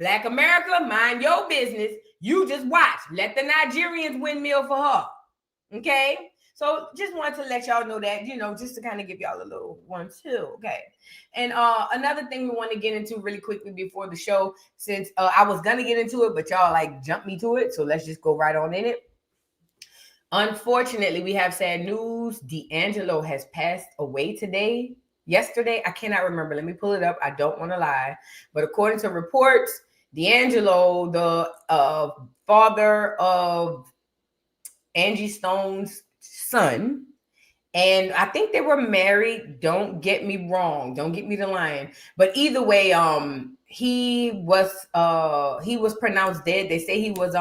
Black America, mind your business. You just watch. Let the Nigerians windmill for her. Okay? So just wanted to let y'all know that, just to kind of give y'all a little one too. Okay. And another thing we want to get into really quickly before the show, since I was going to get into it, but y'all like jumped me to it. So let's just go right on in it. Unfortunately, we have sad news. Diangelo has passed away yesterday. I cannot remember. Let me pull it up. I don't want to lie. But according to reports, Diangelo, the father of Angie Stone's son, and I think they were married. Don't get me wrong. Don't get me to lying. But either way, he was pronounced dead. They say he was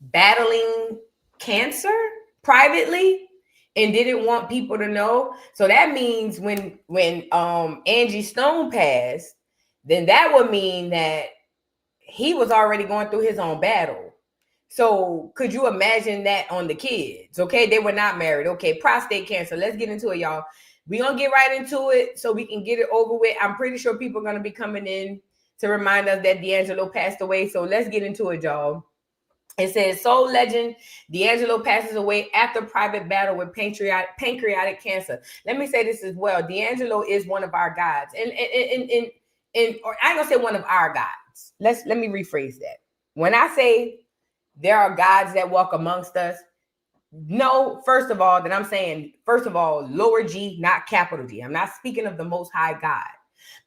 battling cancer privately and didn't want people to know. So that means when Angie Stone passed, then that would mean that he was already going through his own battle. So could you imagine that on the kids? Okay, they were not married. Okay, prostate cancer. Let's get into it, y'all. We're going to get right into it so we can get it over with. I'm pretty sure people are going to be coming in to remind us that Diangelo passed away. So let's get into it, y'all. It says, soul legend Diangelo passes away after private battle with pancreatic cancer. Let me say this as well. Diangelo is one of our gods. And or I'm going to say one of our gods. Let me rephrase that. When I say there are gods that walk amongst us, no, first of all, lower G, not capital G. I'm not speaking of the Most High God.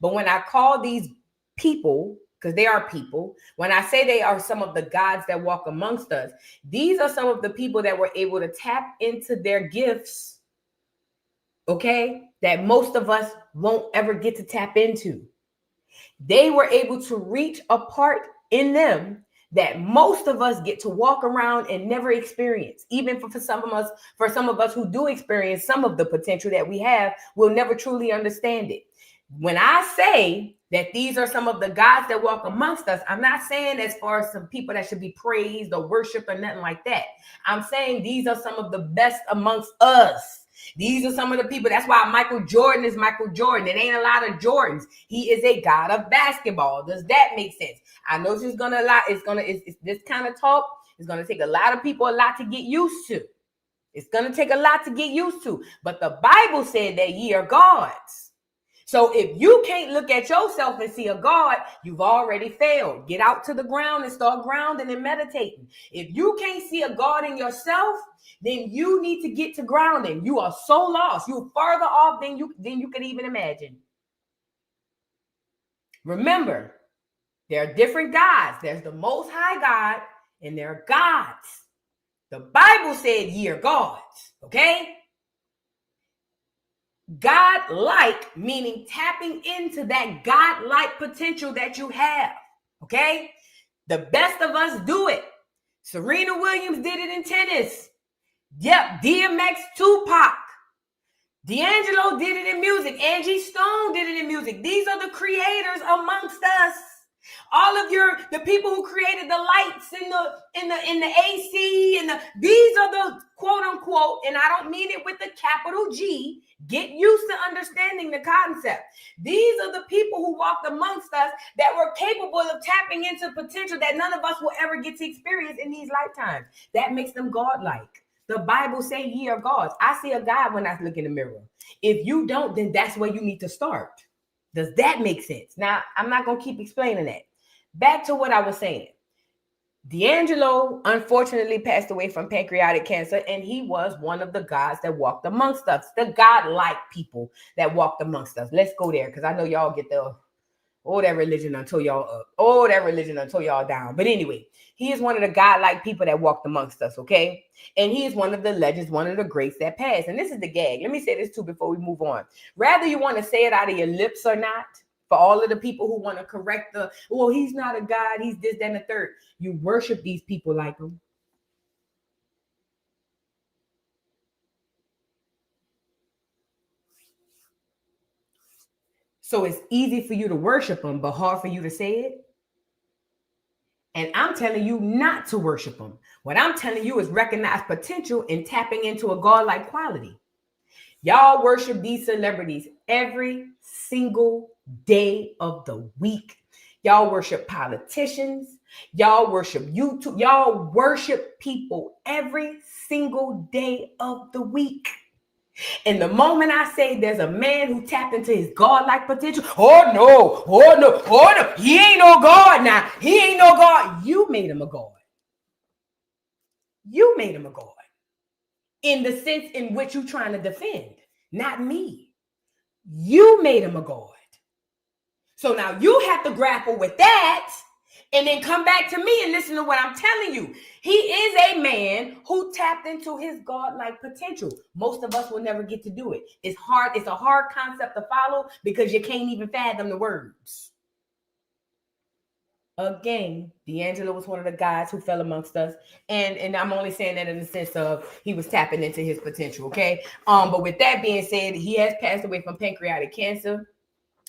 But when I call these people, because they are people, when I say they are some of the gods that walk amongst us, these are some of the people that were able to tap into their gifts, okay, that most of us won't ever get to tap into. They were able to reach a part in them that most of us get to walk around and never experience. Even for some of us who do experience some of the potential that we have, will never truly understand it. When I say that these are some of the gods that walk amongst us, I'm not saying as far as some people that should be praised or worshiped or nothing like that. I'm saying these are some of the best amongst us. These are some of the people. That's why Michael Jordan is Michael Jordan. It ain't a lot of Jordans. He is a god of basketball. Does that make sense? I know this kind of talk is gonna take a lot of people a lot to get used to. It's gonna take a lot to get used to. But the Bible said that ye are gods. So if you can't look at yourself and see a God, you've already failed. Get out to the ground and start grounding and meditating. If you can't see a God in yourself, then you need to get to grounding. You are so lost. You're farther off than you could even imagine. Remember, there are different gods. There's the Most High God, and there are gods. The Bible said ye are gods, okay? God-like, meaning tapping into that God-like potential that you have, okay? The best of us do it. Serena Williams did it in tennis. Yep, DMX, Tupac. Diangelo did it in music. Angie Stone did it in music. These are the creators amongst us. All of the people who created the lights in the AC these are the quote unquote, and I don't mean it with the capital G. Get used to understanding the concept. These are the people who walked amongst us that were capable of tapping into potential that none of us will ever get to experience in these lifetimes. That makes them godlike. The Bible say ye are gods. I see a God when I look in the mirror. If you don't, then that's where you need to start. Does that make sense? Now, I'm not going to keep explaining that. Back to what I was saying. Diangelo unfortunately passed away from pancreatic cancer, and he was one of the gods that walked amongst us, the God-like people that walked amongst us. Let's go there, because I know y'all get that religion until y'all up. That religion until y'all down. But anyway, he is one of the God-like people that walked amongst us, okay? And he is one of the legends, one of the greats that passed. And this is the gag. Let me say this too before we move on. Rather you want to say it out of your lips or not, for all of the people who want to correct he's not a God, he's this, that, and the third. You worship these people like him. So it's easy for you to worship them, but hard for you to say it. And I'm telling you not to worship them. What I'm telling you is recognize potential and tapping into a God-like quality. Y'all worship these celebrities every single day of the week. Y'all worship politicians. Y'all worship YouTube. Y'all worship people every single day of the week. And the moment I say there's a man who tapped into his God-like potential, oh no, he ain't no God now. He ain't no God. You made him a God. You made him a God. In the sense in which you're trying to defend, not me. You made him a God. So now you have to grapple with that and then come back to me and listen to what I'm telling you. He is a man who tapped into his God-like potential. Most of us will never get to do it. It's hard. It's a hard concept to follow because you can't even fathom the words. Again, Diangelo was one of the guys who fell amongst us. And I'm only saying that in the sense of he was tapping into his potential, okay? But with that being said, he has passed away from pancreatic cancer.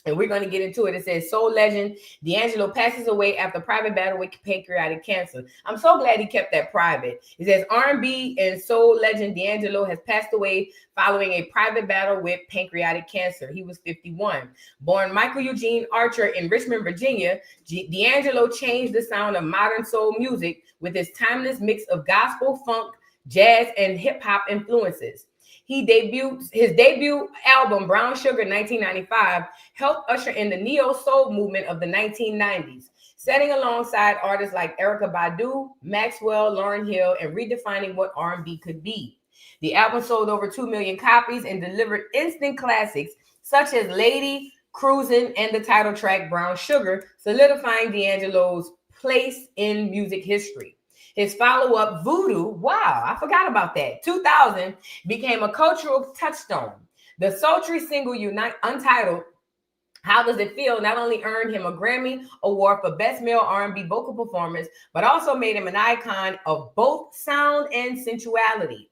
And we're going to get into it. It says, soul legend Diangelo passes away after private battle with pancreatic cancer. I'm so glad he kept that private. It says, R&B and soul legend Diangelo has passed away following a private battle with pancreatic cancer. He was 51. Born Michael Eugene Archer in Richmond, Virginia, Diangelo changed the sound of modern soul music with his timeless mix of gospel, funk, jazz, and hip-hop influences. His debut album, Brown Sugar, 1995, helped usher in the neo-soul movement of the 1990s, setting alongside artists like Erykah Badu, Maxwell, Lauryn Hill, and redefining what R&B could be. The album sold over 2 million copies and delivered instant classics such as Lady, Cruisin', and the title track, Brown Sugar, solidifying D'Angelo's place in music history. His follow-up, Voodoo, wow, I forgot about that, 2000, became a cultural touchstone. The sultry single Untitled, How Does It Feel, not only earned him a Grammy Award for Best Male R&B Vocal Performance, but also made him an icon of both sound and sensuality.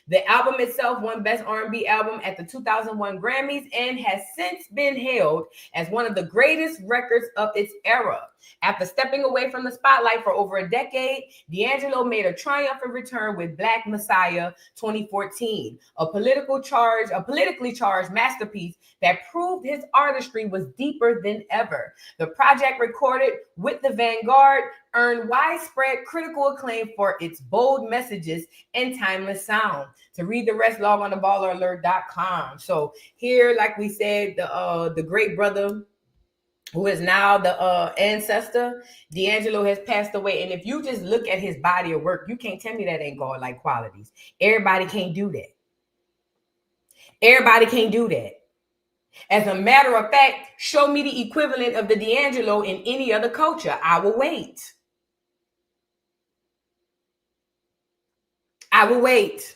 The album itself won Best R&B Album at the 2001 Grammys and has since been hailed as one of the greatest records of its era. After stepping away from the spotlight for over a decade, Diangelo made a triumphant return with Black Messiah 2014, a politically charged masterpiece that proved his artistry was deeper than ever. The project, recorded with the Vanguard, earned widespread critical acclaim for its bold messages and timeless sound. To read the rest, log on to balleralert.com. So here, like we said, the great brother who is now the ancestor, Diangelo, has passed away. And if you just look at his body of work, you can't tell me that ain't God-like qualities. Everybody can't do that. Everybody can't do that. As a matter of fact, show me the equivalent of the Diangelo in any other culture. I will wait. I will wait.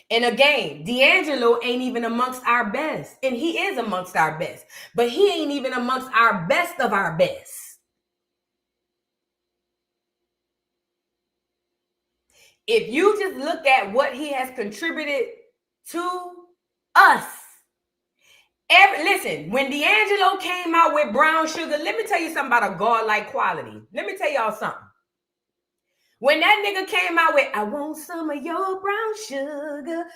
And again, Diangelo ain't even amongst our best. And he is amongst our best. But he ain't even amongst our best of our best. If you just look at what he has contributed to us. Listen, when Diangelo came out with Brown Sugar, let me tell you something about a God-like quality. Let me tell y'all something. When that nigga came out with, I want some of your brown sugar,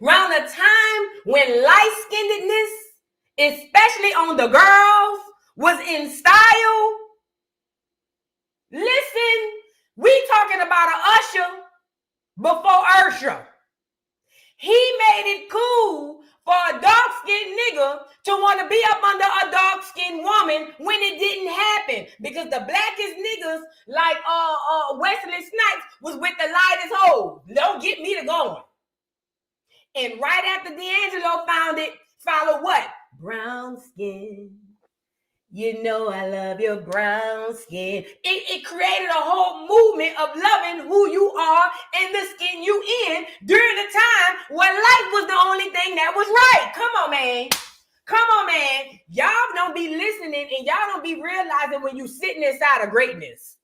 around the time when light-skinnedness, especially on the girls, was in style. Listen, we talking about an Usher before Usher. He made it cool for a dark-skinned nigga to want to be up under a dark-skinned woman when it didn't happen. Because the blackest niggas, like Wesley Snipes, was with the lightest hoes. Don't get me to going. And right after D'Angelo found it, followed what? Brown skin. You know I love your brown skin. It created a whole movement of loving who you are and the skin you in during the time when life was the only thing that was right. Come on, man. Come on, man. Y'all don't be listening and y'all don't be realizing when you sitting inside of greatness.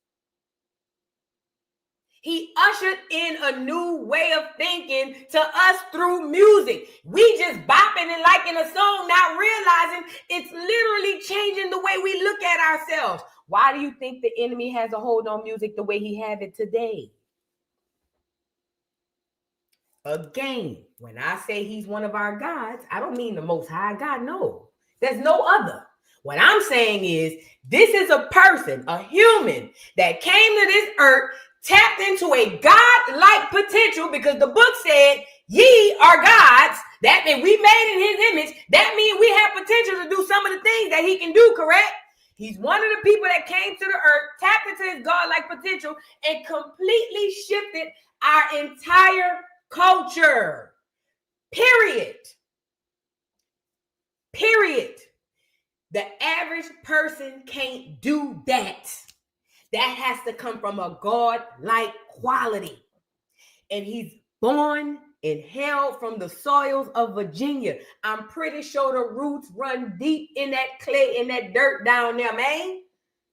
He ushered in a new way of thinking to us through music. We just bopping and liking a song, not realizing it's literally changing the way we look at ourselves. Why do you think the enemy has a hold on music the way he have it today? Again, when I say he's one of our gods, I don't mean the most high God. No, there's no other. What I'm saying is, this is a person, a human that came to this earth, tapped into a God-like potential, because the book said, ye are gods. That means we made in his image. That means we have potential to do some of the things that he can do, correct? He's one of the people that came to the earth, tapped into his God-like potential, and completely shifted our entire culture. Period. Period. The average person can't do that. That has to come from a God-like quality. And he's born and hailed from the soils of Virginia. I'm pretty sure the roots run deep in that clay, in that dirt down there, man.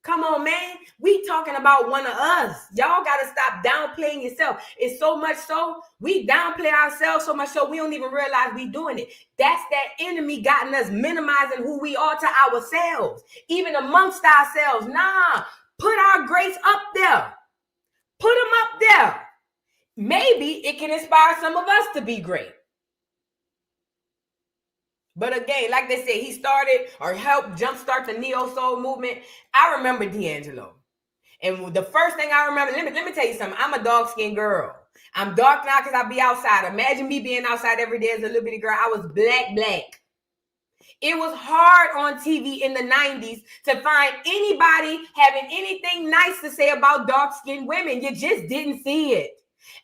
Come on, man. We talking about one of us. Y'all got to stop downplaying yourself. It's so much so, we downplay ourselves so much so we don't even realize we doing it. That's that enemy gotten us minimizing who we are to ourselves, even amongst ourselves. Nah, put our grace up there. Put them up there. Maybe it can inspire some of us to be great. But again, like they say, he started or helped jumpstart the neo-soul movement. I remember Diangelo. And the first thing I remember, let me tell you something. I'm a dark-skinned girl. I'm dark now because I be outside. Imagine me being outside every day as a little bitty girl. I was black. It was hard on TV in the 90s to find anybody having anything nice to say about dark-skinned women. You just didn't see it.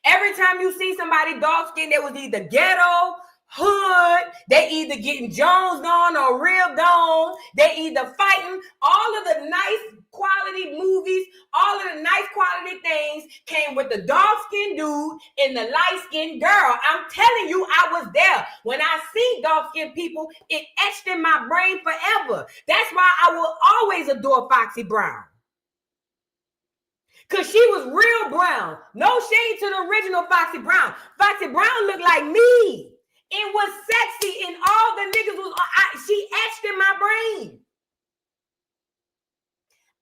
Every time you see somebody dark-skinned, they was either ghetto, hood, they either getting Jones on or ribbed on, they either fighting. All of the nice quality movies, all of the nice quality things came with the dark-skinned dude and the light-skinned girl. I'm telling you, I was there. When I see dark-skinned people, it etched in my brain forever. That's why I will always adore Foxy Brown. Because she was real brown. No shade to the original Foxy Brown. Foxy Brown looked like me. It was sexy and all the niggas was, she etched in my brain.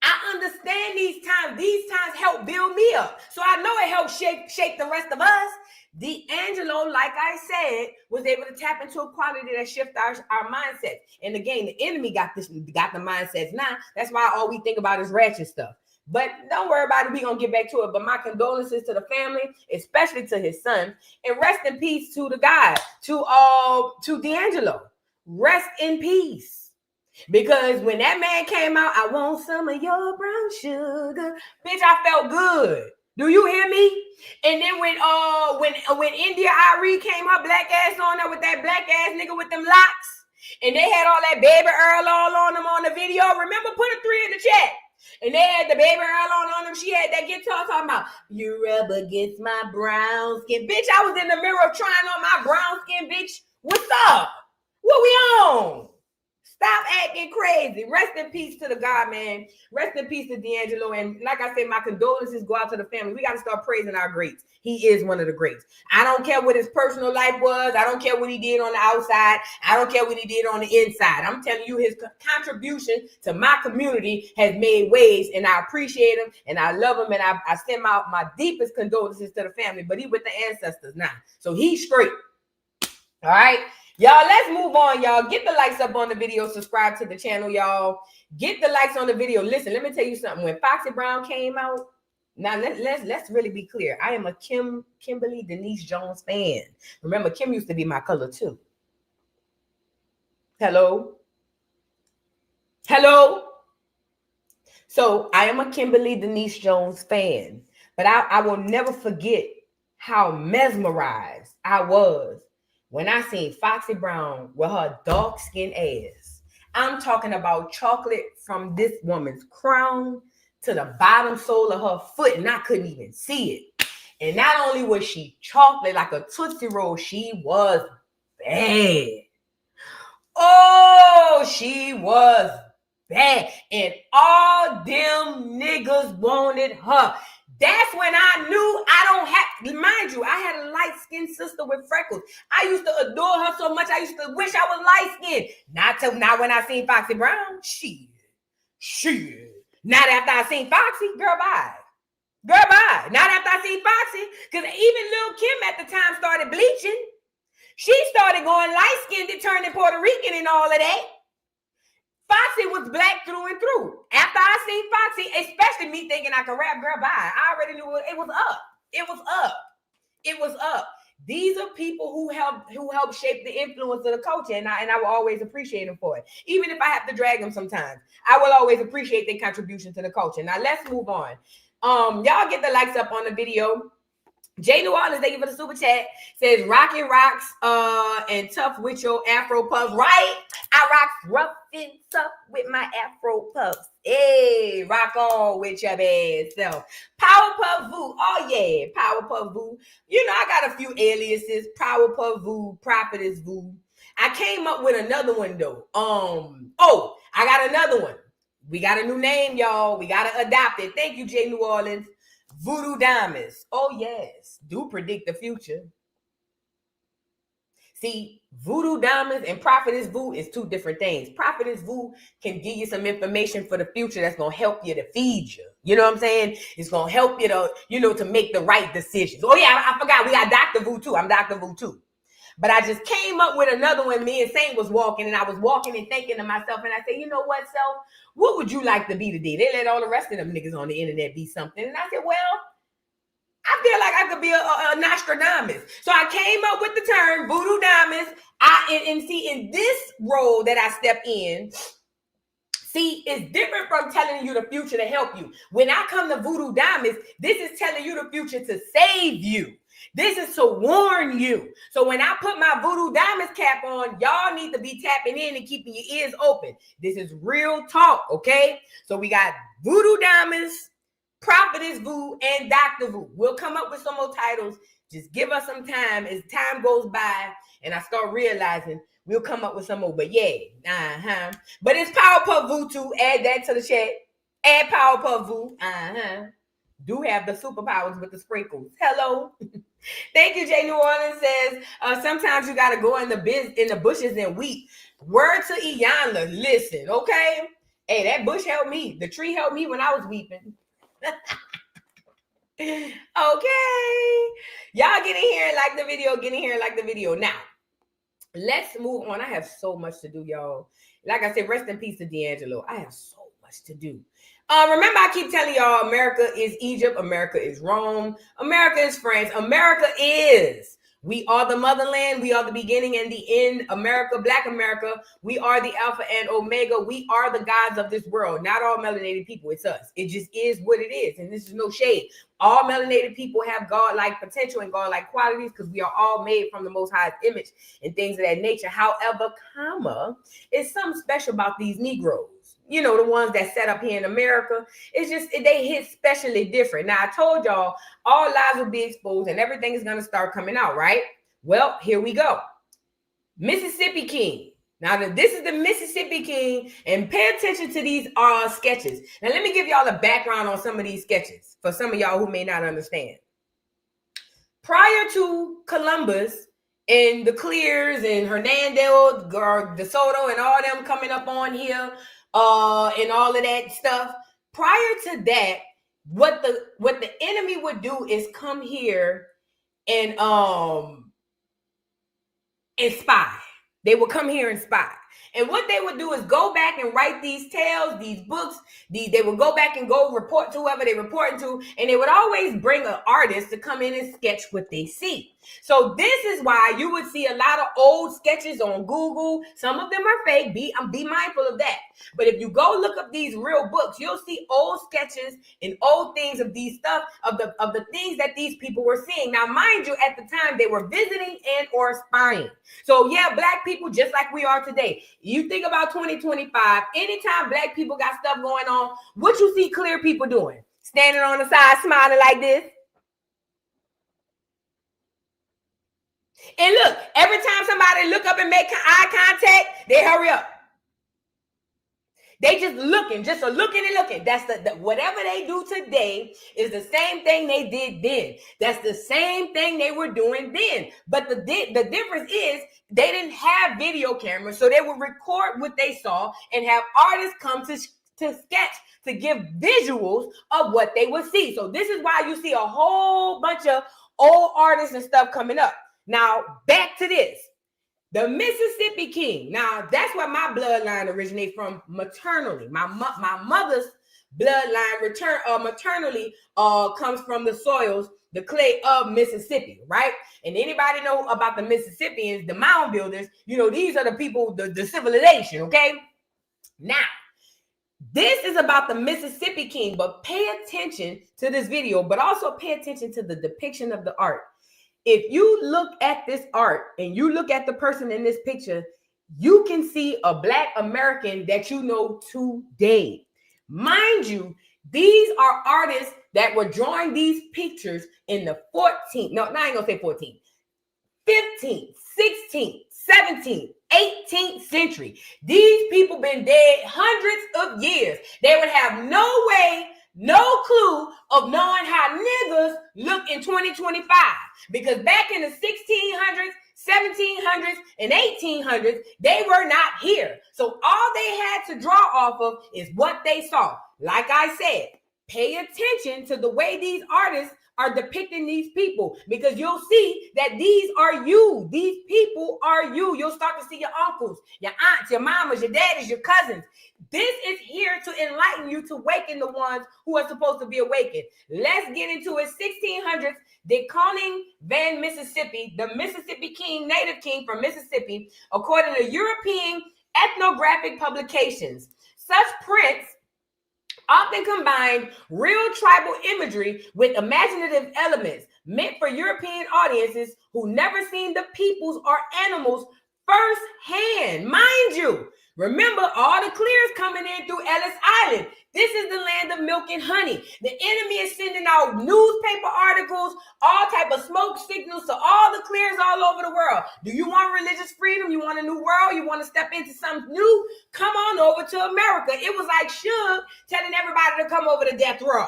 I understand these times. These times help build me up. So I know it helped shape the rest of us. Diangelo, like I said, was able to tap into a quality that shifted our mindset. And again, the enemy got the mindsets now. That's why all we think about is ratchet stuff. But don't worry about it. We're going to get back to it. But my condolences to the family, especially to his son. And rest in peace to the guy, to Diangelo. Rest in peace. Because when that man came out, I want some of your brown sugar. Bitch, I felt good. Do you hear me? And then when India Irie came her black ass on there with that black ass nigga with them locks, and they had all that baby Earl all on them on the video. Remember, put a 3 in the chat. And they had the baby Earl on them. She had that guitar talking about, you rub against my brown skin. Bitch, I was in the mirror trying on my brown skin, bitch. What's up? What we on? Stop acting crazy. Rest in peace to the God, man. Rest in peace to Diangelo. And like I said, my condolences go out to the family. We got to start praising our greats. He is one of the greats. I don't care what his personal life was. I don't care what he did on the outside. I don't care what he did on the inside. I'm telling you, his contribution to my community has made waves, and I appreciate him, and I love him, and I send my deepest condolences to the family. But he with the ancestors now. So he's straight. All right. Y'all, let's move on, y'all. Get the likes up on the video. Subscribe to the channel, y'all. Get the likes on the video. Listen, let me tell you something. When Foxy Brown came out, now let's really be clear. I am a Kimberly Denise Jones fan. Remember, Kim used to be my color too. Hello? So I am a Kimberly Denise Jones fan. But I will never forget how mesmerized I was when I seen Foxy Brown with her dark-skinned ass. I'm talking about chocolate from this woman's crown to the bottom sole of her foot, and I couldn't even see it. And not only was she chocolate like a Tootsie Roll, she was bad. Oh, she was bad. And all them niggas wanted her. That's when I knew I don't have, mind you, I had a light-skinned sister with freckles. I used to adore her so much, I used to wish I was light-skinned. Not when I seen Foxy Brown. Shit. Not after I seen Foxy, girl, bye. Not after I seen Foxy, because even Lil' Kim at the time started bleaching. She started going light-skinned and turning Puerto Rican and all of that. Foxy was black through and through. After I seen Foxy, especially me thinking I could rap, girl, bye. I already knew it was up. It was up. It was up. These are people who help shape the influence of the culture, and I will always appreciate them for it. Even if I have to drag them sometimes, I will always appreciate their contribution to the culture. Now let's move on. Y'all get the likes up on the video. Jay New Orleans, thank you for the super chat. Says rockin' rocks and tough with your Afro puffs. Right? I rock rough and tough with my Afro puffs. Hey, rock on with your bad self. Powerpuff Vu. Oh yeah, Powerpuff Vu. You know, I got a few aliases. Powerpuff Vu, Prophetess Vu. I came up with another one though. I got another one. We got a new name, y'all. We gotta adopt it. Thank you, Jay New Orleans. Voodoo Diamonds. Oh, yes. Do predict the future. See, Voodoo Diamonds and Prophetess Vu is two different things. Prophetess Vu can give you some information for the future that's going to help you to feed you. You know what I'm saying? It's going to help you to, to make the right decisions. Oh, yeah, I forgot. We got Dr. Vu, too. I'm Dr. Vu, too. But I just came up with another one. Me and Saint was walking, and I was walking and thinking to myself, and I said, you know what, self? What would you like to be today? They let all the rest of them niggas on the internet be something. And I said, well, I feel like I could be a Nostradamus. So I came up with the term Voodoo Diamonds. And see, in this role that I step in, see, it's different from telling you the future to help you. When I come to Voodoo Diamonds, this is telling you the future to save you. This is to warn you. So when I put my Voodoo Diamonds cap on, y'all need to be tapping in and keeping your ears open. This is real talk, okay? So we got Voodoo Diamonds, Prophetess Vu, and Dr. Vu. We'll come up with some more titles. Just give us some time. As time goes by and I start realizing, we'll come up with some more. But yeah, But it's Powerpuff Vu too. Add that to the chat. Add Powerpuff Vu. Do have the superpowers with the sprinkles. Hello. Thank you, Jay New Orleans says, sometimes you got to go in the bushes and weep. Word to Iyanla. Listen, okay? Hey, that bush helped me. The tree helped me when I was weeping. Okay. Y'all get in here and like the video. Get in here and like the video. Now, let's move on. I have so much to do, y'all. Like I said, rest in peace to Diangelo. I have so much to do. Remember, I keep telling y'all, America is Egypt. America is Rome. America is France. America is. We are the motherland. We are the beginning and the end. America, Black America. We are the Alpha and Omega. We are the gods of this world. Not all melanated people. It's us. It just is what it is. And this is no shade. All melanated people have God-like potential and God-like qualities because we are all made from the Most High's image and things of that nature. However, it's something special about these Negroes. You know, the ones that set up here in America. It's just, they hit specially different. Now, I told y'all, all lies will be exposed and everything is going to start coming out, right? Well, here we go. Mississippi King. Now, this is the Mississippi King, and pay attention to these sketches. Now, let me give y'all a background on some of these sketches for some of y'all who may not understand. Prior to Columbus and the Clears and Hernando, DeSoto, and all them coming up on here, and all of that stuff. Prior to that, what the enemy would do is come here and spy. They would come here and spy. And what they would do is go back and write these tales, these books. They would go back and go report to whoever they're reporting to. And they would always bring an artist to come in and sketch what they see. So this is why you would see a lot of old sketches on Google. Some of them are fake. Be mindful of that. But if you go look up these real books, you'll see old sketches and old things of these stuff, of the things that these people were seeing. Now, mind you, at the time, they were visiting and or spying. So yeah, Black people, just like we are today. You think about 2025, anytime Black people got stuff going on, what you see clear people doing? Standing on the side, smiling like this. And look, every time somebody look up and make eye contact, they hurry up. They just looking and looking. That's the whatever they do today is the same thing they did then. That's the same thing they were doing then. But the difference is they didn't have video cameras, so they would record what they saw and have artists come to sketch to give visuals of what they would see. So this is why you see a whole bunch of old artists and stuff coming up. Now, back to this. The Mississippi King. Now, that's where my bloodline originates from maternally. My mother's bloodline maternally comes from the soils, the clay of Mississippi, right? And anybody know about the Mississippians, the mound builders, you know, these are the people, the civilization, okay? Now, this is about the Mississippi King, but pay attention to this video, but also pay attention to the depiction of the art. If you look at this art and you look at the person in this picture, you can see a Black American that you know today. Mind you, these are artists that were drawing these pictures in the 14th, no, I ain't gonna say 14th, 15th, 16th, 17th, 18th century. These people been dead hundreds of years. They would have no way, no clue of knowing how niggas look in 2025. Because back in the 1600s, 1700s, and 1800s, they were not here. So all they had to draw off of is what they saw. Like I said, pay attention to the way these artists are depicting these people, because you'll see that these are you. These people are you. You'll start to see your uncles, your aunts, your mamas, your daddies, your cousins. This is here to enlighten you, to waken the ones who are supposed to be awakened. Let's get into it. 1600s, DeConing Van Mississippi, the Mississippi King, native king from Mississippi, according to European ethnographic publications. Such prints often combined real tribal imagery with imaginative elements meant for European audiences who never seen the peoples or animals firsthand. Mind you, remember all the clears coming in through Ellis Island. This is the land of milk and honey. The enemy is sending out newspaper articles, all type of smoke signals to all the clears all over the world. Do you want religious freedom? You want a new world? You want to step into something new? Come on over to America. It was like Suge telling everybody to come over to death row.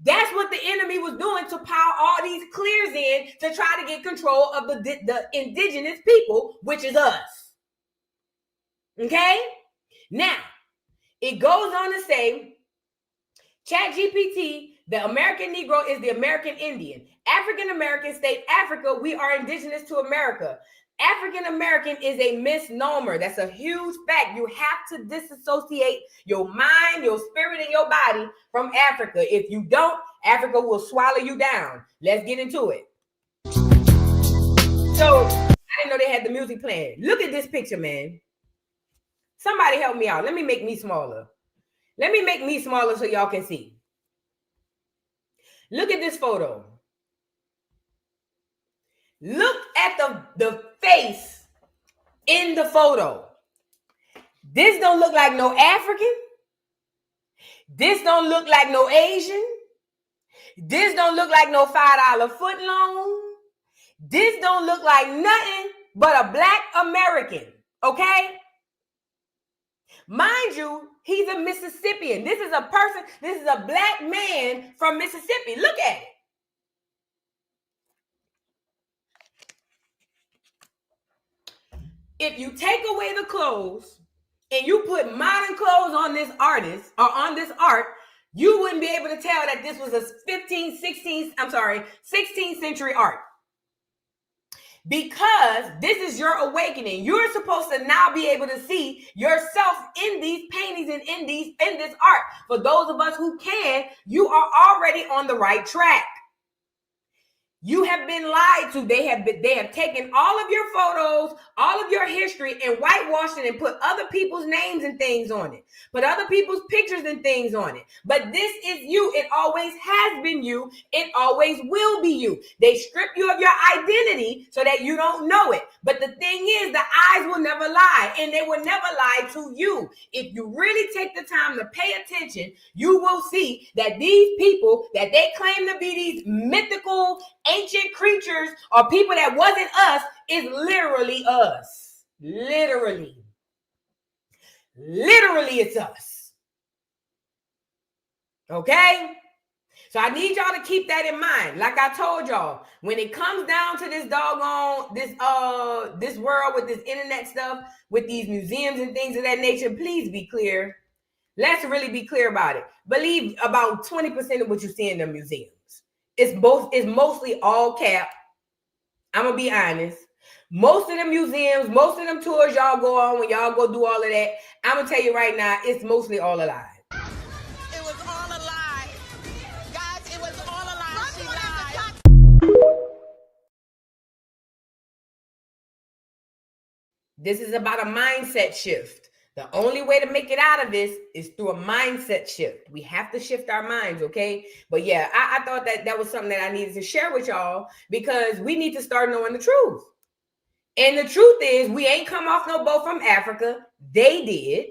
That's what the enemy was doing, to pile all these clears in to try to get control of the indigenous people, which is us. Okay? Now, it goes on to say, ChatGPT, the American Negro is the American Indian. African American state Africa, we are indigenous to America. African American is a misnomer. That's a huge fact. You have to disassociate your mind, your spirit, and your body from Africa. If you don't, Africa will swallow you down. Let's get into it. So, I didn't know they had the music playing. Look at this picture, man. Somebody help me out. Let me make me smaller. Let me make me smaller so y'all can see. Look at this photo. Look at the face in the photo. This don't look like no African. This don't look like no Asian. This don't look like no $5 foot long. This don't look like nothing but a Black American, okay? Mind you, he's a Mississippian. This is a person, this is a Black man from Mississippi. Look at it. If you take away the clothes and you put modern clothes on this artist or on this art, you wouldn't be able to tell that this was a 16th century art. Because this is your awakening. You're supposed to now be able to see yourself in these paintings and in this art. For those of us who can, you are already on the right track. You have been lied to. They have taken all of your photos, all of your history, and whitewashed it and put other people's names and things on it. Put other people's pictures and things on it. But this is you. It always has been you. It always will be you. They strip you of your identity so that you don't know it. But the thing is, the eyes will never lie, and they will never lie to you. If you really take the time to pay attention, you will see that these people that they claim to be these mythical ancient creatures or people that wasn't us is literally us. Literally it's us. Okay? So I need y'all to keep that in mind. Like I told y'all, when it comes down to this doggone, this world with this internet stuff, with these museums and things of that nature, please be clear. Let's really be clear about it. Believe about 20% of what you see in the museums. It's mostly all cap. I'm gonna be honest. Most of the museums, most of them tours y'all go on when y'all go do all of that, I'm going to tell you right now, it's mostly all a lie. It was all a lie. Guys, it was all a lie. She lied. This is about a mindset shift. The only way to make it out of this is through a mindset shift. We have to shift our minds, okay? But yeah, I thought that was something that I needed to share with y'all because we need to start knowing the truth. And the truth is, we ain't come off no boat from Africa. They did,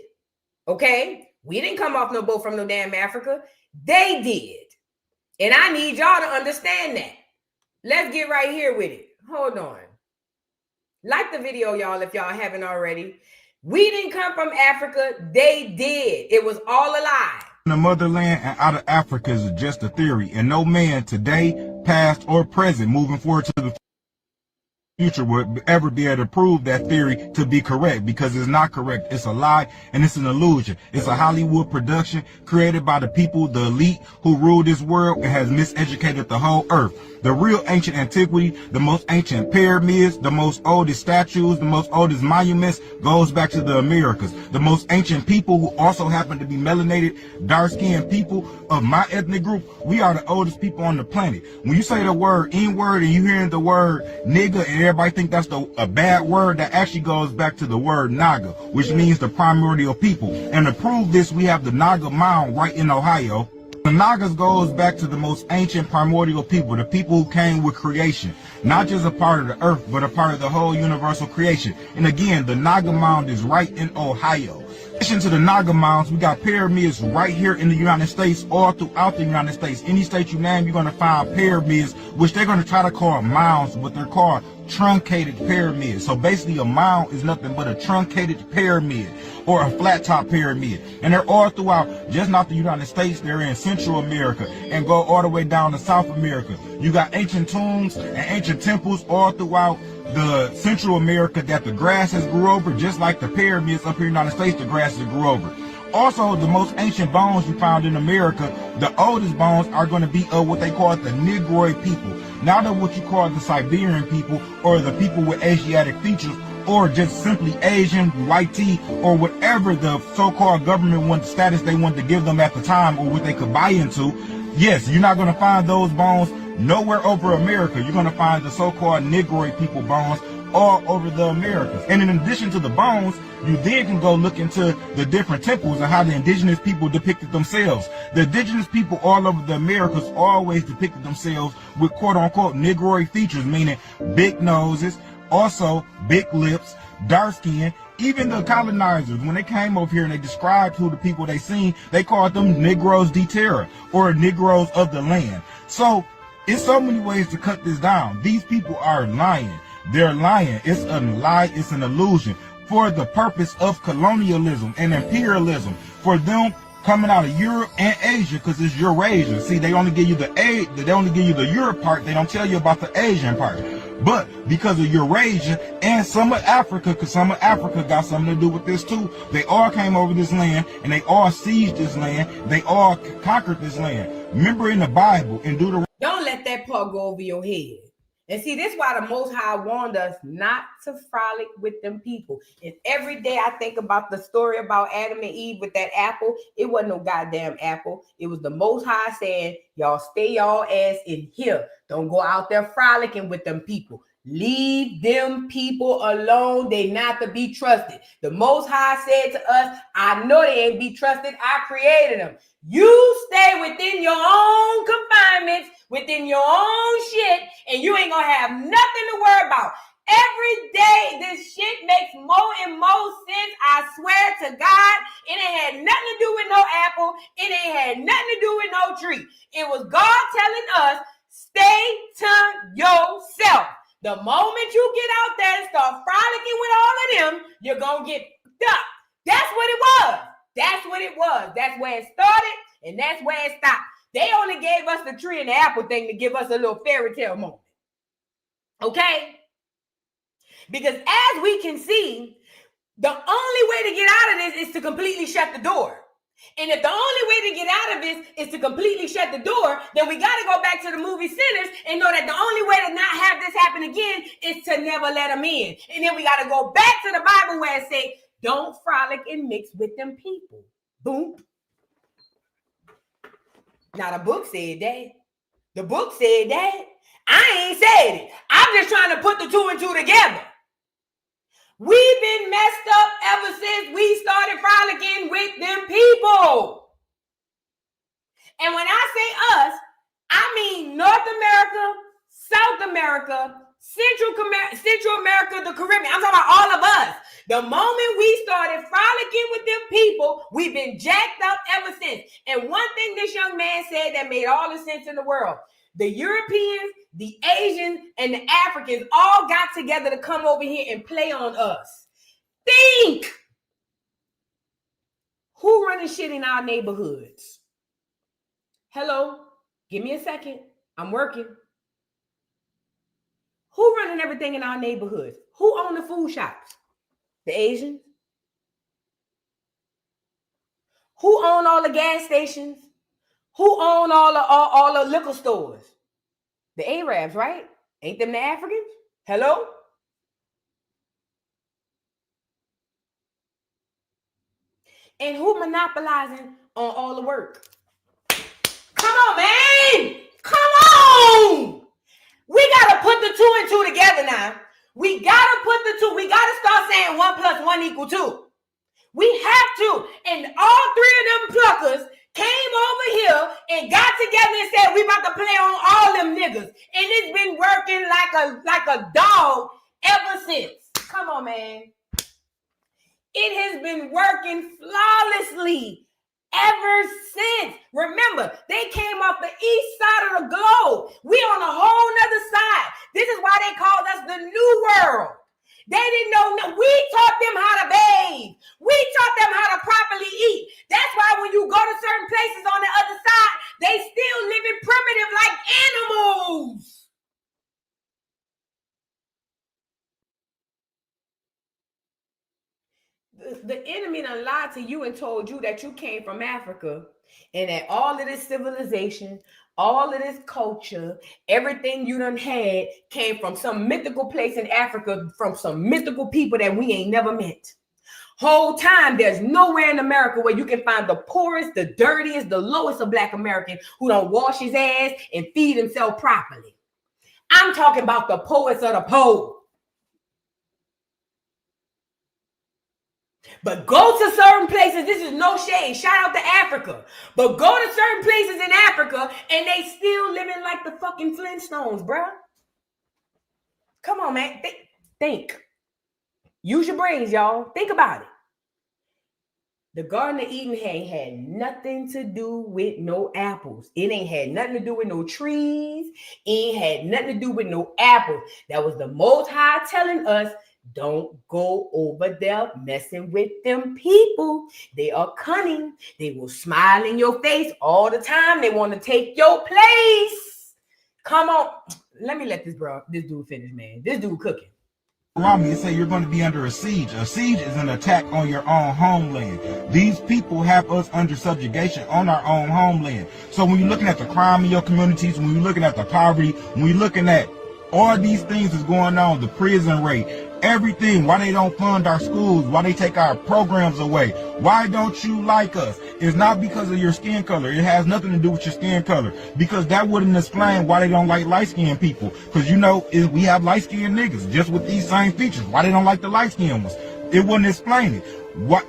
okay? We didn't come off no boat from no damn Africa. They did. And I need y'all to understand that. Let's get right here with it. Hold on. Like the video, y'all, if y'all haven't already. We didn't come from Africa. They did. It was all a lie. The motherland and out of Africa is just a theory, and no man today, past or present, moving forward to the future would ever be able to prove that theory to be correct, because it's not correct. It's a lie and it's an illusion. It's a Hollywood production created by the people, the elite who rule this world and has miseducated the whole earth. The real ancient antiquity, the most ancient pyramids, the most oldest statues, the most oldest monuments goes back to the Americas. The most ancient people who also happen to be melanated, dark-skinned people of my ethnic group, we are the oldest people on the planet. When you say the word N-word and you hearing the word nigga and everybody think that's a bad word, that actually goes back to the word Naga, which means the primordial people. And to prove this, we have the Naga Mound right in Ohio. The Nagas goes back to the most ancient primordial people, the people who came with creation, not just a part of the earth, but a part of the whole universal creation. And again, the Naga Mound is right in Ohio. In addition to the Naga Mounds, we got pyramids right here in the United States, all throughout the United States. Any state you name, you're going to find pyramids, which they're going to try to call mounds, but they're called truncated pyramids. So basically a mound is nothing but a truncated pyramid or a flat top pyramid. And they're all throughout, just not the United States, they're in Central America and go all the way down to South America. You got ancient tombs and ancient temples all throughout the Central America that the grass has grew over, just like the pyramids up here in the United States, the grass has grew over. Also, the most ancient bones you found in America, the oldest bones are going to be of what they call the Negroid people. Not of what you call the Siberian people or the people with Asiatic features, or just simply Asian, white tea, or whatever the so-called government wanted status they wanted to give them at the time, or what they could buy into. Yes, you're not going to find those bones nowhere over America. You're going to find the so-called Negroid people bones all over the Americas. And in addition to the bones, you then can go look into the different temples and how the indigenous people depicted themselves. The indigenous people all over the Americas always depicted themselves with quote-unquote Negroid features, meaning big noses, also big lips, dark skin. Even the colonizers, when they came over here and they described who the people they seen, they called them Negroes de Terra, or Negroes of the land. So it's so many ways to cut this down. These people are lying. They're lying. It's a lie. It's an illusion for the purpose of colonialism and imperialism. For them coming out of Europe and Asia, because it's Eurasia. See, they only give you they only give you the Europe part. They don't tell you about the Asian part. But because of Eurasia and some of Africa, because some of Africa got something to do with this too, they all came over this land and they all seized this land. They all conquered this land. Remember in the Bible, in Deuteronomy. Don't let that part go over your head. And see, this is why the Most High warned us not to frolic with them people. And every day I think about the story about Adam and Eve with that apple. It wasn't no goddamn apple. It was the Most High saying, y'all stay y'all ass in here. Don't go out there frolicking with them people. Leave them people alone. They not to be trusted. The Most High said to us, I know they ain't be trusted. I created them. You stay within your own confinements, within your own shit, and you ain't gonna have nothing to worry about. Every day, this shit makes more and more sense. I swear to God, it ain't had nothing to do with no apple. It ain't had nothing to do with no tree. It was God telling us, stay to yourself. The moment you get out there and start frolicking with all of them, you're gonna get stuck. That's what it was. That's what it was. That's where it started, and that's where it stopped. They only gave us the tree and the apple thing to give us a little fairy tale moment. Okay? Because as we can see, the only way to get out of this is to completely shut the door. And if the only way to get out of this is to completely shut the door, then we got to go back to the movie Sinners and know that the only way to not have this happen again is to never let them in. And then we got to go back to the Bible where it says, don't frolic and mix with them people. Boom. Now the book said that. The book said that. I ain't said it. I'm just trying to put the two and two together. We've been messed up ever since we started frolicking with them people. And when I say us, I mean North America, South America, Central America, the Caribbean. I'm talking about all of us. The moment we started frolicking with them people, we've been jacked up ever since. And one thing this young man said that made all the sense in the world. The Europeans, the Asians, and the Africans all got together to come over here and play on us. Think! Who running shit in our neighborhoods? Hello? Give me a second. I'm working. Who running everything in our neighborhoods? Who own the food shops? The Asians? Who own all the gas stations? Who own all the liquor stores? The Arabs, right? Ain't them the Africans? Hello? And who monopolizing on all the work? Come on, man! Come on! We gotta put the two and two together now. We gotta put the two. We gotta start saying 1 + 1 = 2. We have to. And all three of them pluckers came over here and got together and said, we about to play on all them niggas. And it's been working like a dog ever since. Come on, man. It has been working flawlessly ever since. Remember, they came off the east side of the globe. We on a whole nother side. This is why they called us the New World. They didn't know. We taught them how to bathe. We taught them how to properly eat. That's why when you go to certain places on the other side, they still living primitive like animals. The enemy done lied to you and told you that you came from Africa and that all of this civilization, all of this culture, everything you done had came from some mythical place in Africa, from some mythical people that we ain't never met. Whole time, there's nowhere in America where you can find the poorest, the dirtiest, the lowest of Black Americans who don't wash his ass and feed himself properly. I'm talking about the poets of the poor. But go to certain places, this is no shade, shout out to Africa. But go to certain places in Africa and they still living like the fucking Flintstones, bruh. Come on, man, think. Use your brains, y'all. Think about it. The Garden of Eden ain't had nothing to do with no apples. It ain't had nothing to do with no trees. It ain't had nothing to do with no apples. That was the Most High telling us, don't go over there messing with them people. They are cunning. They will smile in your face all the time. They want to take your place. Come on. Let me let this dude finish, man. This dude cooking. Around me and say you're going to be under a siege. A siege is an attack on your own homeland. These people have us under subjugation on our own homeland. So when you're looking at the crime in your communities, when you're looking at the poverty, when you're looking at all these things that's going on, the prison rate, everything, why they don't fund our schools, why they take our programs away, why don't you like us? It's not because of your skin color. It has nothing to do with your skin color, because that wouldn't explain why they don't like light-skinned people. Because, you know, we have light-skinned niggas just with these same features. Why they don't like the light-skinned ones? It wouldn't explain it.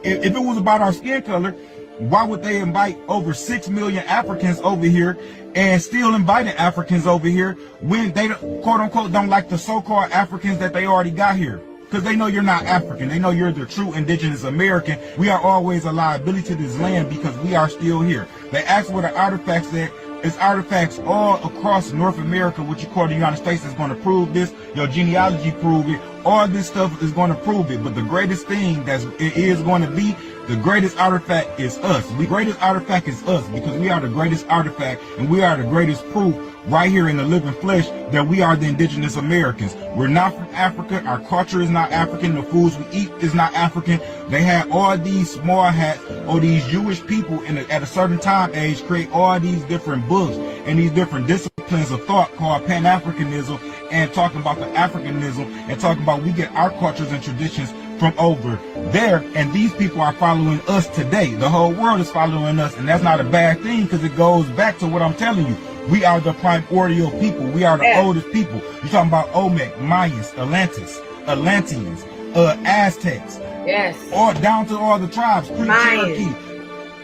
If it was about our skin color, why would they invite over 6 million Africans over here and still inviting Africans over here when they, quote unquote, don't like the so-called Africans that they already got here? Because they know you're not African. They know you're the true indigenous American. We are always a liability to this land because we are still here. They ask where the artifacts at. It's artifacts all across North America, what you call the United States, is going to prove this. Your genealogy prove it. All this stuff is going to prove it. But the greatest thing that it is going to be The greatest artifact is us. The greatest artifact is us because we are the greatest artifact and we are the greatest proof right here in the living flesh that we are the indigenous Americans. We're not from Africa. Our culture is not African. The foods we eat is not African. They had all these small hats or these Jewish people at a certain time age create all these different books and these different disciplines of thought called Pan-Africanism and talking about the Africanism and talking about we get our cultures and traditions from over there, and these people are following us today. The whole world is following us, and that's not a bad thing because it goes back to what I'm telling you. We are the primordial people. We are the oldest people. You're talking about Olmec, Mayans, Atlanteans, Aztecs. Yes. All down to all the tribes, Cherokee.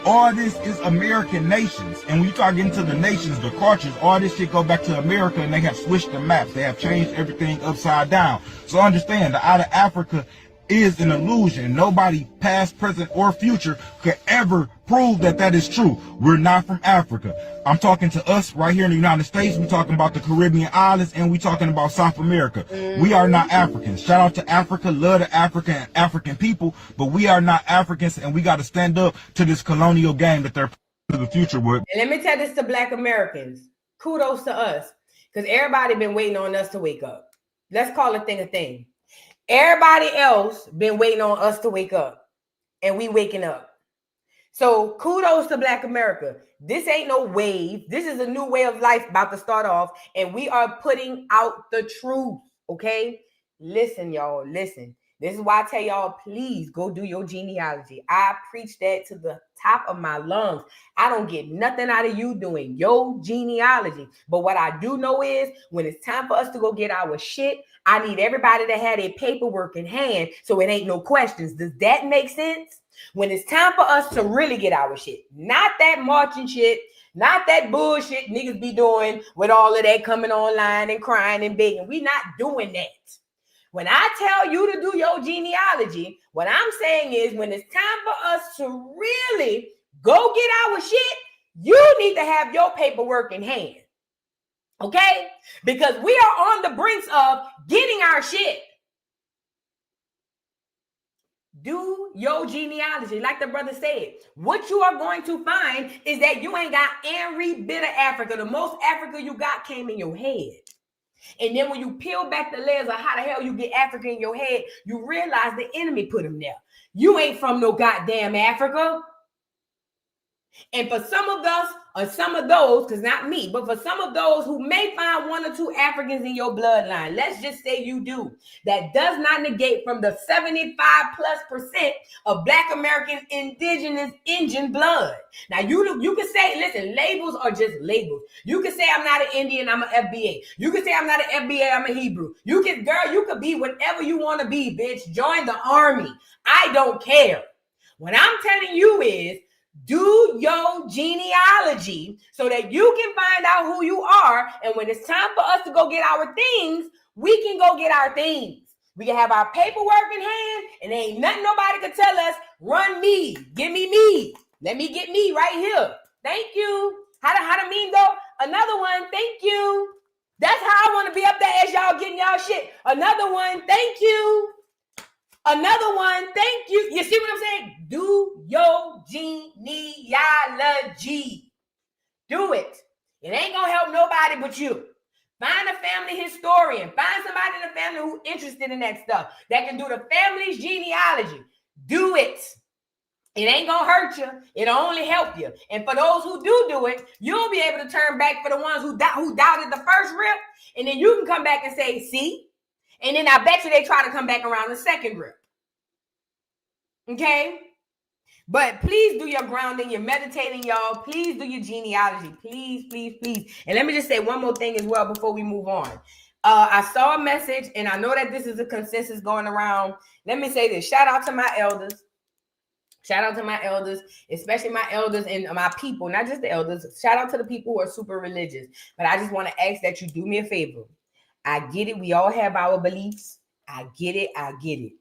All this is American nations. And when you start getting to the nations, the cultures, all this shit go back to America and they have switched the maps. They have changed everything upside down. So understand, the out of Africa is an illusion. Nobody, past, present, or future, could ever prove that that is true. We're not from Africa. I'm talking to us right here in the United States. We're talking about the Caribbean islands, and we're talking about South America. We are not Africans. Shout out to Africa, love to Africa and African people, but we are not Africans, and we got to stand up to this colonial game that they're to the future with. And let me tell this to Black Americans. Kudos to us, because everybody been waiting on us to wake up. Let's call a thing a thing. Everybody else been waiting on us to wake up, and we waking up. So kudos to Black America. This ain't no wave. This is a new way of life about to start off, and we are putting out the truth, okay? Listen, y'all, listen. This is why I tell y'all, please go do your genealogy. I preach that to the top of my lungs. I don't get nothing out of you doing your genealogy. But what I do know is when it's time for us to go get our shit, I need everybody to have their paperwork in hand so it ain't no questions. Does that make sense? When it's time for us to really get our shit, not that marching shit, not that bullshit niggas be doing with all of that coming online and crying and begging. We not doing that. When I tell you to do your genealogy, what I'm saying is when it's time for us to really go get our shit, you need to have your paperwork in hand. Okay? Because we are on the brinks of getting our shit. Do your genealogy. Like the brother said, what you are going to find is that you ain't got every bit of Africa. The most Africa you got came in your head. And then when you peel back the layers of how the hell you get Africa in your head, you realize the enemy put them there. You ain't from no goddamn Africa. And for some of us, or some of those, because not me, but for some of those who may find one or two Africans in your bloodline, let's just say you do, that does not negate from the 75+% of Black American indigenous Indian blood. Now, you can say, listen, labels are just labels. You can say I'm not an Indian, I'm an FBA. You can say I'm not an FBA, I'm a Hebrew. You could be whatever you want to be, bitch. Join the army. I don't care. What I'm telling you is, do your genealogy so that you can find out who you are. And when it's time for us to go get our things, we can go get our things. We can have our paperwork in hand, and there ain't nothing nobody can tell us, run me, give me me. Let me get me right here. Thank you. How to mean go? Another one, thank you. That's how I want to be up there as y'all getting y'all shit. Another one, thank you. Another one, thank you. You see what I'm saying? Do your genealogy. Do it. It ain't going to help nobody but you. Find a family historian. Find somebody in the family who's interested in that stuff that can do the family's genealogy. Do it. It ain't going to hurt you. It'll only help you. And for those who do it, you'll be able to turn back for the ones who doubted the first rip. And then you can come back and say, see? And then I bet you they try to come back around the second rip. Okay? But please do your grounding, your meditating, y'all. Please do your genealogy. Please, please, please. And let me just say one more thing as well before we move on. I saw a message, and I know that this is a consensus going around. Let me say this. Shout out to my elders. Shout out to my elders, especially my elders and my people, not just the elders. Shout out to the people who are super religious. But I just want to ask that you do me a favor. I get it. We all have our beliefs. I get it. I get it.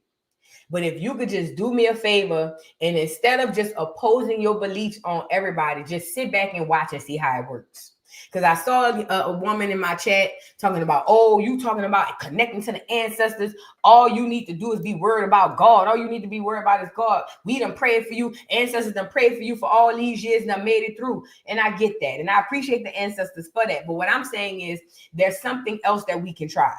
But if you could just do me a favor and instead of just opposing your beliefs on everybody, just sit back and watch and see how it works. Because I saw a woman in my chat talking about, oh, you talking about connecting to the ancestors. All you need to do is be worried about God. All you need to be worried about is God. We done prayed for you. Ancestors done prayed for you for all these years and I made it through. And I get that. And I appreciate the ancestors for that. But what I'm saying is there's something else that we can try.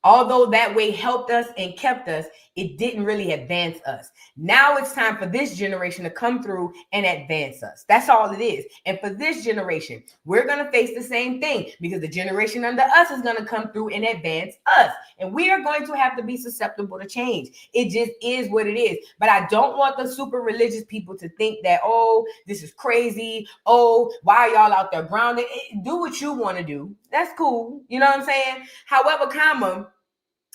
Although that way helped us and kept us, it didn't really advance us. Now it's time for this generation to come through and advance us. That's all it is. And for this generation, we're going to face the same thing because the generation under us is going to come through and advance us. And we are going to have to be susceptible to change. It just is what it is. But I don't want the super religious people to think that, oh, this is crazy. Oh, why are y'all out there grounded? Do what you want to do. That's cool. You know what I'm saying? However,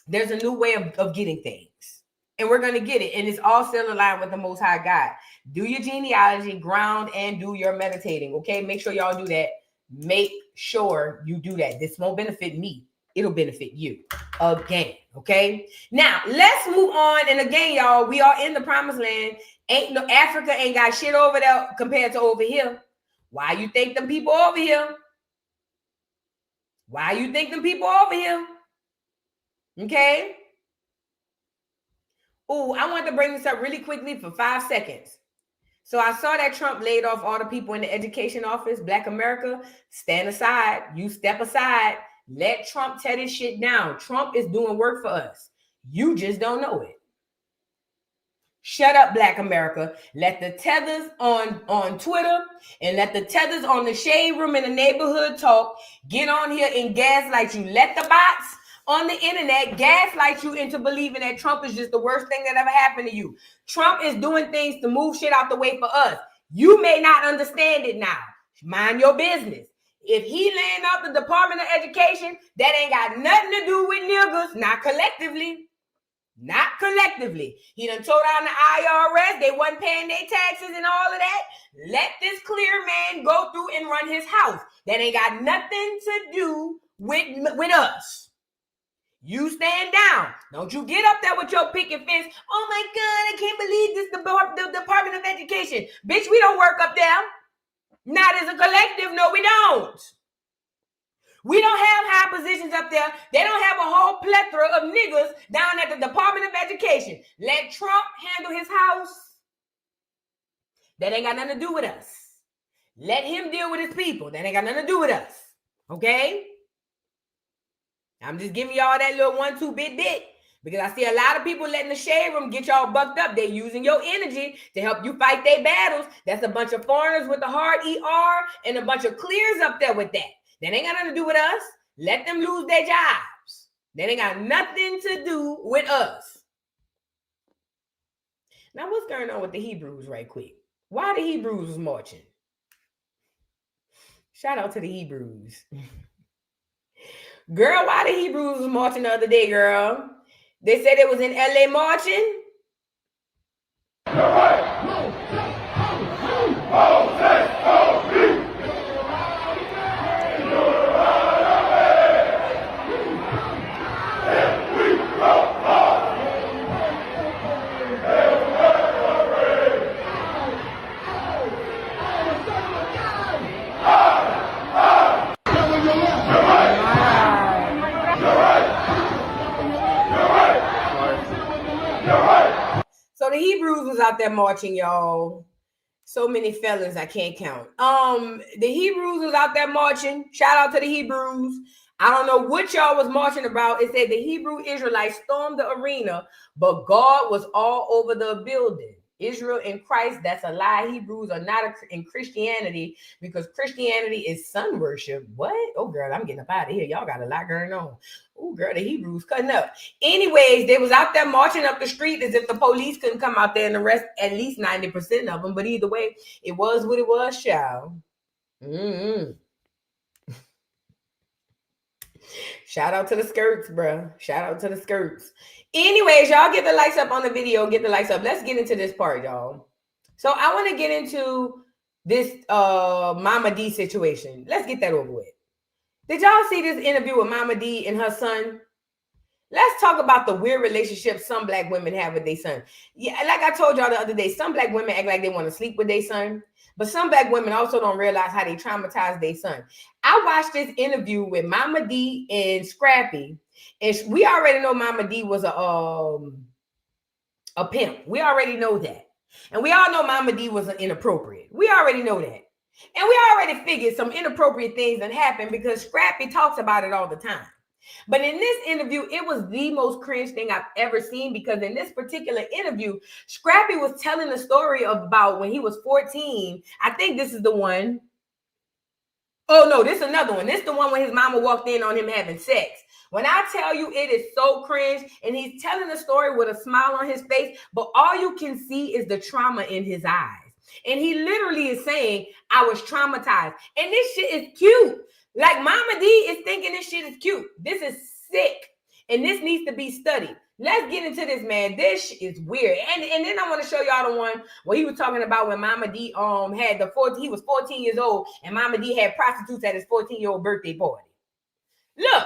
there's a new way of getting things. And we're going to get it. And it's all still aligned with the Most High God. Do your genealogy, ground, and do your meditating. Okay? Make sure y'all do that. Make sure you do that. This won't benefit me. It'll benefit you again. Okay? Now, let's move on. And again, y'all, we are in the promised land. Africa ain't got shit over there compared to over here. Why you think them people over here? Why you think them people over here? Okay. Oh, I want to bring this up really quickly for 5 seconds. So I saw that Trump laid off all the people in the education office. Black America, stand aside. You step aside. Let Trump tear this shit down. Trump is doing work for us. You just don't know it. Shut up, Black America. Let the tethers on Twitter and let the tethers on the shade room in the neighborhood talk. Get on here and gaslight you. Let the bots on the internet gaslight you into believing that Trump is just the worst thing that ever happened to you. Trump is doing things to move shit out the way for us. You may not understand it now. Mind your business. If he laying up the Department of Education, that ain't got nothing to do with niggas, not collectively. Not collectively. He done told on the IRS, they wasn't paying their taxes and all of that. Let this clear man go through and run his house. That ain't got nothing to do with us. You stand down. Don't you get up there with your picket fence. Oh my God, I can't believe this, the Department of Education. Bitch, we don't work up there. Not as a collective. No, we don't. We don't have high positions up there. They don't have a whole plethora of niggas down at the Department of Education. Let Trump handle his house. That ain't got nothing to do with us. Let him deal with his people. That ain't got nothing to do with us. Okay? I'm just giving y'all that little 1-2 bit because I see a lot of people letting the shade room get y'all bucked up. They're using your energy to help you fight their battles. That's a bunch of foreigners with the hard ER and a bunch of clears up there with that. That ain't got nothing to do with us. Let them lose their jobs. That ain't got nothing to do with us. Now, what's going on with the Hebrews right quick? Why the Hebrews was marching? Shout out to the Hebrews. Girl, why the Hebrews was marching the other day, girl? They said it was in LA marching. So the Hebrews was out there marching, y'all. So many felons I can't count. The Hebrews was out there marching. Shout out to the Hebrews. I don't know what y'all was marching about. It said the Hebrew Israelites stormed the arena, but God was all over the building. Israel in Christ, that's a lie. Hebrews are not in Christianity because Christianity is sun worship. What? Oh, girl, I'm getting up out of here. Y'all got a lot going on. Oh, girl, the Hebrews cutting up. Anyways, they was out there marching up the street as if the police couldn't come out there and arrest at least 90% of them. But either way, it was what it was, child. Shout out to the skirts, bro. Shout out to the skirts. Anyways, y'all get the likes up on the video. Get the likes up. Let's get into this part, y'all. So I want to get into this Momma Dee situation. Let's get that over with. Did y'all see this interview with Momma Dee and her son? Let's talk about the weird relationship some black women have with their son. Yeah, like I told y'all the other day, some black women act like they want to sleep with their son. But some black women also don't realize how they traumatize their son. I watched this interview with Momma Dee and Scrappy, and we already know Momma Dee was a pimp. We already know that. And we all know Momma Dee was inappropriate. We already know that. And we already figured some inappropriate things that happened because Scrappy talks about it all the time. But in this interview, it was the most cringe thing I've ever seen because in this particular interview, Scrappy was telling the story about when he was 14. I think this is the one. Oh, no, this is another one. This is the one when his mama walked in on him having sex. When I tell you it is so cringe, and he's telling the story with a smile on his face, but all you can see is the trauma in his eyes. And he literally is saying, I was traumatized. And this shit is cute. Like Momma Dee is thinking this shit is cute. This is sick. And this needs to be studied. Let's get into this, man. This is weird. And then I want to show y'all the one where he was talking about when Momma Dee had he was 14 years old and Momma Dee had prostitutes at his 14-year-old birthday party. Look.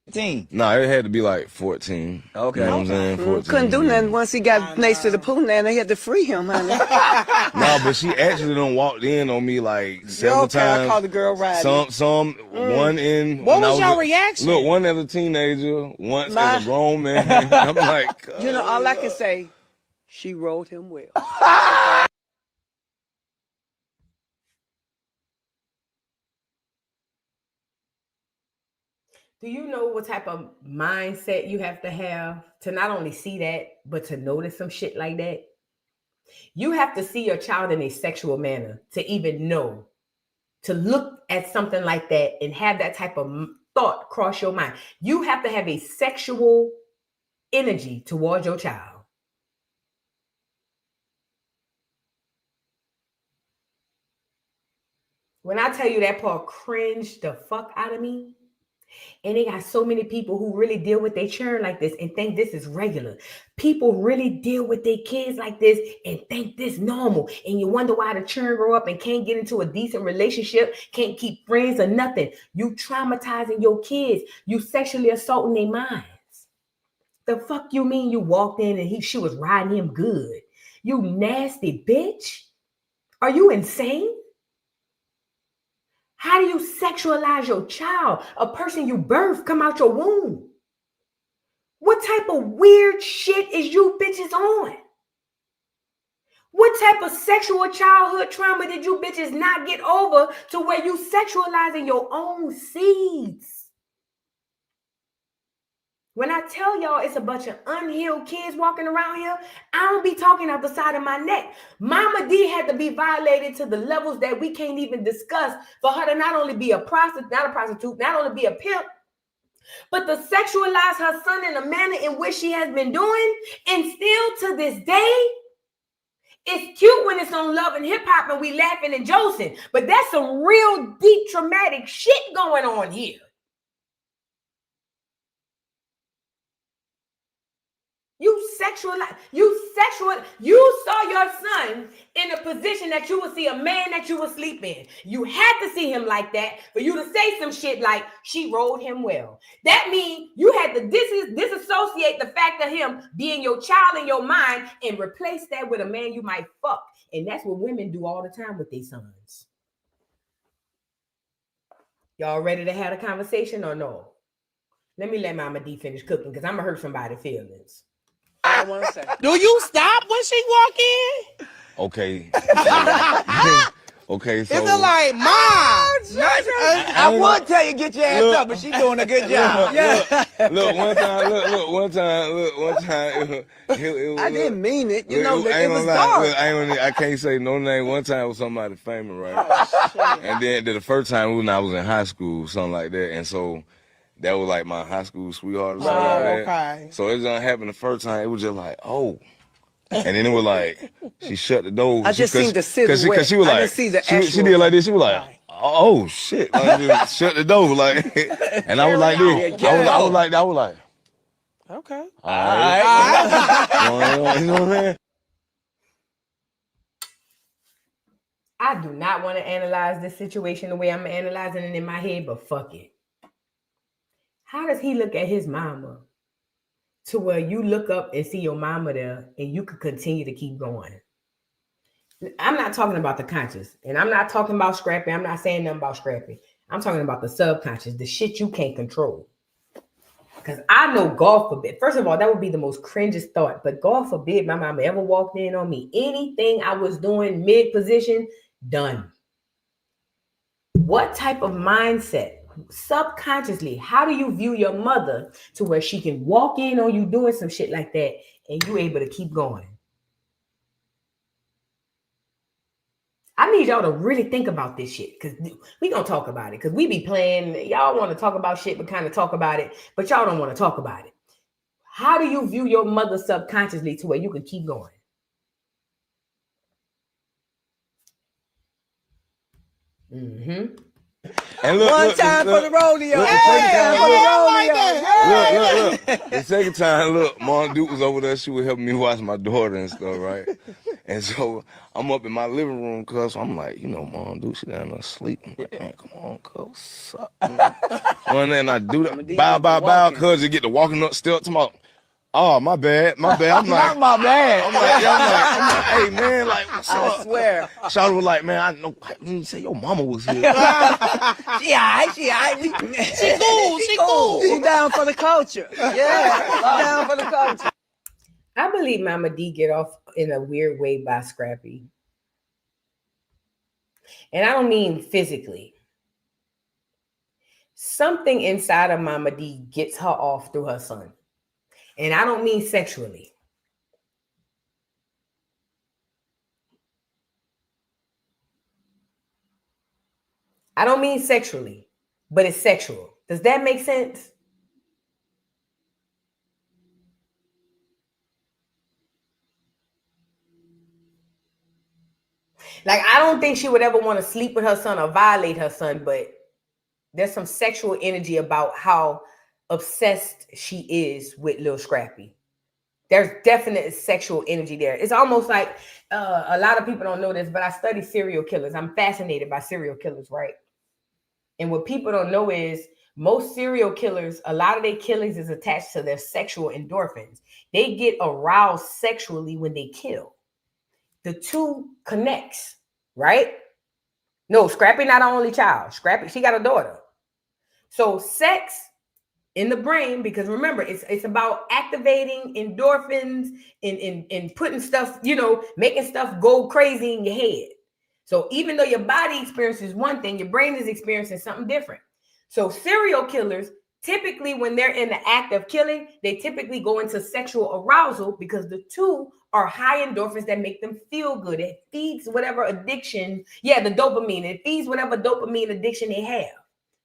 15. No, it had to be like 14. Okay. You know what I'm saying? 14. Couldn't do nothing once he got next to the pool now. They had to free him, honey. No, but she actually done walked in on me like several times. I called the girl Riley. One in. What was your reaction? Look, one as a teenager, once as a grown man. I'm like, you know, all I can say, she rode him well. Do you know what type of mindset you have to not only see that, but to notice some shit like that? You have to see your child in a sexual manner to even know, to look at something like that and have that type of thought cross your mind. You have to have a sexual energy towards your child. When I tell you that part cringed the fuck out of me, and they got so many people who really deal with their children like this and think this is regular. People really deal with their kids like this and think this normal. And you wonder why the children grow up and can't get into a decent relationship, can't keep friends or nothing. You traumatizing your kids. You sexually assaulting their minds. The fuck you mean you walked in and she was riding him good? You nasty bitch. Are you insane? How do you sexualize your child? A person you birthed come out your womb. What type of weird shit is you bitches on? What type of sexual childhood trauma did you bitches not get over to where you sexualizing your own seeds? When I tell y'all it's a bunch of unhealed kids walking around here, I don't be talking out the side of my neck. Momma Dee had to be violated to the levels that we can't even discuss for her to not only be a prostitute, not only be a pimp, but to sexualize her son in a manner in which she has been doing. And still to this day, it's cute when it's on Love and Hip Hop and we laughing and Joce, but that's some real deep traumatic shit going on here. You saw your son in a position that you would see a man that you would sleep in. You had to see him like that for you to say some shit like she rode him well. That means you had to disassociate the fact of him being your child in your mind and replace that with a man you might fuck. And that's what women do all the time with their sons. Y'all ready to have a conversation or no? Let me let Momma Dee finish cooking because I'm going to hurt somebody's feelings. I want to say. Do you stop when she walk in? okay. Okay, so. Is it like, Mom? I would tell you get your ass up, but she's doing a good job. Look, one time. I didn't mean it. You know, I it was dark. Look, I can't say no name. One time it was somebody famous, right? Oh, and then the first time when I was in high school, something like that. And so that was like my high school sweetheart or something like that. Okay. So it didn't happen the first time. It was just like, oh. And then it was like, she shut the door. I just seen the silhouette. Because she was like, I didn't see the actual. She did like this. She was like, oh, shit. Like, just shut the door. Like, and I was like this. I was like, Okay. all right. You know what I'm saying? I do not want to analyze this situation the way I'm analyzing it in my head, but fuck it. How does he look at his mama to where you look up and see your mama there and you could continue to keep going? I'm not talking about the conscious, and I'm not talking about Scrappy. I'm not saying nothing about Scrappy. I'm talking about the subconscious, the shit you can't control. Because I know, God forbid, first of all, that would be the most cringiest thought, but God forbid my mama ever walked in on me. Anything I was doing mid-position, done. What type of mindset, subconsciously, how do you view your mother to where she can walk in on you doing some shit like that and you able to keep going? I need y'all to really think about this shit, because we gonna talk about it, because we be playing. Y'all want to talk about shit but kind of talk about it, but y'all don't want to talk about it. How do you view your mother subconsciously to where you can keep going? Mm-hmm. And look, One time for the rodeo. Look, the second time, look, Mom Duke was over there. She was helping me watch my daughter and stuff, right? And so I'm up in my living room, cuz I'm like, you know, Mom Duke, she down there sleeping. Like, man, come on, cuz, what's up? And then I do that, bow, cuz you get to walking up still to my. Oh, my bad. I'm like, Not my man. I'm like, hey man, like, what's up? I swear. Shawty was like, man, I know. When you say your mama was here, She all right. She cool. She down for the culture. Yeah, down for the culture. I believe Momma Dee get off in a weird way by Scrappy. And I don't mean physically. Something inside of Momma Dee gets her off through her son. And I don't mean sexually. I don't mean sexually, but it's sexual. Does that make sense? Like, I don't think she would ever want to sleep with her son or violate her son, but there's some sexual energy about how obsessed she is with Lil Scrappy. There's definite sexual energy there. It's almost like a lot of people don't know this, but I study serial killers. I'm fascinated by serial killers, right? And what people don't know is most serial killers, a lot of their killings is attached to their sexual endorphins. They get aroused sexually when they kill. The two connects, right? No, Scrappy not our only child. Scrappy, she got a daughter. So sex in the brain, because remember, it's about activating endorphins and putting stuff, you know, making stuff go crazy in your head. So even though your body experiences one thing, your brain is experiencing something different. So serial killers, typically when they're in the act of killing, they typically go into sexual arousal because the two are high endorphins that make them feel good. It feeds whatever addiction, the dopamine. It feeds whatever dopamine addiction they have,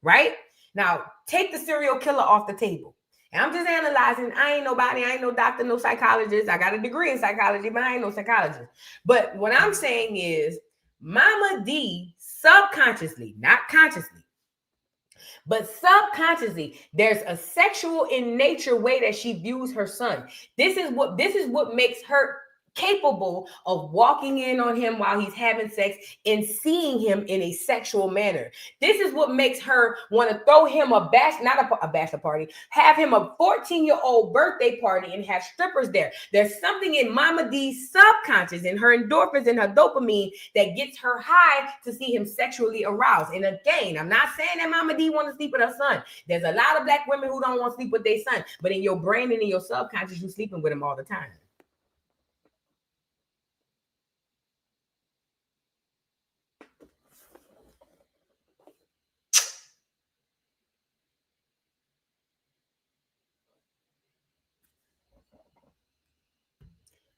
right? Now, take the serial killer off the table. And I'm just analyzing. I ain't nobody. I ain't no doctor, no psychologist. I got a degree in psychology, but I ain't no psychologist. But what I'm saying is Momma Dee subconsciously, not consciously, but subconsciously, there's a sexual in nature way that she views her son. This is what makes her capable of walking in on him while he's having sex and seeing him in a sexual manner. This is what makes her want to throw him a bachelor party, have him a 14-year-old birthday party and have strippers there. There's something in Momma Dee's subconscious, in her endorphins and her dopamine, that gets her high to see him sexually aroused. And again, I'm not saying that Momma Dee want to sleep with her son. There's a lot of black women who don't want to sleep with their son, but in your brain and in your subconscious, you're sleeping with him all the time.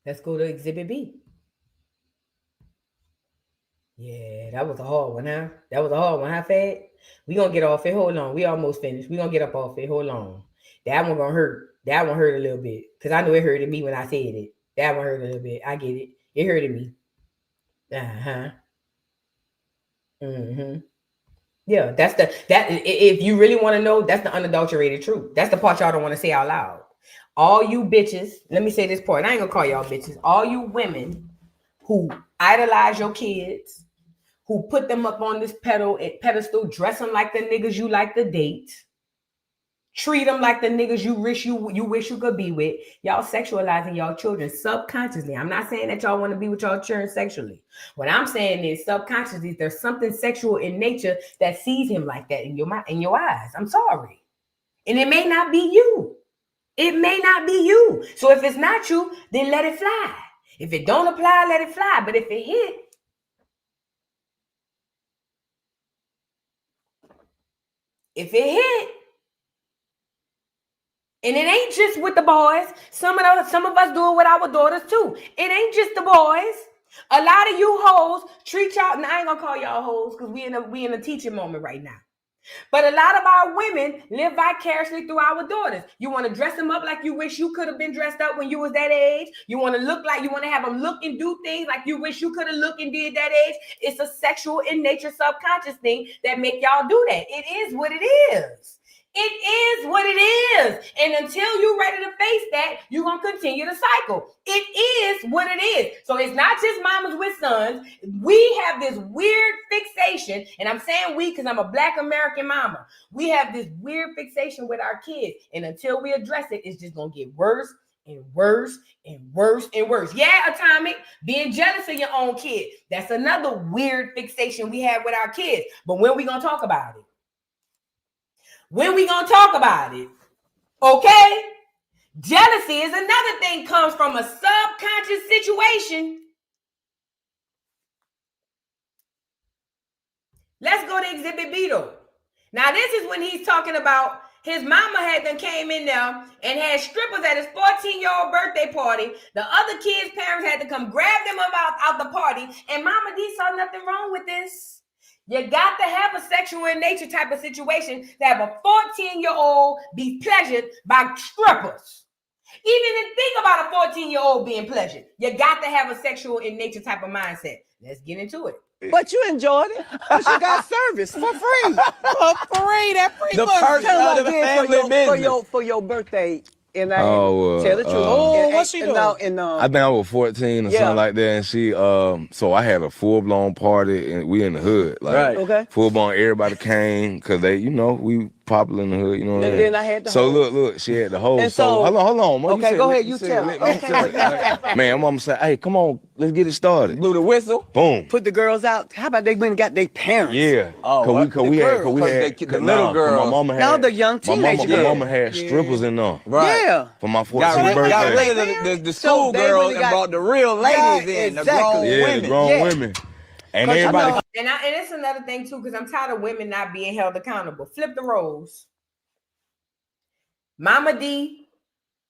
Let's go to Exhibit B. Yeah, that was a hard one, huh? That was a hard one, huh, Fad? We gonna get off it. Hold on. We almost finished. We gonna get up off it. Hold on. That one gonna hurt. That one hurt a little bit. Because I know it hurted me when I said it. That one hurt a little bit. I get it. It hurted me. Uh-huh. Mm-hmm. Yeah, if you really want to know, that's the unadulterated truth. That's the part y'all don't want to say out loud. All you bitches, let me say this part. I ain't gonna call y'all bitches. All you women who idolize your kids, who put them up on this pedestal, dress them like the niggas you like to date. Treat them like the niggas you wish you could be with. Y'all sexualizing y'all children subconsciously. I'm not saying that y'all want to be with y'all children sexually. What I'm saying is subconsciously, there's something sexual in nature that sees him like that in your eyes. I'm sorry. And it may not be you. It may not be you. So if it's not you, then let it fly. If it don't apply, let it fly. But if it hit, and it ain't just with the boys. Some of us do it with our daughters too. It ain't just the boys. A lot of you hoes treat y'all. Now I ain't gonna call y'all hoes because we in a teaching moment right now. But a lot of our women live vicariously through our daughters. You want to dress them up like you wish you could have been dressed up when you was that age. You want to have them look and do things like you wish you could have looked and did that age. It's a sexual in nature subconscious thing that make y'all do that. It is what it is. It is what it is. And until you're ready to face that, you're going to continue the cycle. It is what it is. So it's not just mamas with sons. We have this weird fixation, and I'm saying we because I'm a Black American mama. We have this weird fixation with our kids. And until we address it, it's just going to get worse and worse and worse and worse. Yeah, Atomic, being jealous of your own kid. That's another weird fixation we have with our kids. But when we going to talk about it? When we gonna talk about it? Okay? Jealousy is another thing, comes from a subconscious situation. Let's go to Exhibit B though. Now this is when he's talking about his mama had done came in there and had strippers at his 14-year-old birthday party. The other kids' parents had to come grab them out the party, and Momma Dee saw nothing wrong with this. You got to have a sexual in nature type of situation to have a 14-year-old be pleasured by strippers. Even think about a 14-year-old being pleasured. You got to have a sexual in nature type of mindset. Let's get into it. But you enjoyed it because you got service for free. For free, that free The money. perks of the family business. For your birthday. And Oh, tell the truth. What's she doing? I think I was 14 or something like that, and she, so I had a full-blown party, and we in the hood, like, Right. Okay. full-blown, everybody came, because they, you know, we popular in the hood, you know what I And mean? then I had the So hoes. look, she had the hoes, And so, so- hold on, Mom. Okay, go ahead, you tell her. it. Man, Mama said, hey, come on, let's get it started. Blew the whistle. Boom. Put the girls out. How about they went and got their parents? Yeah, Oh, cause what? we The had, girls. The little girls. My mama had, Now the young teenage my girls. mama had strippers in there Right. Yeah. for my 14th Got birthday. rid of the So school they girls really and got- brought the real ladies in, the exactly. grown Yeah, women. the grown Yeah. women. And 'Cause you everybody. know- And it's another thing too, because I'm tired of women not being held accountable. Flip the roles. Momma Dee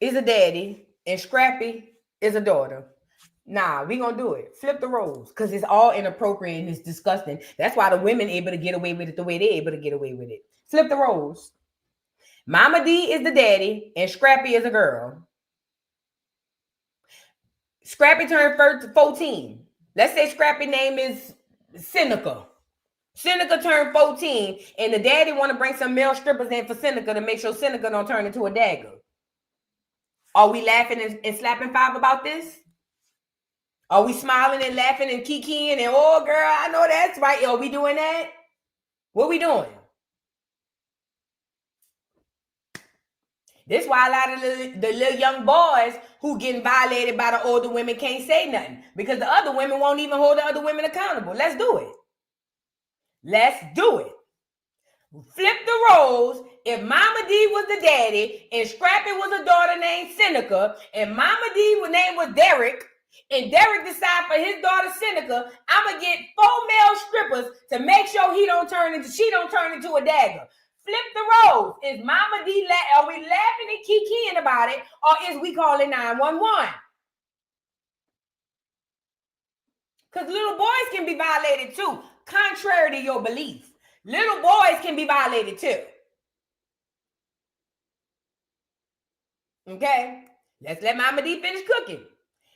is a daddy and Scrappy is a daughter. Nah, we gonna do it. Flip the roles, because it's all inappropriate and it's disgusting. That's why the women able to get away with it the way they're able to get away with it. Flip the roles. Momma Dee is the daddy and Scrappy is a girl. Scrappy turned 14. Let's say Scrappy name is Seneca. Seneca turned 14, and the daddy want to bring some male strippers in for Seneca to make sure Seneca don't turn into a dagger. Are we laughing and slapping five about this? Are we smiling and laughing and kikiing and, oh, girl, I know that's right. Are we doing that? What we doing? This is why a lot of the little young boys who getting violated by the older women can't say nothing, because the other women won't even hold the other women accountable. Let's do it. Let's do it. Flip the roles. If Momma Dee was the daddy and Scrappy was a daughter named Seneca, and Momma Dee name was Derek, and Derek decide for his daughter Seneca, I'm gonna get 4 male strippers to make sure she don't turn into a dagger. Flip the roles. Is Momma Dee are we laughing and kikiing about it, or is we calling 911? Because little boys can be violated too, contrary to your belief. Little boys can be violated too. Okay? Let's let Momma Dee finish cooking.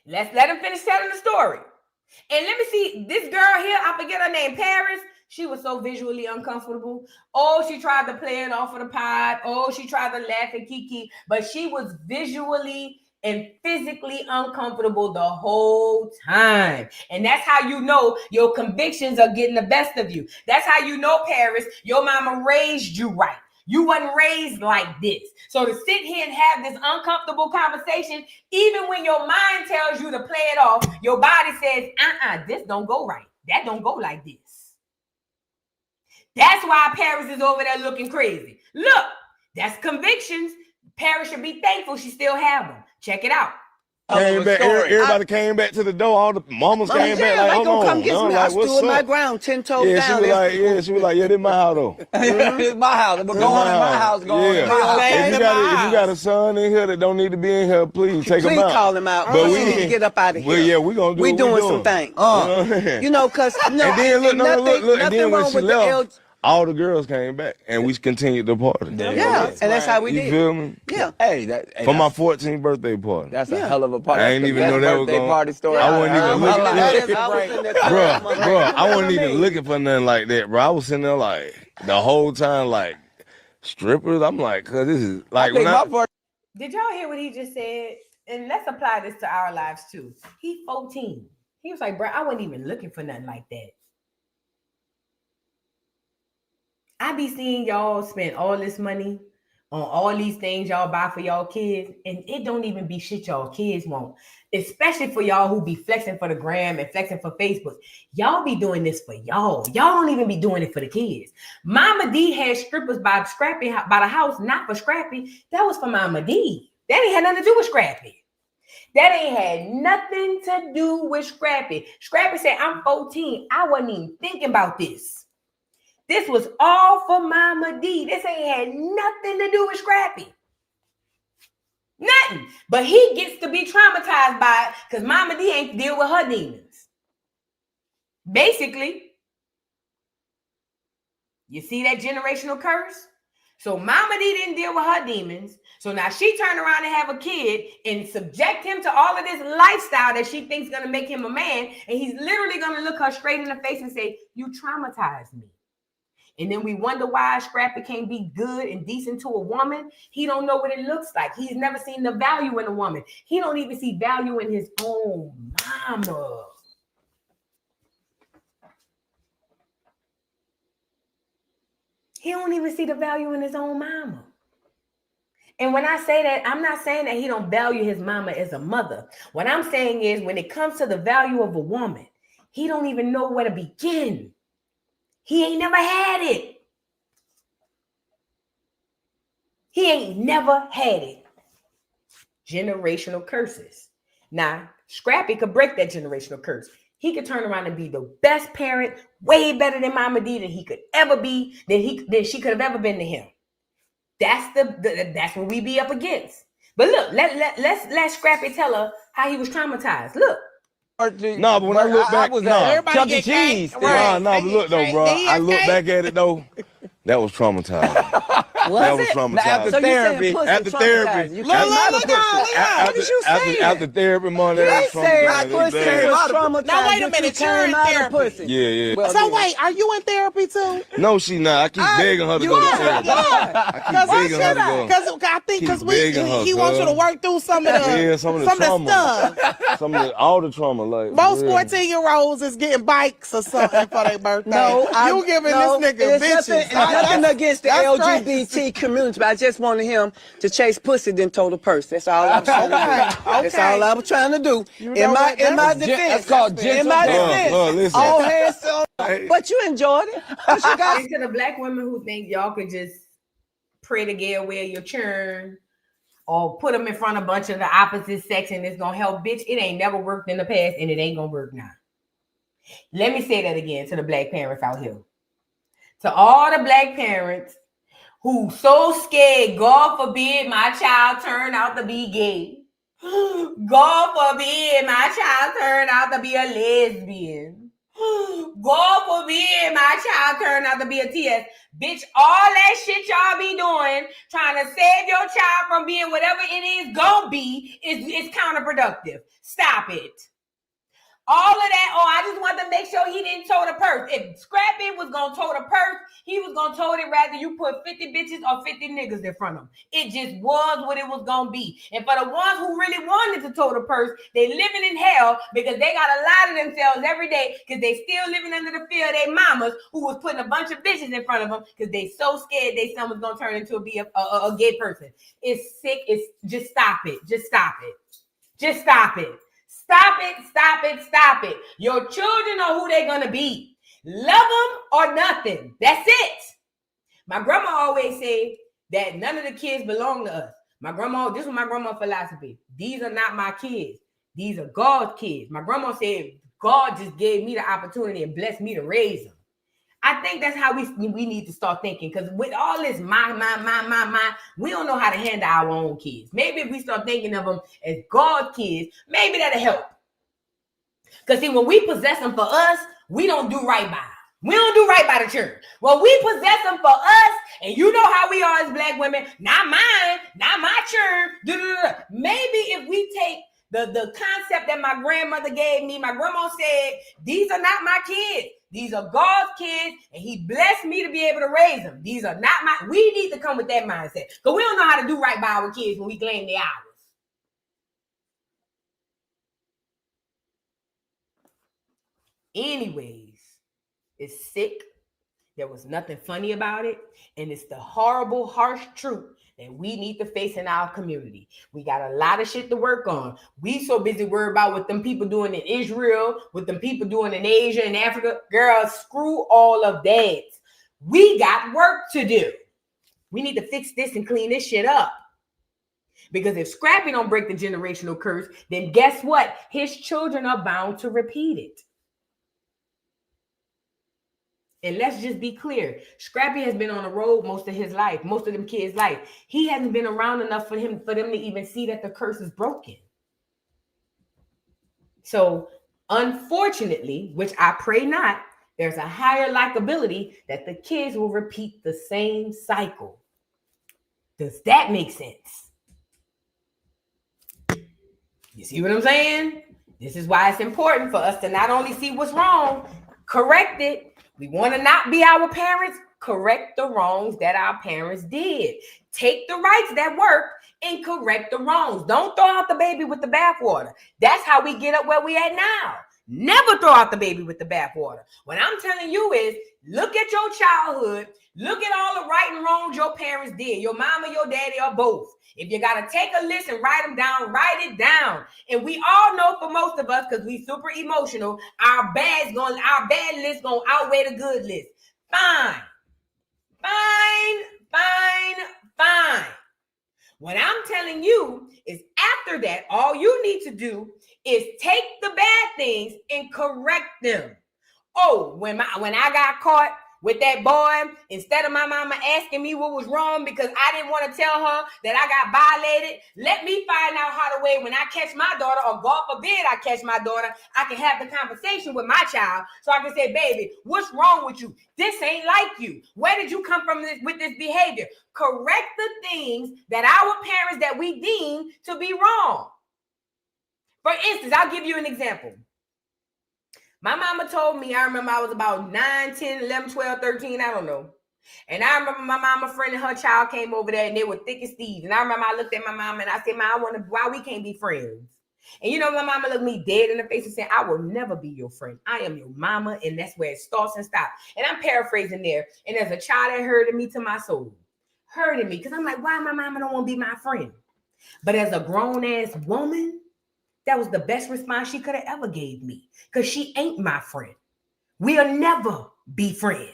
Let's let him finish telling the story. And let me see, this girl here, I forget her name, Paris. She was so visually uncomfortable. Oh, she tried to play it off of the pod. Oh, she tried to laugh at Kiki. But she was visually and physically uncomfortable the whole time. And that's how you know your convictions are getting the best of you. That's how you know, Paris, your mama raised you right. You wasn't raised like this. So to sit here and have this uncomfortable conversation, even when your mind tells you to play it off, your body says, this don't go right. That don't go like this. That's why Paris is over there looking crazy. Look, that's convictions. Paris should be thankful she still have them. Check it out. Came back, everybody came back to the door. All the mamas came back like, hold on. Come get me. I stood my ground 10 toes down. She was like, yeah, this my house though. It's my house. We're going in my house. Going in my house. If you got a son in here that don't need to be in here, please take him out. Please call him out. But we need to get up out of here. Well, yeah, we gonna do. We doing some things. You know, cause no, and then look, nothing and then when wrong she with left, all the girls came back and we continued the party. Yeah, and that's how we did. You feel me? Yeah. Hey, for my 14th birthday party. That's a hell of a party. I ain't even know that was going. Party story. I wasn't even looking. Bro, I wasn't even looking for nothing like that, bro. I was sitting there like the whole time, like strippers. I'm like, cause this is like when Did y'all hear what he just said? And let's apply this to our lives too. He's 14. He was like, bro, I wasn't even looking for nothing like that. I be seeing y'all spend all this money on all these things y'all buy for y'all kids, and it don't even be shit y'all kids want. Especially for y'all who be flexing for the gram and flexing for Facebook. Y'all be doing this for y'all. Y'all don't even be doing it for the kids. Momma Dee had strippers by Scrappy by the house, not for Scrappy. That was for Momma Dee. That ain't had nothing to do with Scrappy. That ain't had nothing to do with Scrappy. Scrappy said, I'm 14. I wasn't even thinking about this. This was all for Momma Dee. This ain't had nothing to do with Scrappy. Nothing. But he gets to be traumatized by it because Momma Dee ain't deal with her demons. Basically, you see that generational curse? So Momma Dee didn't deal with her demons. So now she turned around and have a kid and subject him to all of this lifestyle that she thinks is going to make him a man. And he's literally going to look her straight in the face and say, you traumatized me. And then we wonder why Scrappy can't be good and decent to a woman. He don't know what it looks like. He's never seen the value in a woman. He don't even see value in his own mama. He don't even see the value in his own mama. And when I say that, I'm not saying that he don't value his mama as a mother. What I'm saying is when it comes to the value of a woman, he don't even know where to begin. He ain't never had it. He ain't never had it. Generational curses. Now, Scrappy could break that generational curse. He could turn around and be the best parent, way better than Momma Dee than he could ever be, than she could have ever been to him. That's what we be up against. But look, let Scrappy tell her how he was traumatized. Look. No, but when I look back, Chuck E. Cheese. But look though, bro. I look back at it though. That was traumatizing. That was traumatizing. After therapy. After therapy. After therapy, man, that was traumatizing. Now wait a minute, you're in therapy. Yeah. Well, so wait, are you in therapy too? No, she not. I keep begging her to go to therapy. I keep begging her to go. Because I think he wants you to work through some of the stuff. All the trauma. Like most 14-year-olds is getting bikes or something for their birthday. No, you giving this nigga bitches. Nothing against the LGBT community, but I just wanted him to chase pussy than total purse. That's all I was trying to do. That's all I was trying to do. In my defense. That's called in my defense. All hands on. But you enjoyed it. What you got? And to the black women who think y'all could just pray to get away your churn or put them in front of a bunch of the opposite sex and it's gonna help, bitch. It ain't never worked in the past and it ain't gonna work now. Let me say that again to the black parents out here. To all the black parents who so scared, God forbid my child turn out to be gay. God forbid my child turn out to be a lesbian. God forbid my child turn out to be a TS. Bitch, all that shit y'all be doing, trying to save your child from being whatever it is gonna be, is counterproductive. Stop it. All of that, I just wanted to make sure he didn't tote a purse. If Scrappy was going to tote a purse, he was going to tote it rather you put 50 bitches or 50 niggas in front of him. It just was what it was going to be. And for the ones who really wanted to tote a purse, they living in hell because they got to lie to themselves every day because they still living under the fear of their mamas who was putting a bunch of bitches in front of them because they so scared they son was going to turn into a gay person. It's sick. Just stop it. Just stop it. Just stop it. Stop it, stop it, stop it. Your children are who they're going to be. Love them or nothing. That's it. My grandma always said that none of the kids belong to us. This was my grandma's philosophy. These are not my kids. These are God's kids. My grandma said God just gave me the opportunity and blessed me to raise them. I think that's how we need to start thinking, because with all this my, we don't know how to handle our own kids. Maybe if we start thinking of them as God's kids, maybe that'll help. Because see, when we possess them for us, we don't do right by them. We don't do right by the church. When we possess them for us, and you know how we are as black women, not mine, not my church. Maybe if we take the concept that my grandmother gave me, my grandma said, these are not my kids. These are God's kids, and he blessed me to be able to raise them. These are not my, we need to come with that mindset. Because we don't know how to do right by our kids when we claim they're ours. Anyways, it's sick. There was nothing funny about it. And it's the horrible, harsh truth that we need to face in our community. We got a lot of shit to work on. We so busy worried about what them people doing in Israel, what them people doing in Asia and Africa. Girl, screw all of that. We got work to do. We need to fix this and clean this shit up. Because if Scrappy don't break the generational curse, then guess what? His children are bound to repeat it. And let's just be clear. Scrappy has been on the road most of his life, most of them kids' life. He hasn't been around enough for them to even see that the curse is broken. So, unfortunately, which I pray not, there's a higher likability that the kids will repeat the same cycle. Does that make sense? You see what I'm saying? This is why it's important for us to not only see what's wrong, correct it. We want to not be our parents, correct the wrongs that our parents did. Take the rights that work and correct the wrongs. Don't throw out the baby with the bathwater. That's how we get up where we at now. Never throw out the baby with the bathwater. What I'm telling you is, look at your childhood. Look at all the right and wrongs your parents did. Your mama, your daddy, or both. If you got to take a list and write them down, write it down. And we all know, for most of us, because we super emotional, our bad list going to outweigh the good list. Fine. What I'm telling you is, after that, all you need to do is take the bad things and correct them. Oh, when I got caught with that boy, instead of my mama asking me what was wrong because I didn't want to tell her that I got violated, let me find out how to way when I catch my daughter, or God forbid I catch my daughter, I can have the conversation with my child so I can say, baby, what's wrong with you? This ain't like you. Where did you come from with this behavior? Correct the things that our parents that we deem to be wrong. For instance, I'll give you an example. My mama told me, I remember I was about 9, 10, 11, 12, 13, I don't know. And I remember my mama friend and her child came over there and they were thick as thieves. And I remember I looked at my mama and I said, Ma, I wonder why we can't be friends. And you know, my mama looked me dead in the face and said, I will never be your friend. I am your mama, and that's where it starts and stops. And I'm paraphrasing there. And as a child, that hurted me to my soul. Hurted me, because I'm like, why my mama don't want to be my friend? But as a grown-ass woman, that was the best response she could have ever gave me, because she ain't my friend. We'll never be friends.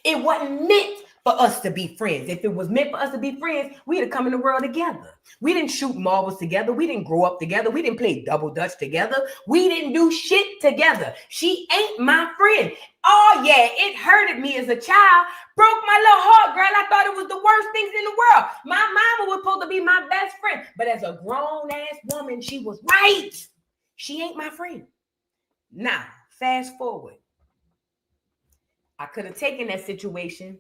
It wasn't meant for us to be friends. If it was meant for us to be friends, we'd have come in the world together. We didn't shoot marbles together. We didn't grow up together. We didn't play double dutch together. We didn't do shit together. She ain't my friend. Oh yeah, it hurted me as a child. Broke my little heart, girl. I thought it was the worst things in the world. My mama was supposed to be my best friend. But as a grown-ass woman, she was right. She ain't my friend. Now, fast forward. I could have taken that situation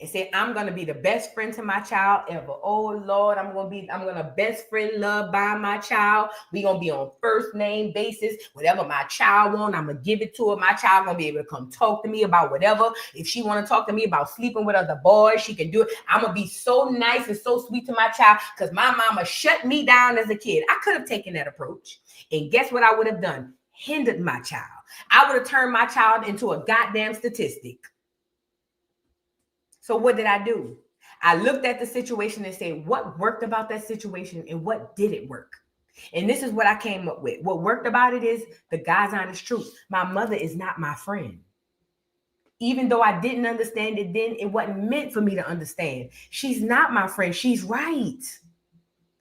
and said, I'm gonna be the best friend to my child ever. Oh Lord, I'm gonna best friend love by my child. We gonna be on first name basis. Whatever my child want, I'm gonna give it to her. My child gonna be able to come talk to me about whatever. If she wanna talk to me about sleeping with other boys, she can do it. I'm gonna be so nice and so sweet to my child because my mama shut me down as a kid. I could have taken that approach, and guess what I would have done? Hindered my child. I would have turned my child into a goddamn statistic. So what did I do? I looked at the situation and said, what worked about that situation and what didn't work? And this is what I came up with. What worked about it is the God's honest truth. My mother is not my friend. Even though I didn't understand it then, it wasn't meant for me to understand. She's not my friend. She's right.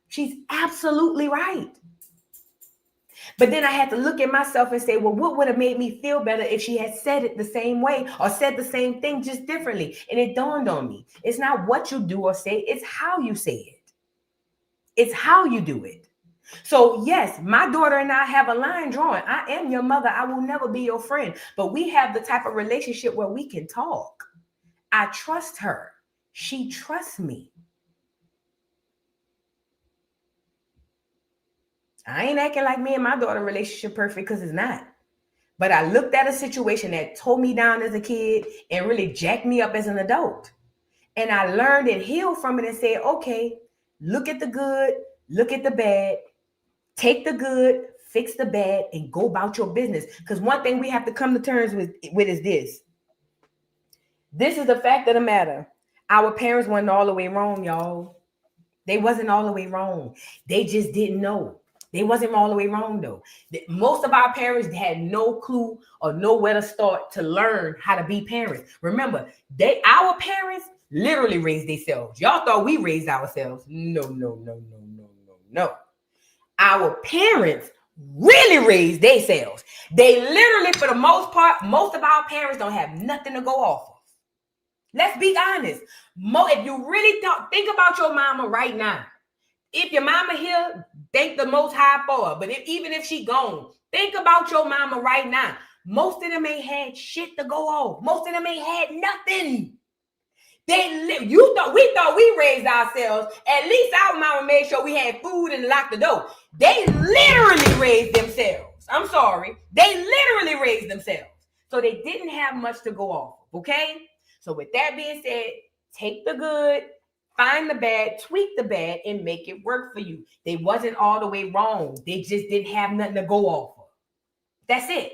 She's absolutely right. But then I had to look at myself and say, well, what would have made me feel better if she had said it the same way or said the same thing just differently? And it dawned on me. It's not what you do or say, it's how you say it. It's how you do it. So yes, my daughter and I have a line drawn. I am your mother. I will never be your friend. But we have the type of relationship where we can talk. I trust her. She trusts me. I ain't acting like me and my daughter relationship perfect because it's not. But I looked at a situation that tore me down as a kid and really jacked me up as an adult. And I learned and healed from it and said, okay, look at the good, look at the bad, take the good, fix the bad, and go about your business. Because one thing we have to come to terms with is this. This is the fact of the matter. Our parents weren't all the way wrong, y'all. They wasn't all the way wrong. They just didn't know. They wasn't all the way wrong, though. Most of our parents had no clue or nowhere to start to learn how to be parents. Remember, our parents literally raised themselves. Y'all thought we raised ourselves. No. Our parents really raised themselves. They literally, for the most part, most of our parents don't have nothing to go off of. Let's be honest. If you really think about your mama right now. If your mama here, thank the Most High for her. But even if she gone, think about your mama right now. Most of them ain't had shit to go off. Most of them ain't had nothing. We thought we raised ourselves. At least our mama made sure we had food and locked the door. They literally raised themselves. I'm sorry. They literally raised themselves. So they didn't have much to go off. Okay? So with that being said, take the good, find the bad, tweak the bad, and make it work for you. They wasn't all the way wrong. They just didn't have nothing to go off of. That's it.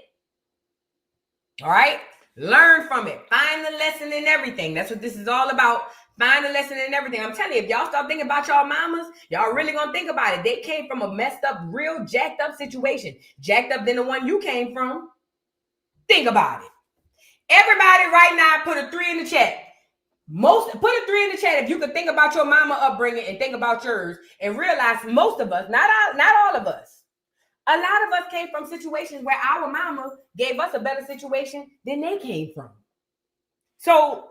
All right? Learn from it. Find the lesson in everything. That's what this is all about. Find the lesson in everything. I'm telling you, if y'all start thinking about y'all mamas, y'all really gonna think about it. They came from a messed up, real jacked up situation. Jacked up than the one you came from. Think about it. Everybody right now put a 3 in the chat. Put a 3 in the chat if you could think about your mama upbringing and think about yours and realize most of us, not all of us, a lot of us came from situations where our mama gave us a better situation than they came from. So,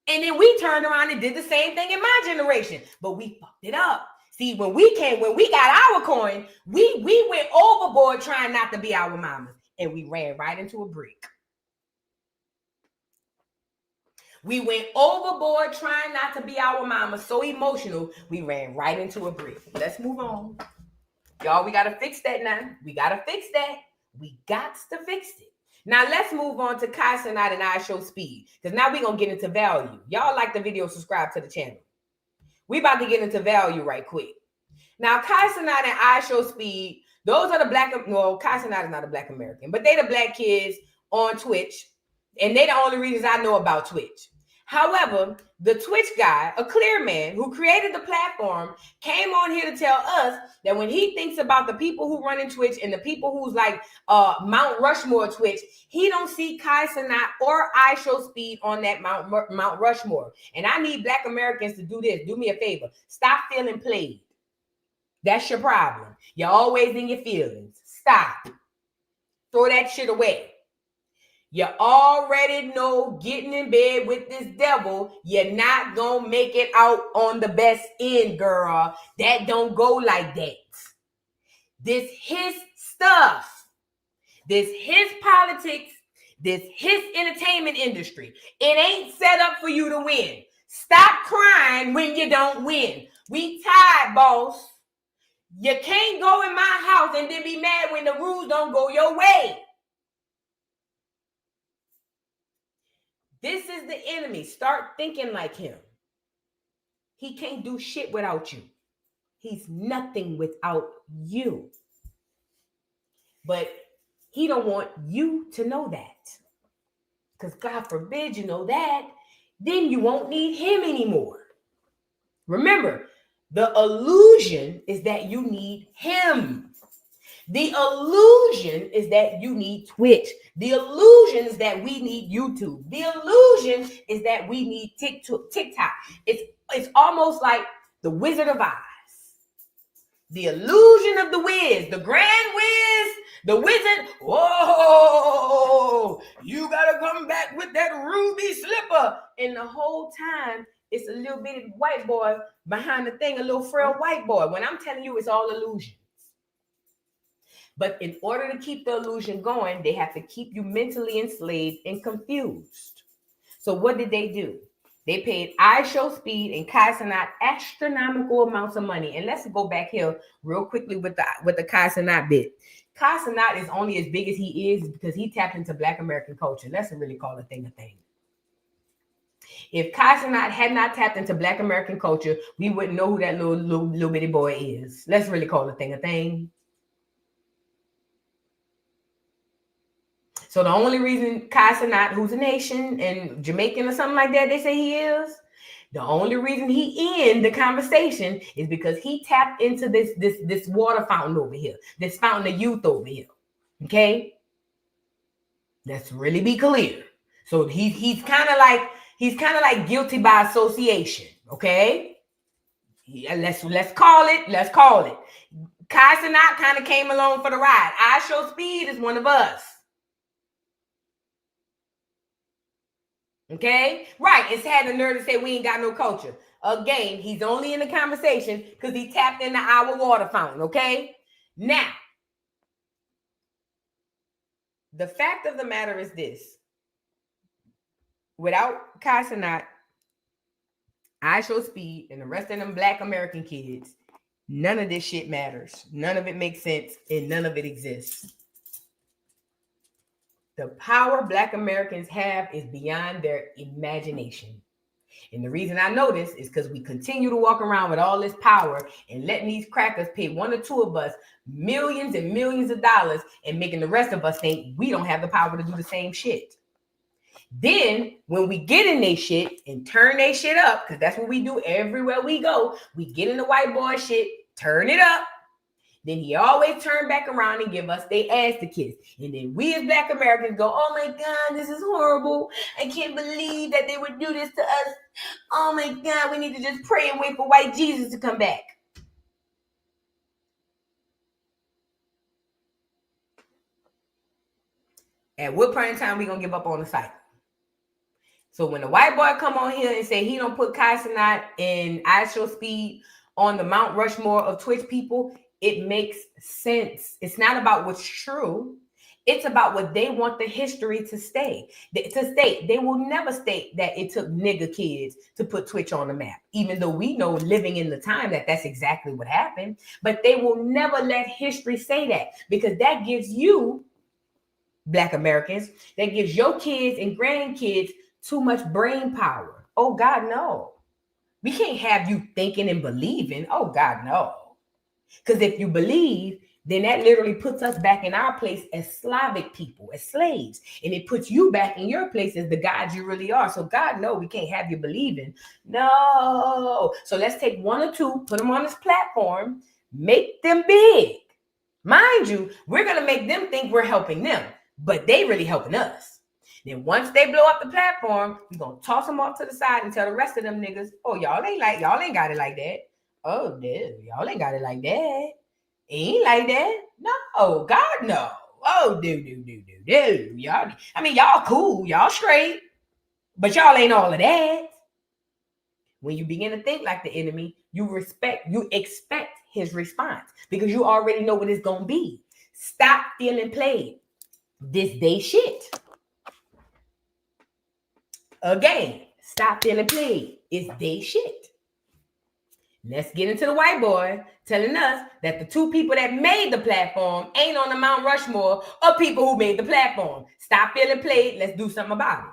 and then we turned around and did the same thing in my generation, but we fucked it up. See, when we got our coin, we went overboard trying not to be our mamas, and we ran right into a brick. We went overboard trying not to be our mama, so emotional, we ran right into a brick. Let's move on. Y'all, we got to fix that now. We got to fix that. We got to fix it. Now, let's move on to Senat and Ishowspeed, because now we're going to get into value. Y'all like the video, subscribe to the channel. We about to get into value right quick. Now, Senat and Ishowspeed, those are the Senat is not a Black American, but they the Black kids on Twitch, and they the only reasons I know about Twitch. However, the Twitch guy, a clear man who created the platform, came on here to tell us that when he thinks about the people who run in Twitch and the people who's like Mount Rushmore Twitch, he don't see Senat or Ishowspeed on that Mount Rushmore. And I need Black Americans to do this. Do me a favor. Stop feeling played. That's your problem. You're always in your feelings. Stop. Throw that shit away. You already know getting in bed with this devil, you're not gonna make it out on the best end, girl. That don't go like that. This his stuff. This his politics. This his entertainment industry. It ain't set up for you to win. Stop crying when you don't win. We tired, boss. You can't go in my house and then be mad when the rules don't go your way. This is the enemy. Start thinking like him. He can't do shit without you. He's nothing without you. But he don't want you to know that. Because God forbid you know that, then you won't need him anymore. Remember, the illusion is that you need him. The illusion is that you need Twitch. The illusion is that we need YouTube. The illusion is that we need TikTok. It's almost like the Wizard of Oz. The illusion of the Wiz, the Grand Wiz, the Wizard. Whoa, you gotta come back with that ruby slipper. And the whole time, it's a little bitty white boy behind the thing, a little frail white boy. When I'm telling you, it's all illusions. But in order to keep the illusion going, they have to keep you mentally enslaved and confused. So what did they do? They paid Ishowspeed and Senat astronomical amounts of money. And let's go back here real quickly with the Senat bit. Senat is only as big as he is because he tapped into Black American culture. Let's really call a thing a thing. If Senat had not tapped into Black American culture, we wouldn't know who that little bitty boy is. Let's really call a thing a thing. So the only reason Senat, who's a nation and Jamaican or something like that, they say he is, the only reason he in the conversation is because he tapped into this water fountain over here, this fountain of youth over here. Okay, let's really be clear. So he's kind of like guilty by association. Okay, yeah, let's call it. Senat kind of came along for the ride. Ishowspeed is one of us. Okay, right. It's had the nerve to say we ain't got no culture. Again, he's only in the conversation because he tapped into our water fountain. Okay, now the fact of the matter is this: without Senat, Ishowspeed, and the rest of them Black American kids, none of this shit matters. None of it makes sense, and none of it exists. The power Black Americans have is beyond their imagination. And the reason I know this is because we continue to walk around with all this power and letting these crackers pay one or two of us millions and millions of dollars and making the rest of us think we don't have the power to do the same shit. Then when we get in they shit and turn they shit up, because that's what we do everywhere we go, we get in the white boy shit, turn it up. Then he always turn back around and give us they ass to kiss. And then we as Black Americans go, oh my God, this is horrible. I can't believe that they would do this to us. Oh my God, we need to just pray and wait for white Jesus to come back. At what point in time we gonna give up on the cycle? So when the white boy come on here and say he don't put Senat and Ishowspeed on the Mount Rushmore of Twitch people, it makes sense. It's not about what's true. It's about what they want the history to state. They will never state that it took nigger kids to put Twitch on the map, even though we know living in the time that that's exactly what happened. But they will never let history say that, because that gives you, Black Americans, that gives your kids and grandkids too much brain power. Oh God, no. We can't have you thinking and believing. Oh God, no. Because if you believe, then that literally puts us back in our place as Slavic people, as slaves. And it puts you back in your place as the gods you really are. So God, no, we can't have you believing. No. So let's take one or two, put them on this platform, make them big. Mind you, we're going to make them think we're helping them, but they really helping us. Then once they blow up the platform, we're going to toss them off to the side and tell the rest of them niggas, oh, y'all ain't got it like that. Oh, dude, y'all ain't got it like that. Ain't like that. No, God, no. Oh, dude. Y'all, I mean, y'all cool. Y'all straight. But y'all ain't all of that. When you begin to think like the enemy, you expect his response because you already know what it's going to be. Stop feeling played. This day shit. Again, stop feeling played. It's they shit. Let's get into the white boy telling us that the two people that made the platform ain't on the Mount Rushmore of people who made the platform. Stop feeling played. Let's do something about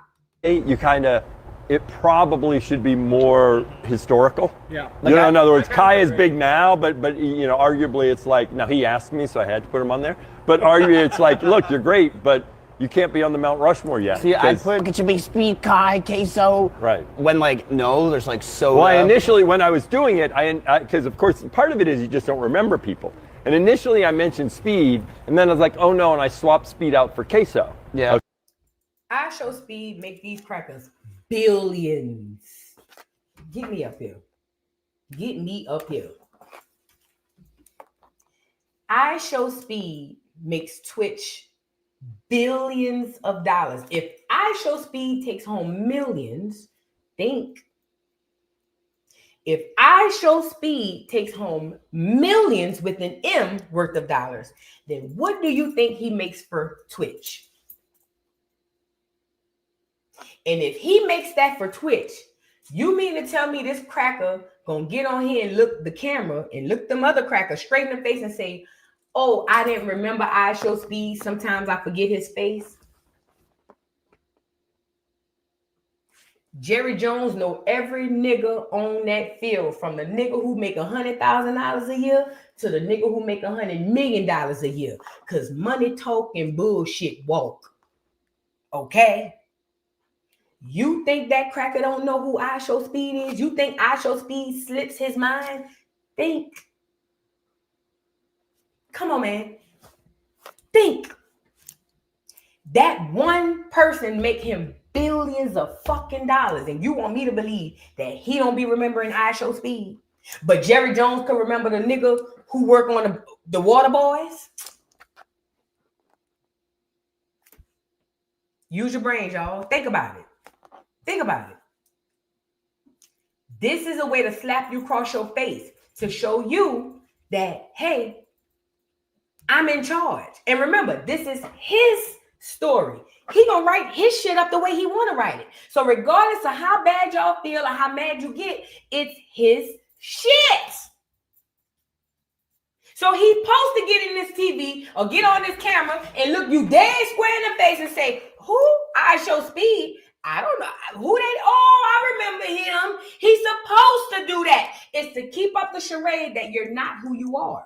it. You kind of, it probably should be more historical. Yeah. You know, in other words, Kai is big now, but you know, arguably it's like, now he asked me, so I had to put him on there. But arguably it's like, look, you're great, but you can't be on the Mount Rushmore yet. See, I put it should be Speed, Kai, Queso. Right. When like no, there's like so. Well, initially when I was doing it, because of course part of it is you just don't remember people. And initially I mentioned Speed, and then I was like, oh no, and I swapped Speed out for Queso. Yeah. Okay. Ishowspeed make these crackers billions. Get me up here. Get me up here. Ishowspeed makes Twitch billions of dollars. If Ishowspeed takes home millions, think. If Ishowspeed takes home millions with an M worth of dollars, then what do you think he makes for Twitch? And if he makes that for Twitch, you mean to tell me this cracker gonna get on here and look the camera and look them other crackers straight in the face and say, oh, I didn't remember Ishowspeed. Sometimes I forget his face. Jerry Jones know every nigga on that field, from the nigga who make $100,000 a year to the nigga who make $100 million a year. Cause money talk and bullshit walk. Okay? You think that cracker don't know who Ishowspeed is? You think Ishowspeed slips his mind? Think. Come on, man. Think. That one person make him billions of fucking dollars, and you want me to believe that he don't be remembering Ishowspeed, but Jerry Jones could remember the nigga who work on the Water Boys? Use your brains, y'all. Think about it. Think about it. This is a way to slap you across your face to show you that, hey, I'm in charge. And remember, this is his story. He gonna write his shit up the way he want to write it. So regardless of how bad y'all feel or how mad you get, it's his shit. So he's supposed to get in this TV or get on this camera and look you dead square in the face and say, who? Ishowspeed? I don't know who they. Oh, I remember him. He's supposed to do that. It's to keep up the charade that you're not who you are.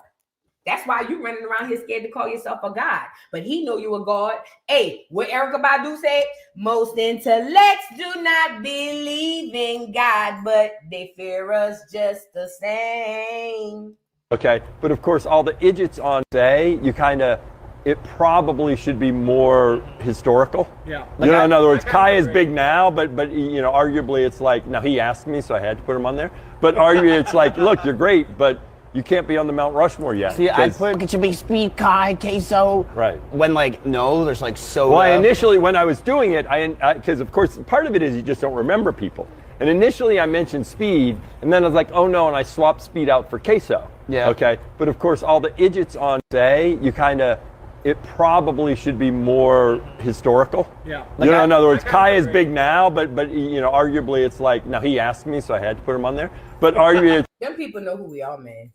That's why you running around here scared to call yourself a god. But he know you a god. Hey, what Erykah Badu said, most intellects do not believe in God, but they fear us just the same. Okay, but of course all the idiots on say, you kind of, it probably should be more historical. Yeah. You know, in other words, Kai is big now, but you know, arguably it's like, now he asked me, so I had to put him on there. But arguably it's like, look, you're great, but you can't be on the Mount Rushmore yet. See, I put it should be Speed, Kai, Queso. Right. When like no, there's like so. Well, initially when I was doing it, because of course part of it is you just don't remember people. And initially I mentioned Speed, and then I was like, oh no, and I swapped Speed out for Queso. Yeah. Okay. But of course all the idiots on say, you kind of, it probably should be more historical. Yeah. You know, in other words, Kai is big now, but you know, arguably it's like, now he asked me, so I had to put him on there. But arguably Them people know who we are, man.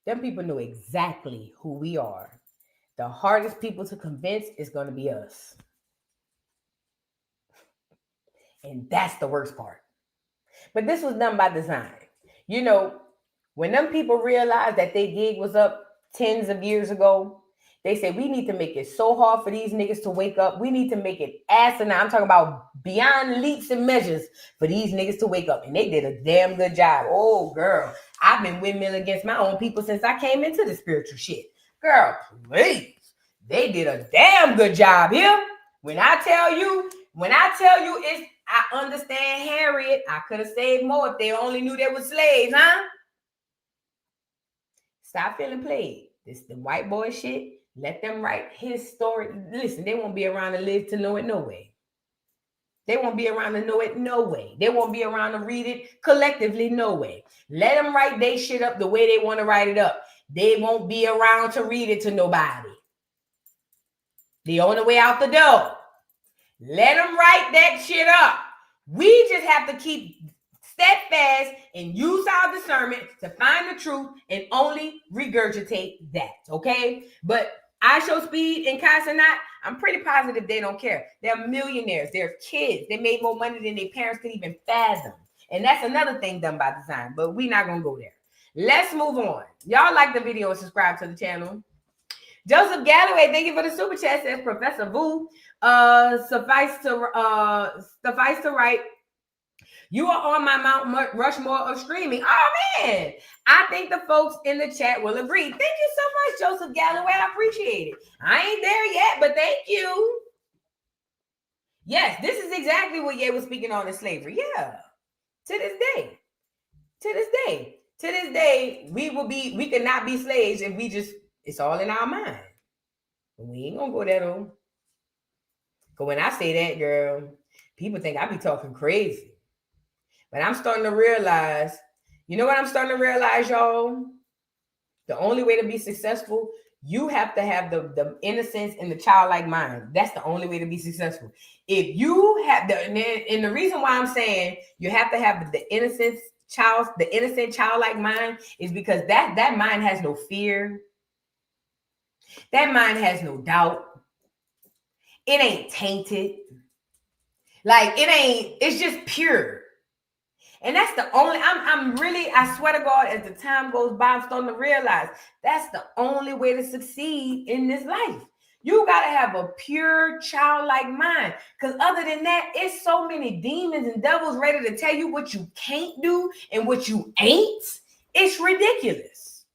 Them people know exactly who we are. The hardest people to convince is going to be us. And that's the worst part. But this was done by design. You know, when them people realized that their gig was up tens of years ago, they said, we need to make it so hard for these niggas to wake up. We need to make it asinine. I'm talking about beyond leaps and measures for these niggas to wake up. And they did a damn good job. Oh, girl, I've been windmilling against my own people since I came into the spiritual shit. Girl, please. They did a damn good job here. When I tell you it's, I understand Harriet. I could have saved more if they only knew they were slaves, huh? Stop feeling played. This the white boy shit. Let them write his story. Listen, they won't be around to live to know it no way. They won't be around to know it no way. They won't be around to read it collectively no way. Let them write their shit up the way they want to write it up. They won't be around to read it to nobody. The only way out the door. Let them write that shit up. We just have to keep steadfast and use our discernment to find the truth and only regurgitate that, okay? But Ishowspeed and Senat, I'm pretty positive they don't care. They're millionaires. They're kids. They made more money than their parents could even fathom. And that's another thing done by design, but we're not going to go there. Let's move on. Y'all like the video and subscribe to the channel. Joseph Galloway, thank you for the super chat, says Professor Vu. Suffice to write, you are on my Mount Rushmore of streaming. Oh, man. I think the folks in the chat will agree. Thank you so much, Joseph Galloway. I appreciate it. I ain't there yet, but thank you. Yes, this is exactly what Ye was speaking on in slavery. Yeah. To this day. To this day. To this day, we cannot be slaves if we just, it's all in our mind. We ain't gonna go that on. Because when I say that, girl, people think I be talking crazy. But I'm starting to realize, you know what I'm starting to realize, y'all? The only way to be successful, you have to have the innocence and the childlike mind. That's the only way to be successful. If you have and the reason why I'm saying you have to have the innocent childlike mind is because that mind has no fear. That mind has no doubt. It ain't tainted. Like it's just pure. And that's the only, I swear to God, as the time goes by, I'm starting to realize that's the only way to succeed in this life. You got to have a pure childlike mind. Because other than that, it's so many demons and devils ready to tell you what you can't do and what you ain't. It's ridiculous.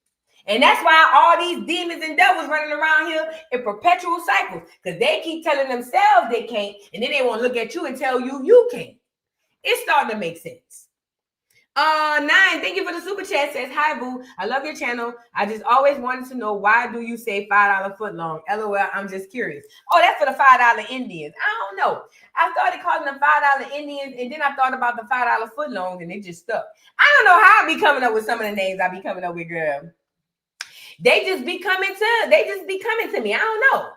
And that's why all these demons and devils running around here in perpetual cycles. Because they keep telling themselves they can't. And then they won't look at you and tell you you can't. It's starting to make sense. 9, thank you for the super chat, says, hi, boo. I love your channel. I just always wanted to know, why do you say $5 foot long? LOL, I'm just curious. Oh, that's for the $5 Indians. I don't know. I started calling them $5 Indians, and then I thought about the $5 foot longs, and it just stuck. I don't know how I be coming up with some of the names I be coming up with, girl. They just be coming to me. I don't know.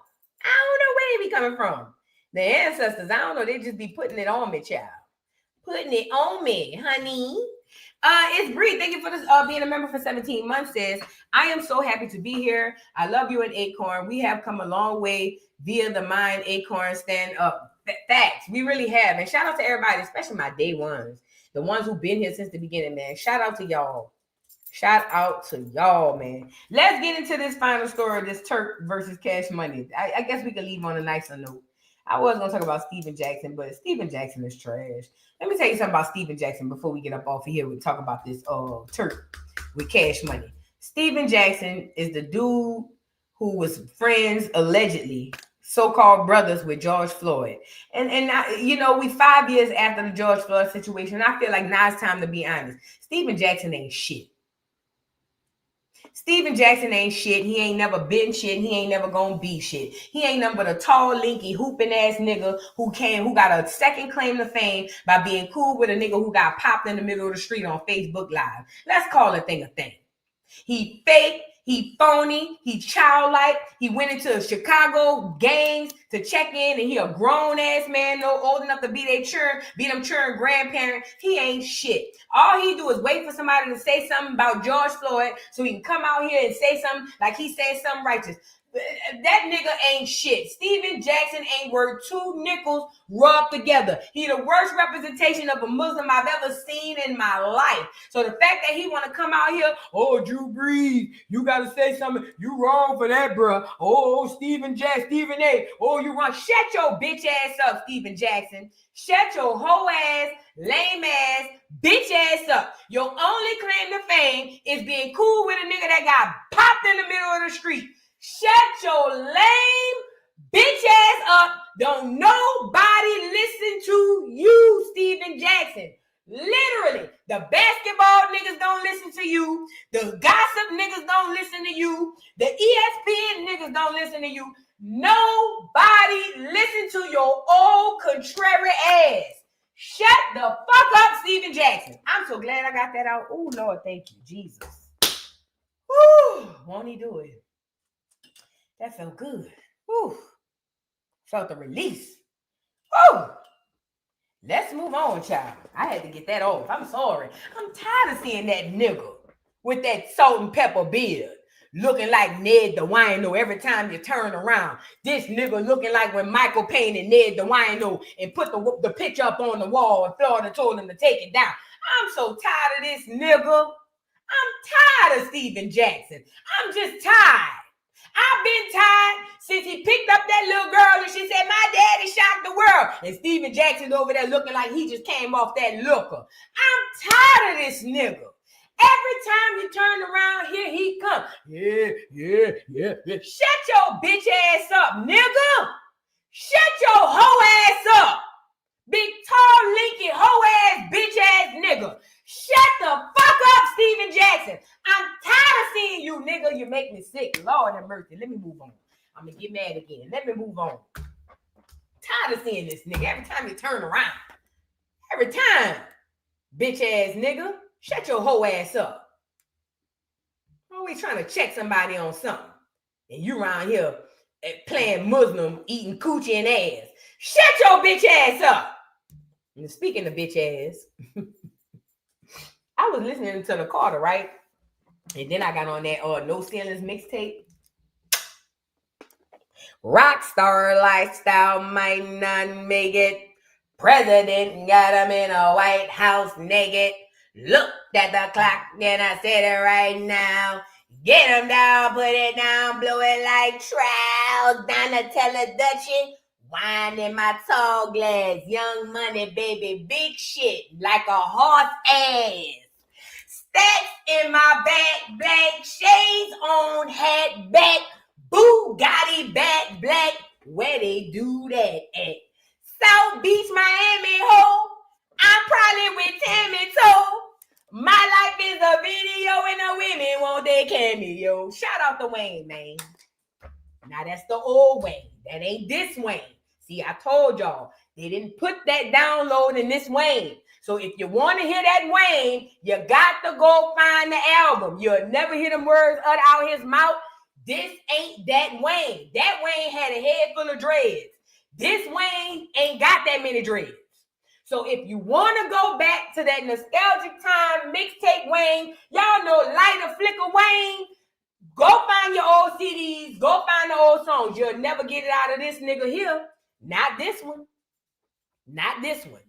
I don't know where they be coming from. The ancestors, I don't know. They just be putting it on me, child. Putting it on me, honey. It's Bree. Thank you for this, being a member for 17 months. Says, I am so happy to be here. I love you and Acorn. We have come a long way via the Mind Acorn stand up. Facts. We really have. And shout out to everybody, especially my day ones. The ones who've been here since the beginning, man. Shout out to y'all. Shout out to y'all, man. Let's get into this final story, this Turk versus Cash Money. I guess we could leave on a nicer note. I was going to talk about Steven Jackson, but Steven Jackson is trash. Let me tell you something about Steven Jackson before we get up off of here. We talk about this Turk with Cash Money. Steven Jackson is the dude who was friends, allegedly, so-called brothers with George Floyd. And you know, we 5 years after the George Floyd situation, I feel like now it's time to be honest. Steven Jackson ain't shit. Steven Jackson ain't shit. He ain't never been shit. He ain't never gonna be shit. He ain't nothing but a tall, linky, hooping ass nigga who got a second claim to fame by being cool with a nigga who got popped in the middle of the street on Facebook Live. Let's call a thing a thing. He fake, he phony, he childlike. He went into Chicago gangs to check in, and he a grown ass man, no old enough to be them children grandparent. He ain't shit. All he do is wait for somebody to say something about George Floyd so he can come out here and say something like he said something righteous. That nigga ain't shit. Steven Jackson ain't worth 2 nickels rubbed together. He the worst representation of a Muslim I've ever seen in my life. So the fact that he want to come out here, oh, Drew Brees, you got to say something. You wrong for that, bro. Oh, Stephen A. Oh, you wrong. Shut your bitch ass up, Steven Jackson. Shut your hoe ass, lame ass, bitch ass up. Your only claim to fame is being cool with a nigga that got popped in the middle of the street. Shut your lame bitch ass up. Don't nobody listen to you, Steven Jackson. Literally, the basketball niggas don't listen to you. The gossip niggas don't listen to you. The ESPN niggas don't listen to you. Nobody listen to your old contrary ass. Shut the fuck up, Steven Jackson. I'm so glad I got that out. Oh, Lord, thank you, Jesus. Woo, won't he do it? That felt good. Whew. Felt the release. Oh, let's move on, child. I had to get that off. I'm sorry. I'm tired of seeing that nigga with that salt and pepper beard, looking like Ned the Wino every time you turn around. This nigga looking like when Michael painted Ned the Wino and put the picture up on the wall and Florida told him to take it down. I'm so tired of this nigga. I'm tired of Steven Jackson. I'm just tired. I've been tired since he picked up that little girl and she said, my daddy shocked the world. And Steven Jackson over there looking like he just came off that looker. I'm tired of this nigga. Every time you turn around, here he comes. Yeah. Shut your bitch ass up, nigga. Shut your hoe ass up. Big, tall, linky, hoe ass, bitch ass nigga. Shut the fuck up, Steven Jackson. I'm tired of seeing you, nigga. You make me sick. Lord have mercy. Let me move on. I'm gonna get mad again. Let me move on. Tired of seeing this nigga. Every time you turn around. Every time. Bitch ass nigga. Shut your hoe ass up. Always trying to check somebody on something. And you around here playing Muslim, eating coochie and ass. Shut your bitch ass up. And speaking of bitch ass, I was listening to the Carter, right? And then I got on that No Ceilings mixtape. Rockstar lifestyle might not make it. President got him in a White House naked. Looked at the clock and I said it right now. Get him down, put it down, blow it like trout. Donatella Dutchy, wine in my tall glass. Young money, baby, big shit like a horse ass. Stacks in my back, black shades on, hat back, Bugatti back, black. Where they do that at? South Beach, Miami, ho. I'm probably with Tammy Toe. My life is a video and the women want their cameo. Shout out to Wayne, man. Now that's the old Wayne. That ain't this Wayne. See, I told y'all, they didn't put that download in this Wayne. So if you want to hear that Wayne, you got to go find the album. You'll never hear them words out his mouth. This ain't that Wayne. That Wayne had a head full of dreads. This Wayne ain't got that many dreads. So if you want to go back to that nostalgic time, mixtape Wayne, y'all know Lighter Flicker Wayne, go find your old CDs, go find the old songs. You'll never get it out of this nigga here. Not this one. Not this one.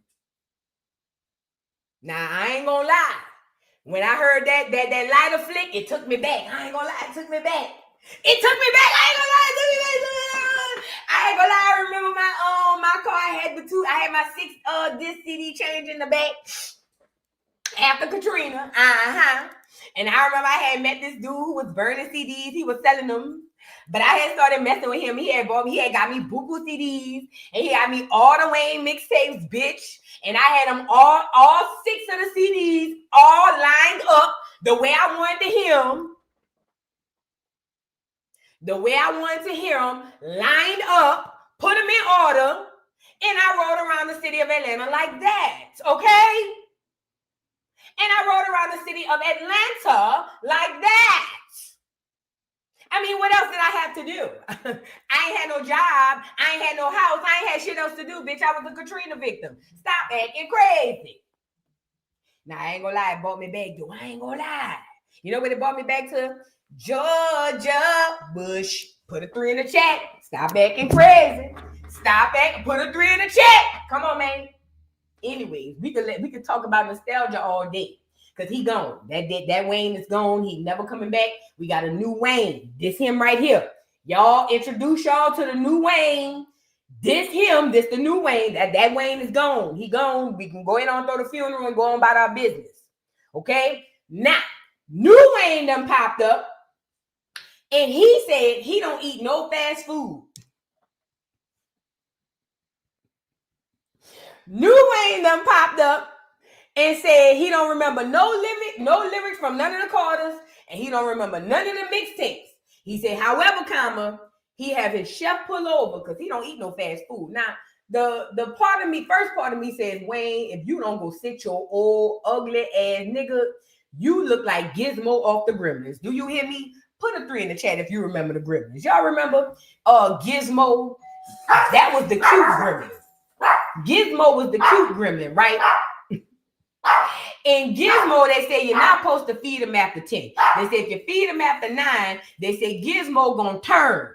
Now, I ain't gonna lie. When I heard that Lighter Flick, it took me back. I ain't gonna lie, it took me back. It took me back. I ain't gonna lie, it took me back. I ain't gonna lie, I remember my car. I had my 6 disc CD change in the back after Katrina. And I remember I had met this dude who was burning CDs. He was selling them. But I had started messing with him. He had got me Buku CDs. And he got me all the Wayne mixtapes, bitch. And I had them all 6 of the CDs all lined up the way I wanted to hear them. The way I wanted to hear them, lined up, put them in order, and I rode around the city of Atlanta like that, okay? And I rode around the city of Atlanta like that. I mean, what else did I have to do? I ain't had no job. I ain't had no house. I ain't had shit else to do, bitch. I was a Katrina victim. Stop acting crazy. Now, I ain't gonna lie. It brought me back, though. I ain't gonna lie. You know what it brought me back to? Georgia Bush. Put a 3 in the chat. Stop acting crazy. Stop acting. Put a 3 in the chat. Come on, man. Anyways, we could talk about nostalgia all day. Because he gone. That Wayne is gone. He never coming back. We got a new Wayne. This him right here. Y'all introduce y'all to the new Wayne. This him. This the new Wayne. That Wayne is gone. He gone. We can go ahead on through the funeral and go on about our business. Okay? Now, new Wayne done popped up. And he said he don't eat no fast food. New Wayne done popped up and said he don't remember no lyrics from none of the Carters, and he don't remember none of the mixtapes. He said, however, he have his chef pull over because he don't eat no fast food. Now, the first part of me says, Wayne, if you don't go sit your old ugly ass nigga, you look like Gizmo off the Gremlins. Do you hear me? Put a 3 in the chat if you remember the Gremlins. Y'all remember Gizmo? That was the cute Gremlins. Gizmo was the cute gremlin, right? In Gizmo, they say you're not supposed to feed him after 10. They say if you feed him after 9, they say Gizmo gonna turn.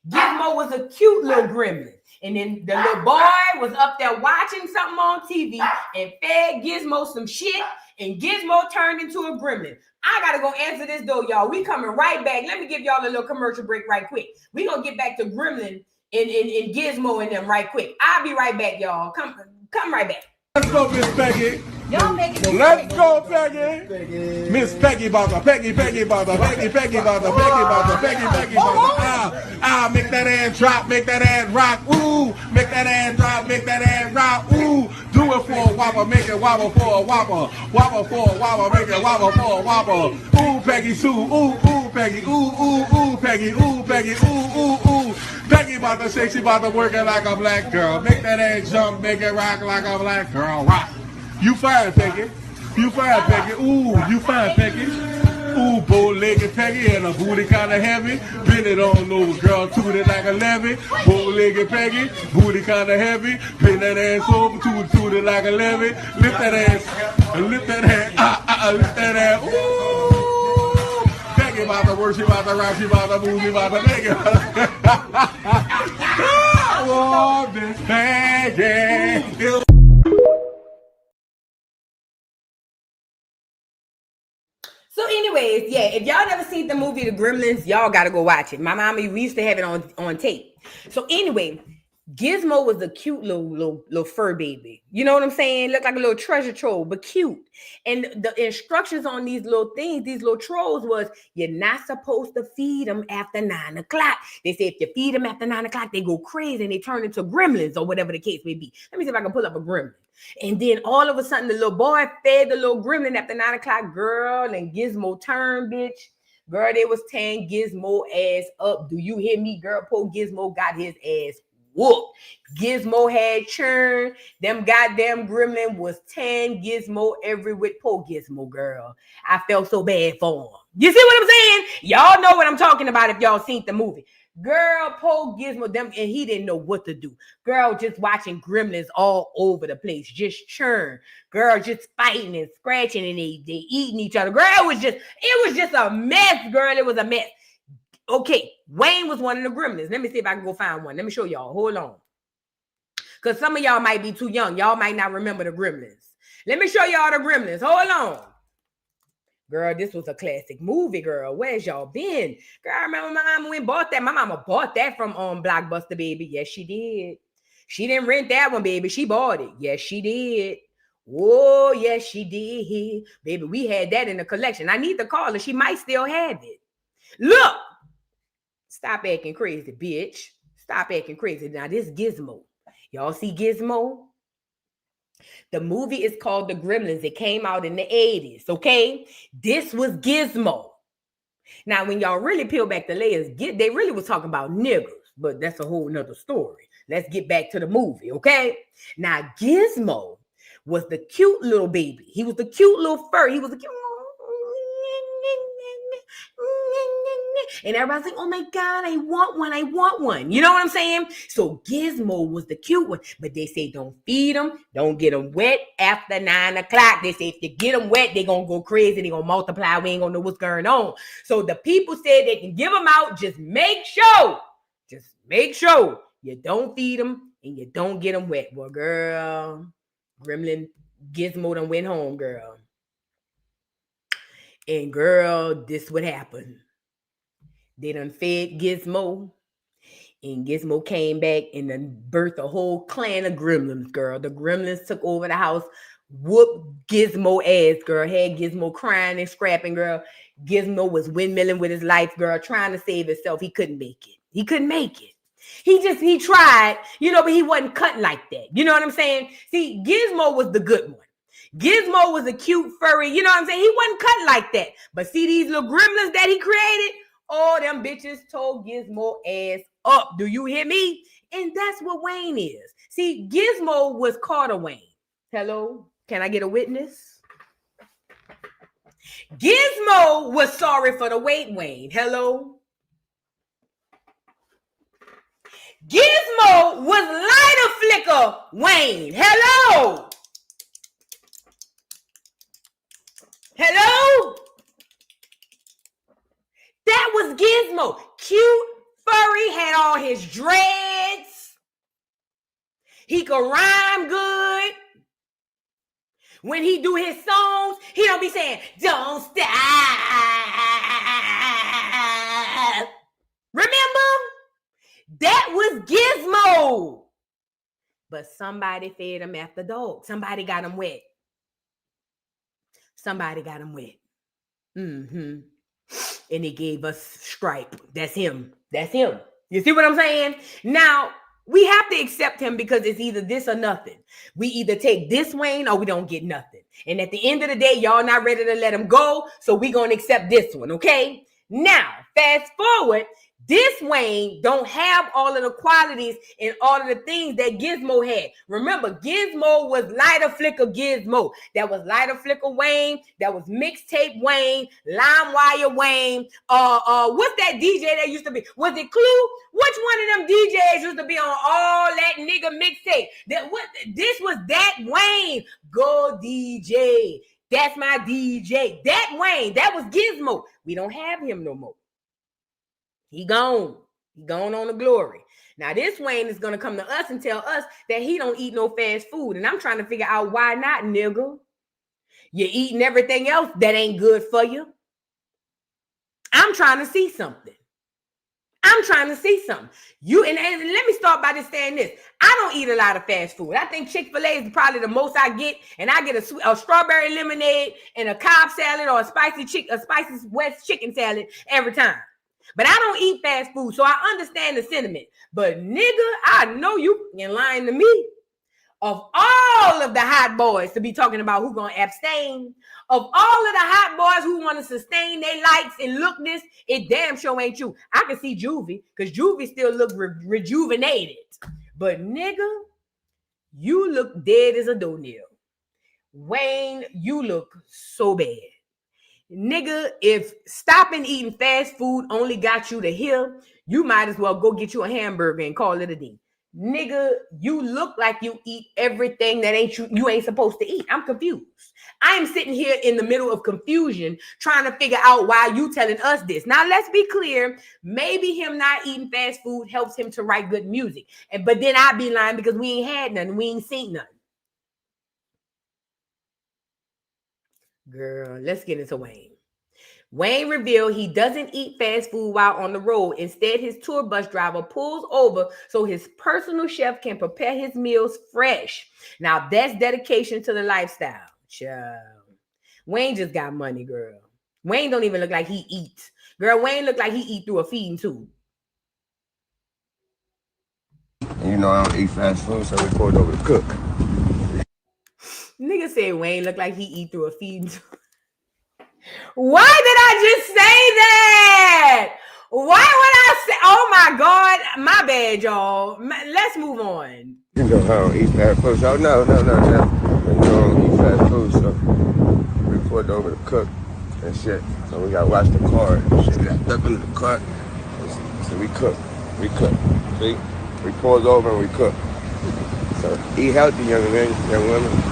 Gizmo was a cute little gremlin. And then the little boy was up there watching something on TV and fed Gizmo some shit, and Gizmo turned into a gremlin. I gotta go answer this though, y'all. We coming right back. Let me give y'all a little commercial break right quick. We gonna get back to gremlin in Gizmo and them right quick. I'll be right back, y'all. Come right back. Let's go, Miss Peggy. Y'all make it. Let's go, Peggy. Miss Peggy bother, Peggy bother, Peggy bother. Make that ass drop, make that ass rock. Ooh, make that ass drop, make that ass rock. Ooh, do it for a whopper, make it wobble for a whopper. Wobble for a whopper, make it wobble for a whopper. Ooh, Peggy Sue, ooh, Peggy, ooh, Peggy, Peggy, ooh. Peggy about to say she about to work it like a black girl. Make that ass jump, make it rock like a black girl. Rock. You fine, Peggy. You fine, Peggy. Ooh, you fine, Peggy. Ooh, bow-legged Peggy and a booty kind of heavy. Bend it on over, girl, toot it like a levy. Bow-legged Peggy, booty kind of heavy. Bend that ass over, toot it like a levy. Lift that ass, lift that ass, lift that ass. Ooh, Peggy about to work, she about to rock, she about to move, she about to make it. Oh, Miss Peggy. So anyways, yeah, if y'all never seen the movie The Gremlins, y'all gotta go watch it. My mama, we used to have it on tape. So anyway, Gizmo was a cute little fur baby. You know what I'm saying? Looked like a little treasure trove, but cute. And the instructions on these little things, these little trolls was, you're not supposed to feed them after 9 o'clock. They say if you feed them after 9 o'clock, they go crazy and they turn into gremlins or whatever the case may be. Let me see if I can pull up a gremlin. And then all of a sudden, the little boy fed the little gremlin after 9 o'clock, girl, and Gizmo turned, bitch. Girl, they was tearing Gizmo ass up. Do you hear me, girl? Poor Gizmo got his ass whooped. Gizmo had churn. Them goddamn gremlin was tearing Gizmo every with poor Gizmo, girl. I felt so bad for him. You see what I'm saying? Y'all know what I'm talking about if y'all seen the movie. Girl, poor Gizmo, them, and he didn't know what to do. Girl, just watching gremlins all over the place, just churn. Girl, just fighting and scratching, and they eating each other. Girl, it was just a mess, girl. It was a mess. Okay, Wayne was one of the gremlins. Let me see if I can go find one. Let me show y'all. Hold on. Because some of y'all might be too young. Y'all might not remember the gremlins. Let me show y'all the gremlins. Hold on. Girl, this was a classic movie, girl. Where's y'all been? Girl, I remember my mama went and bought that. My mama bought that from Blockbuster, baby. Yes, she did. She didn't rent that one, baby. She bought it. Yes, she did. Oh, yes, she did. Baby, we had that in the collection. I need to call her. She might still have it. Look. Stop acting crazy, bitch. Stop acting crazy. Now, this Gizmo. Y'all see Gizmo? The movie is called The Gremlins. It came out in the 80s, okay? This was Gizmo. Now, when y'all really peel back the layers, they really was talking about niggers, but that's a whole nother story. Let's get back to the movie, okay? Now, Gizmo was the cute little baby. He was the cute little fur. He was the cute. And everybody's like, oh my God, I want one. You know what I'm saying? So Gizmo was the cute one. But they say don't feed them. Don't get them wet after 9 o'clock. They say if you get them wet, they're going to go crazy. They're going to multiply. We ain't going to know what's going on. So the people said they can give them out. Just make sure you don't feed them and you don't get them wet. Well, girl, Gremlin Gizmo done went home, girl. And girl, this would happen. They done fed Gizmo, and Gizmo came back and then birthed a whole clan of gremlins, girl. The gremlins took over the house, whooped Gizmo ass, girl. Had Gizmo crying and scrapping, girl. Gizmo was windmilling with his life, girl, trying to save himself. He couldn't make it. He tried, but he wasn't cut like that. You know what I'm saying? See, Gizmo was the good one. Gizmo was a cute, furry, you know what I'm saying? He wasn't cut like that. But see these little gremlins that he created? Oh, them bitches told Gizmo ass up. Do you hear me? And that's what Wayne is. See, Gizmo was Carter Wayne. Hello? Can I get a witness? Gizmo was sorry for the wait Wayne. Hello? Gizmo was lighter flicker Wayne. Hello. Hello. That was Gizmo. Cute, furry, had all his dreads. He could rhyme good. When he do his songs, he don't be saying, "Don't stop." Remember? That was Gizmo. But somebody fed him after dog. Somebody got him wet. Somebody got him wet. And he gave us Stripe. That's him. That's him. You see what I'm saying? Now, we have to accept him because it's either this or nothing. We either take this Wayne or we don't get nothing. And at the end of the day, y'all not ready to let him go, so we're going to accept this one, okay? Now, fast forward, this Wayne don't have all of the qualities and all of the things that Gizmo had. Remember, Gizmo was lighter flicker Gizmo. That was lighter flicker Wayne. That was mixtape Wayne, LimeWire Wayne. What's that DJ that used to be? Was it Clue? Which one of them DJs used to be on all that nigga mixtape? This was that Wayne. Go DJ. That's my DJ. That Wayne. That was Gizmo. We don't have him no more. He gone. He gone on the glory. Now, this Wayne is going to come to us and tell us that he don't eat no fast food. And I'm trying to figure out why not, nigga. You're eating everything else that ain't good for you. I'm trying to see something. I'm trying to see something. And let me start by just saying this. I don't eat a lot of fast food. I think Chick-fil-A is probably the most I get. And I get a strawberry lemonade and a Cobb salad or a spicy West chicken salad every time. But I don't eat fast food, so I understand the sentiment. But nigga, I know you ain't lying to me. Of all of the hot boys to be talking about who gonna abstain, of all of the hot boys who want to sustain their likes and lookness, it damn sure ain't you. I can see Juvie, because Juvie still look rejuvenated. But nigga, you look dead as a doornail. Wayne, you look so bad. Nigga, if stopping eating fast food only got you to here, you might as well go get you a hamburger and call it a day. Nigga, you look like you eat everything that you ain't supposed to eat. I'm confused. I am sitting here in the middle of confusion trying to figure out why you telling us this. Now, let's be clear. Maybe him not eating fast food helps him to write good music. But then I'd be lying because we ain't had nothing. We ain't seen nothing. Girl, let's get into Wayne. Wayne revealed he doesn't eat fast food while on the road. Instead, his tour bus driver pulls over so his personal chef can prepare his meals fresh. Now, that's dedication to the lifestyle. Child. Wayne just got money, girl. Wayne don't even look like he eats. Girl, Wayne look like he eat through a feeding tube. You know I don't eat fast food, so we pulled over to cook. Nigga said Wayne look like he eat through a feeding tube. Why did I just say that? Why would I say? Oh my God, my bad, y'all. Let's move on. You know I don't eat fast food, so no. You know I don't eat fast food, so we pulled over to cook and shit. So we gotta watch the car and shit. Got stuck into the car, so we cook. See, we pulled over and we cook. So eat healthy, young men, young women.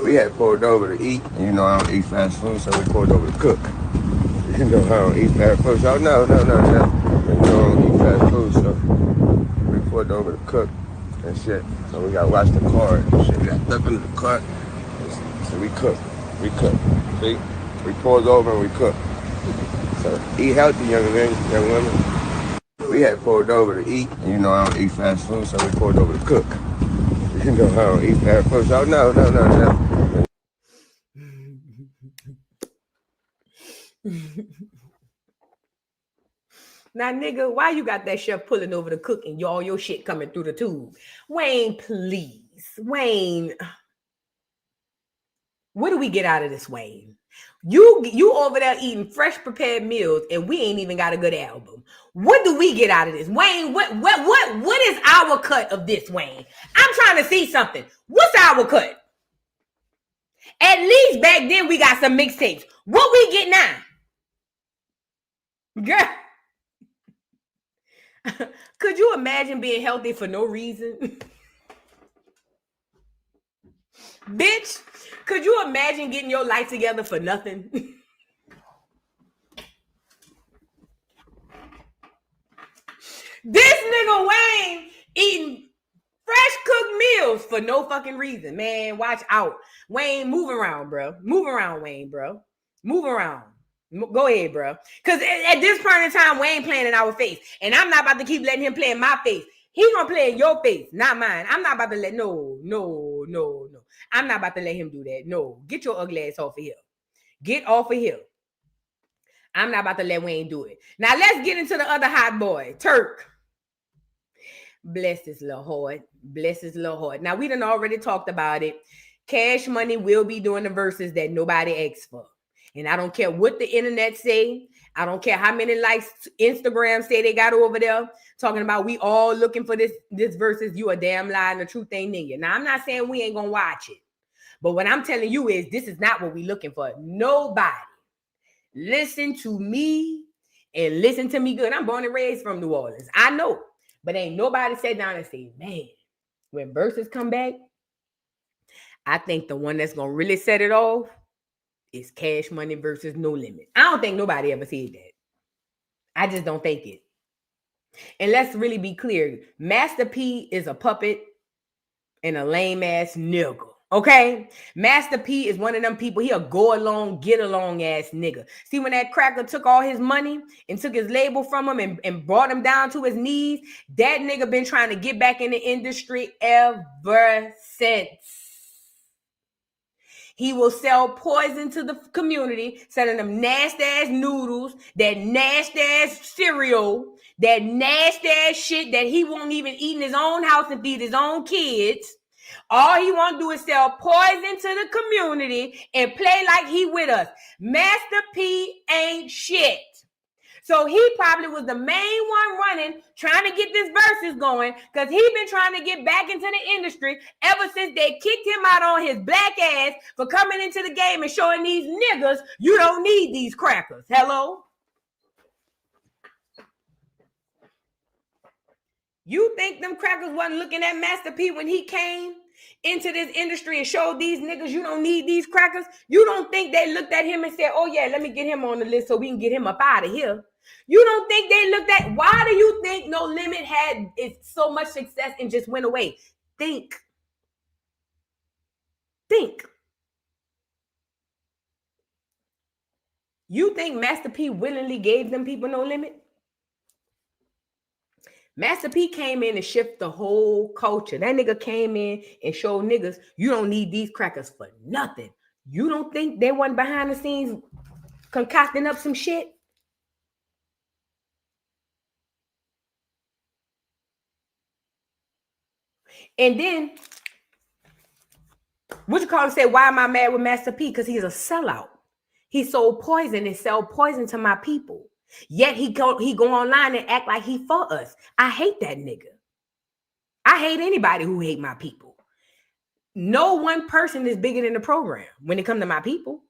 We had pulled over to eat. You know I don't eat fast food, so we pulled over to cook. You know I don't eat fast food, so no. You know I don't eat fast food, so we pulled over to cook and shit. So we gotta watch the car and shit. Got stuck into the car, so we cook. See, we pulled over and we cook. So eat healthy, young men, young women. We had pulled over to eat. You know I don't eat fast food, so we pulled over to cook. You know I don't eat fast food, so no. Now, nigga, why you got that chef pulling over to cook and all your shit coming through the tube? Wayne, please. Wayne. What do we get out of this, Wayne? You over there eating fresh prepared meals and we ain't even got a good album. What do we get out of this? Wayne, what is our cut of this, Wayne? I'm trying to see something. What's our cut? At least back then we got some mixtapes. What we get now? Girl. Could you imagine being healthy for no reason? Bitch, could you imagine getting your life together for nothing? This nigga Wayne eating fresh cooked meals for no fucking reason. Man, watch out. Wayne, move around, bro. Move around, Wayne, bro. Move around. Go ahead, bro. Because at this point in time, Wayne playing in our face. And I'm not about to keep letting him play in my face. He gonna play in your face, not mine. I'm not about to let, no. I'm not about to let him do that. No, get your ugly ass off of here. Get off of here. I'm not about to let Wayne do it. Now let's get into the other hot boy, Turk. Bless his little heart. Bless his little heart. Now, we done already talked about it. Cash Money will be doing the verses that nobody asks for. And I don't care what the internet say. I don't care how many likes Instagram say they got over there talking about we all looking for this verses. You a damn lie and the truth ain't in you. Now, I'm not saying we ain't going to watch it. But what I'm telling you is this is not what we looking for. Nobody. Listen to me and listen to me good. I'm born and raised from New Orleans. I know. But ain't nobody sat down and say, man, when verses come back, I think the one that's going to really set it off is Cash Money versus No Limit. I don't think nobody ever said that. I just don't think it. And let's really be clear. Master P is a puppet and a lame-ass nigga. Okay? Master P is one of them people. He a go-along, get-along ass nigga. See, when that cracker took all his money and took his label from him and brought him down to his knees, that nigga been trying to get back in the industry ever since. He will sell poison to the community, selling them nasty-ass noodles, that nasty-ass cereal, that nasty-ass shit that he won't even eat in his own house and feed his own kids. All he want to do is sell poison to the community and play like he with us. Master P ain't shit. So he probably was the main one running, trying to get this verses going, because he been trying to get back into the industry ever since they kicked him out on his black ass for coming into the game and showing these niggas you don't need these crackers. Hello? You think them crackers wasn't looking at Master P when he came into this industry and showed these niggas you don't need these crackers? You don't think they looked at him and said, oh yeah, let me get him on the list so we can get him up out of here? You don't think they looked at, why do you think No Limit had so much success and just went away? Think. You think Master P willingly gave them people No Limit? Master P came in and shifted the whole culture. That nigga came in and showed niggas you don't need these crackers for nothing. You don't think they wasn't behind the scenes concocting up some shit? And then, say, why am I mad with Master P? Because he's a sellout. He sold poison and sell poison to my people. Yet he go online and act like he for us. I hate that nigga. I hate anybody who hate my people. No one person is bigger than the program when it comes to my people.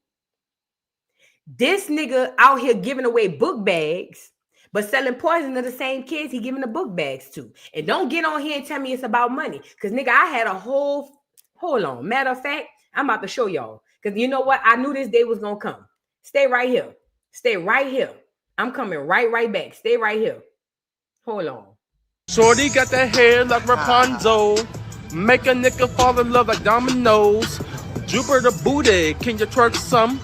This nigga out here giving away book bags, but selling poison to the same kids he giving the book bags to. And don't get on here and tell me it's about money. Because, nigga, I had a hold on. Matter of fact, I'm about to show y'all. Because you know what? I knew this day was going to come. Stay right here. Stay right here. I'm coming right back. Stay right here. Hold on. Shorty got that hair like Rapunzel. Make a nigga fall in love like dominoes. Jupiter booty, can you twerk some?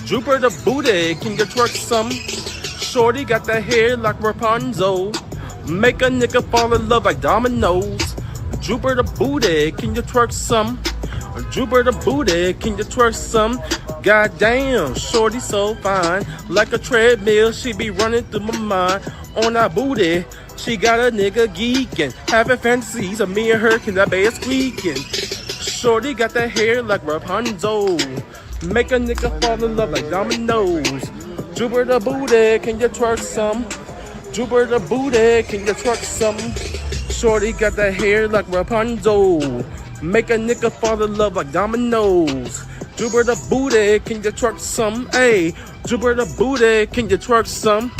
Jupiter booty, can you twerk some? Shorty got that hair like Rapunzel. Make a nigga fall in love like dominoes. Jupiter booty, can you twerk some? Jupiter booty, can you twerk some? Goddamn, shorty so fine. Like a treadmill, she be running through my mind. On that booty, she got a nigga geeking. Having fantasies of me and her, can that be squeaking? Shorty got that hair like Rapunzel. Make a nigga fall in love like dominoes. Jupiter booty, can you twerk some? Jupiter booty, can you twerk some? Shorty got that hair like Rapunzel. Make a nigga fall in love like dominoes. Jupiter booty, can you twerk some? Hey, Jupiter booty, can you twerk some?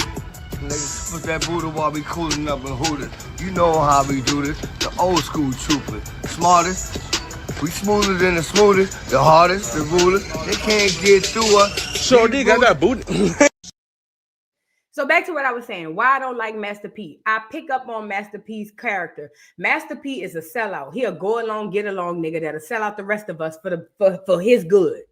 Niggas put that Buddha while we cooling up and hooting. You know how we do this. The old school troopers. Smartest. We smoother than the smoothest. The hardest. The rulers. They can't get through us. Shorty got that booty. So back to what I was saying, why I don't like Master P. I pick up on Master P's character. Master P is a sellout. He a go along, get along nigga that'll sell out the rest of us for his good.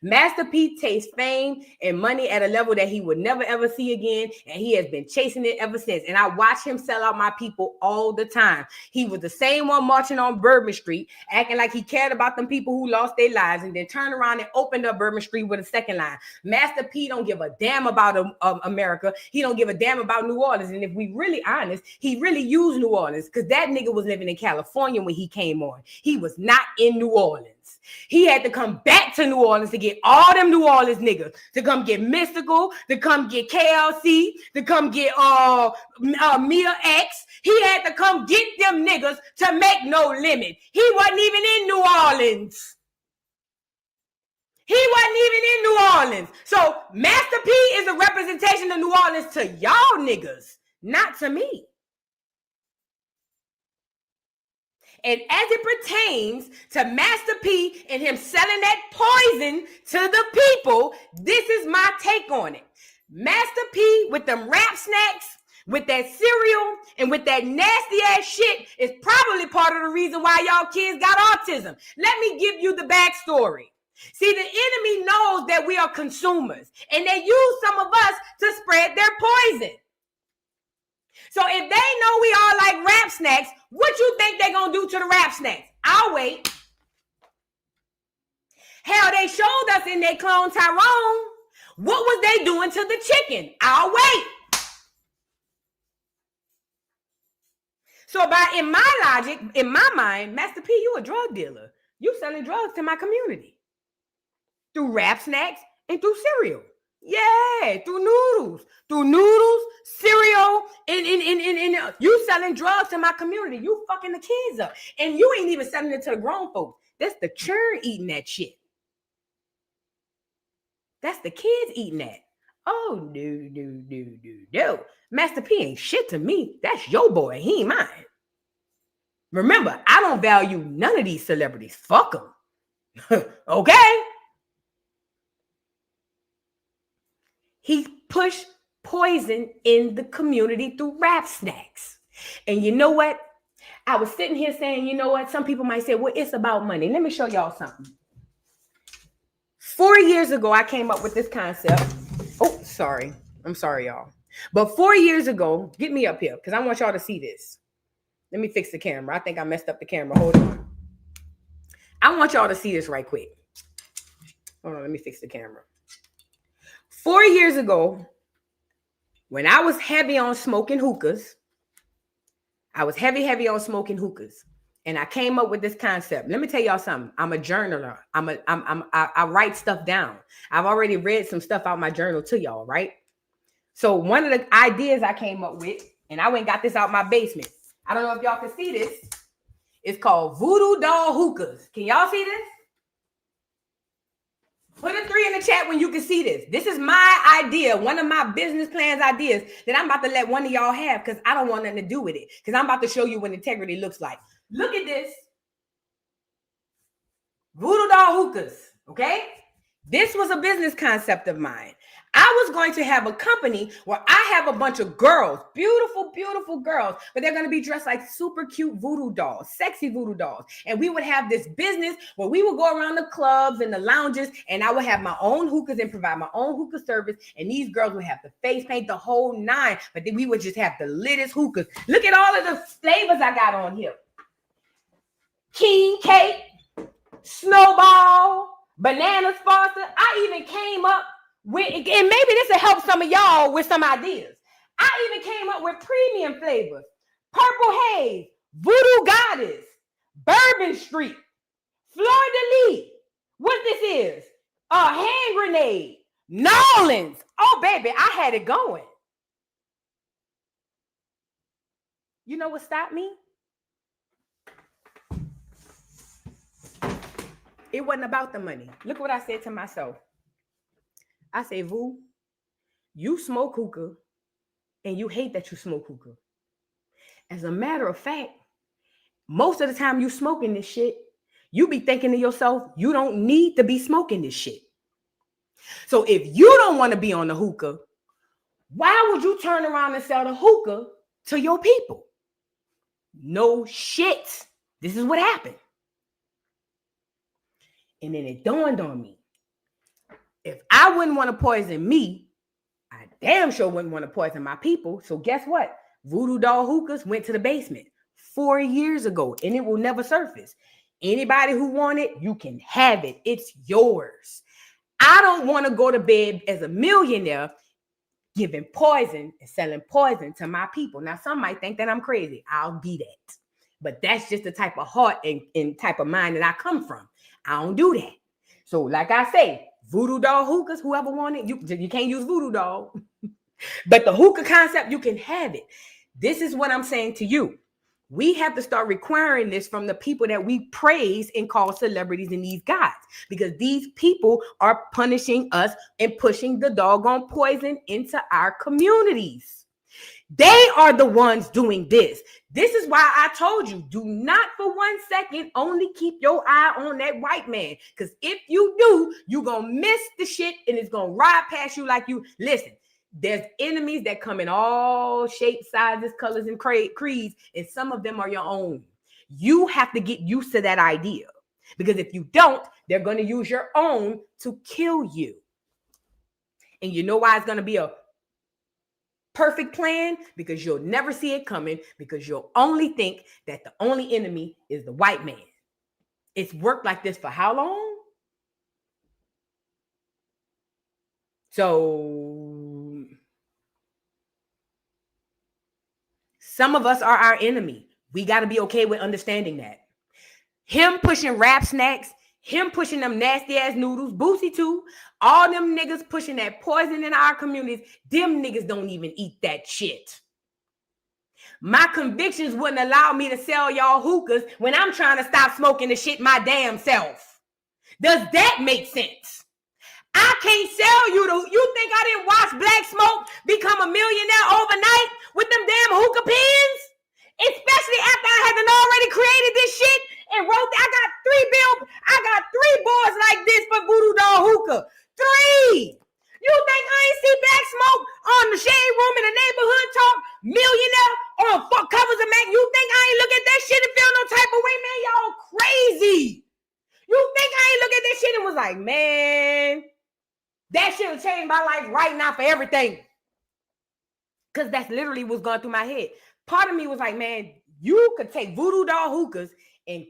Master P tastes fame and money at a level that he would never ever see again, and he has been chasing it ever since. And I watch him sell out my people all the time. He was the same one marching on Bourbon Street, acting like he cared about them people who lost their lives, and then turned around and opened up Bourbon Street with a second line. Master P don't give a damn about America. He don't give a damn about New Orleans. And if we really honest, he really used New Orleans because that nigga was living in California when he came on. He was not in New Orleans. He had to come back to New Orleans to get all them New Orleans niggas, to come get Mystical, to come get KLC, to come get Mia X. He had to come get them niggas to make No Limit. He wasn't even in New Orleans. He wasn't even in New Orleans. So Master P is a representation of New Orleans to y'all niggas, not to me. And as it pertains to Master P and him selling that poison to the people, this is my take on it. Master P with them rap snacks, with that cereal, and with that nasty ass shit is probably part of the reason why y'all kids got autism. Let me give you the backstory. See, the enemy knows that we are consumers, and they use some of us to spread their poison. So if they know we all like rap snacks, what you think they gonna do to the rap snacks? I'll wait. Hell, they showed us in their clone Tyrone. What was they doing to the chicken? I'll wait. So in my logic, in my mind, Master P, you a drug dealer. You selling drugs to my community through rap snacks and through cereal. Yeah, through noodles, cereal, and you selling drugs to my community. You fucking the kids up. And you ain't even selling it to the grown folks. That's the children eating that shit. That's the kids eating that. Oh, no. Master P ain't shit to me. That's your boy. He ain't mine. Remember, I don't value none of these celebrities. Fuck them. Okay? He pushed poison in the community through rap snacks. And you know what? I was sitting here saying, you know what? Some people might say, well, it's about money. Let me show y'all something. 4 years ago, I came up with this concept. Oh, sorry. I'm sorry, y'all. But 4 years ago, get me up here because I want y'all to see this. Let me fix the camera. I think I messed up the camera. Hold on. I want y'all to see this right quick. Hold on. Let me fix the camera. 4 years ago, when I was heavy on smoking hookahs, and I came up with this concept. Let me tell y'all something. I'm a journaler. I write stuff down. I've already read some stuff out my journal to y'all, right? So one of the ideas I came up with, and I went and got this out my basement. I don't know if y'all can see this. It's called Voodoo Doll Hookahs. Can y'all see this? Put a 3 in the chat when you can see this. This is my idea, one of my business plans ideas that I'm about to let one of y'all have because I don't want nothing to do with it. Because I'm about to show you what integrity looks like. Look at this. Voodoo Doll Hookahs, okay? This was a business concept of mine. I was going to have a company where I have a bunch of girls, beautiful, beautiful girls, but they're going to be dressed like super cute voodoo dolls, sexy voodoo dolls. And we would have this business where we would go around the clubs and the lounges, and I would have my own hookahs and provide my own hookah service. And these girls would have the face paint, the whole nine, but then we would just have the littest hookahs. Look at all of the flavors I got on here. King cake, snowball, banana sponsor. I even came up with, and maybe this will help some of y'all with some ideas. I even came up with premium flavors. Purple Haze, Voodoo Goddess, Bourbon Street, Fleur de Lis. What this is? A hand grenade, Nolans. Oh, baby, I had it going. You know what stopped me? It wasn't about the money. Look what I said to myself. I say, Voo, you smoke hookah and you hate that you smoke hookah. As a matter of fact, most of the time you smoking this shit, you be thinking to yourself, you don't need to be smoking this shit. So if you don't want to be on the hookah, why would you turn around and sell the hookah to your people? No shit. This is what happened. And then it dawned on me. If I wouldn't want to poison me, I damn sure wouldn't want to poison my people. So guess what? Voodoo Doll hookahs went to the basement 4 years ago, and it will never surface. Anybody who want it, you can have it. It's yours. I don't want to go to bed as a millionaire giving poison and selling poison to my people. Now, some might think that I'm crazy. I'll be that. But that's just the type of heart and type of mind that I come from. I don't do that. So like I say, Voodoo Doll hookahs, whoever want it, you can't use Voodoo Doll. But the hookah concept, you can have it. This is what I'm saying to you. We have to start requiring this from the people that we praise and call celebrities and these guys, because these people are punishing us and pushing the doggone poison into our communities. They are the ones doing this. This is why I told you, do not for 1 second only keep your eye on that white man. Because if you do, you're going to miss the shit and it's going to ride past you like you. Listen, there's enemies that come in all shapes, sizes, colors, and creeds, and some of them are your own. You have to get used to that idea, because if you don't, they're going to use your own to kill you. And you know why it's going to be a perfect plan? Because you'll never see it coming, because you'll only think that the only enemy is the white man. It's worked like this for how long? So some of us are our enemy. We got to be okay with understanding that. Him pushing rap snacks, him pushing them nasty ass noodles, Boosie too, all them niggas pushing that poison in our communities, them niggas don't even eat that shit. My convictions wouldn't allow me to sell y'all hookahs when I'm trying to stop smoking the shit my damn self. Does that make sense? I can't sell you you think I didn't watch Black Smoke become a millionaire overnight with them damn hookah pins? Especially after I had already created this shit and wrote that. I got 3 boards like this for Voodoo Doll hookah. 3. You think I ain't see Black Smoke on the Shade Room in the Neighborhood Talk millionaire on covers of Mac? You think I ain't look at that shit and feel no type of way? Man, y'all crazy. You think I ain't look at that shit and was like, man, that shit will change my life right now for everything. Because that's literally what's going through my head. Part of me was like, man, you could take Voodoo Doll hookahs, and